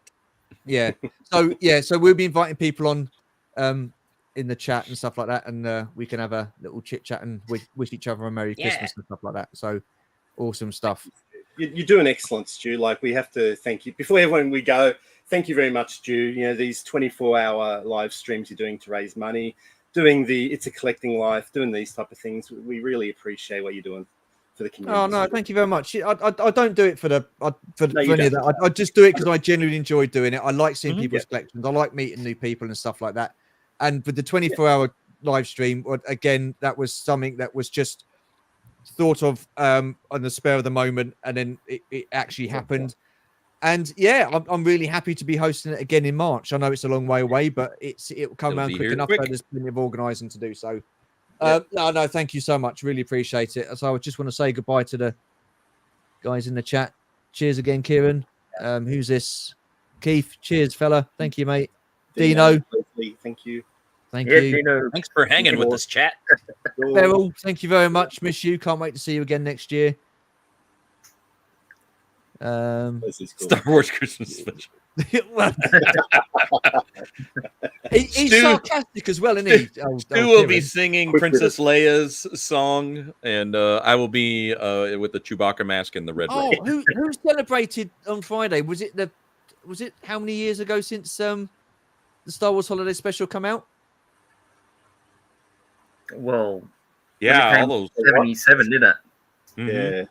Yeah. So we'll be inviting people on in the chat and stuff like that, and we can have a little chit chat and wish each other a Merry Christmas and stuff like that. So awesome stuff. You're doing excellent, Stu. Like, we have to thank you before everyone we go. Thank you very much, Stu. You know, these 24-hour live streams you're doing to raise money, doing the It's a Collecting Life, doing these type of things. We really appreciate what you're doing for the community. Oh no, thank you very much. I don't do it for any of that. I just do it because I genuinely enjoy doing it. I like seeing people's collections. I like meeting new people and stuff like that. And with the 24-hour live stream, again, that was something that was just thought of on the spur of the moment, and then it actually happened. And yeah, I'm really happy to be hosting it again in March. I know it's a long way away, but it'll come around quick enough. But there's plenty of organising to do. So no, thank you so much. Really appreciate it. So I just want to say goodbye to the guys in the chat. Cheers again, Kieran. Who's this? Keith. Cheers, fella. Thank you, mate. Dino. Thank you. Thank you. Dino. Thanks for hanging with us, chat. Beryl, thank you very much. Miss you. Can't wait to see you again next year. Star Wars Christmas special. He's sarcastic as well, isn't he? Stu will be singing Princess Leia's song, and I will be with the Chewbacca mask and the red robe. Who celebrated on Friday? Was it how many years ago since the Star Wars Holiday Special come out? Well, yeah, all those 77, didn't it? Mm-hmm.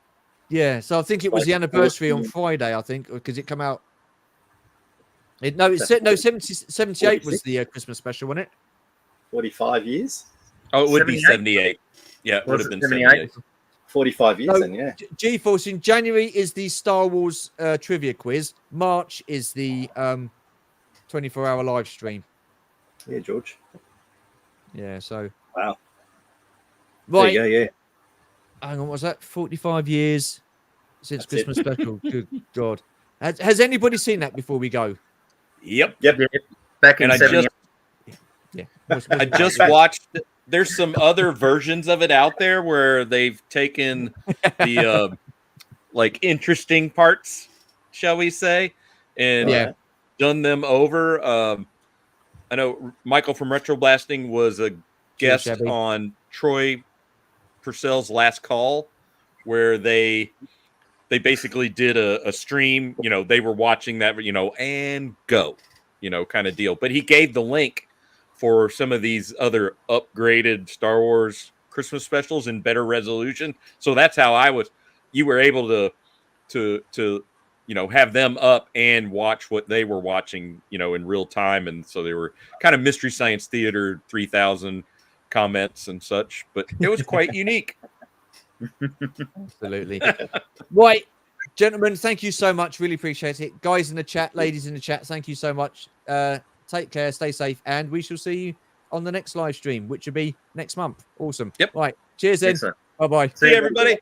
Yeah. So I think it was the anniversary on Friday. I think because it came out. 78 was the Christmas special, wasn't it? 45 years. Oh, it would be 78. Yeah, it would have been 78. 45 years then, yeah. GeForce in January is the Star Wars trivia quiz. March is the 24-hour live stream. Yeah, George. Yeah, so. Wow. Right. There you go, yeah. Hang on, was that 45 years since Christmas special? Good God. Has anybody seen that before we go? Yep. Back in 78. I just watched. There's some other versions of it out there where they've taken the like interesting parts, shall we say, and done them over. I know Michael from Retro Blasting was a guest on Troy Purcell's Last Call, where they basically did a stream. You know, they were watching that, and go, kind of deal. But he gave the link for some of these other upgraded Star Wars Christmas specials in better resolution. So that's how you were able to have them up and watch what they were watching, in real time. And so they were kind of Mystery Science Theater 3000 comments and such, but it was quite unique. Absolutely. Right, gentlemen, thank you so much. Really appreciate it. Guys in the chat, ladies in the chat, thank you so much. Take care, stay safe, and we shall see you on the next live stream, which will be next month. Awesome. Yep. Right. Cheers then. Yes, bye-bye. See you, everybody.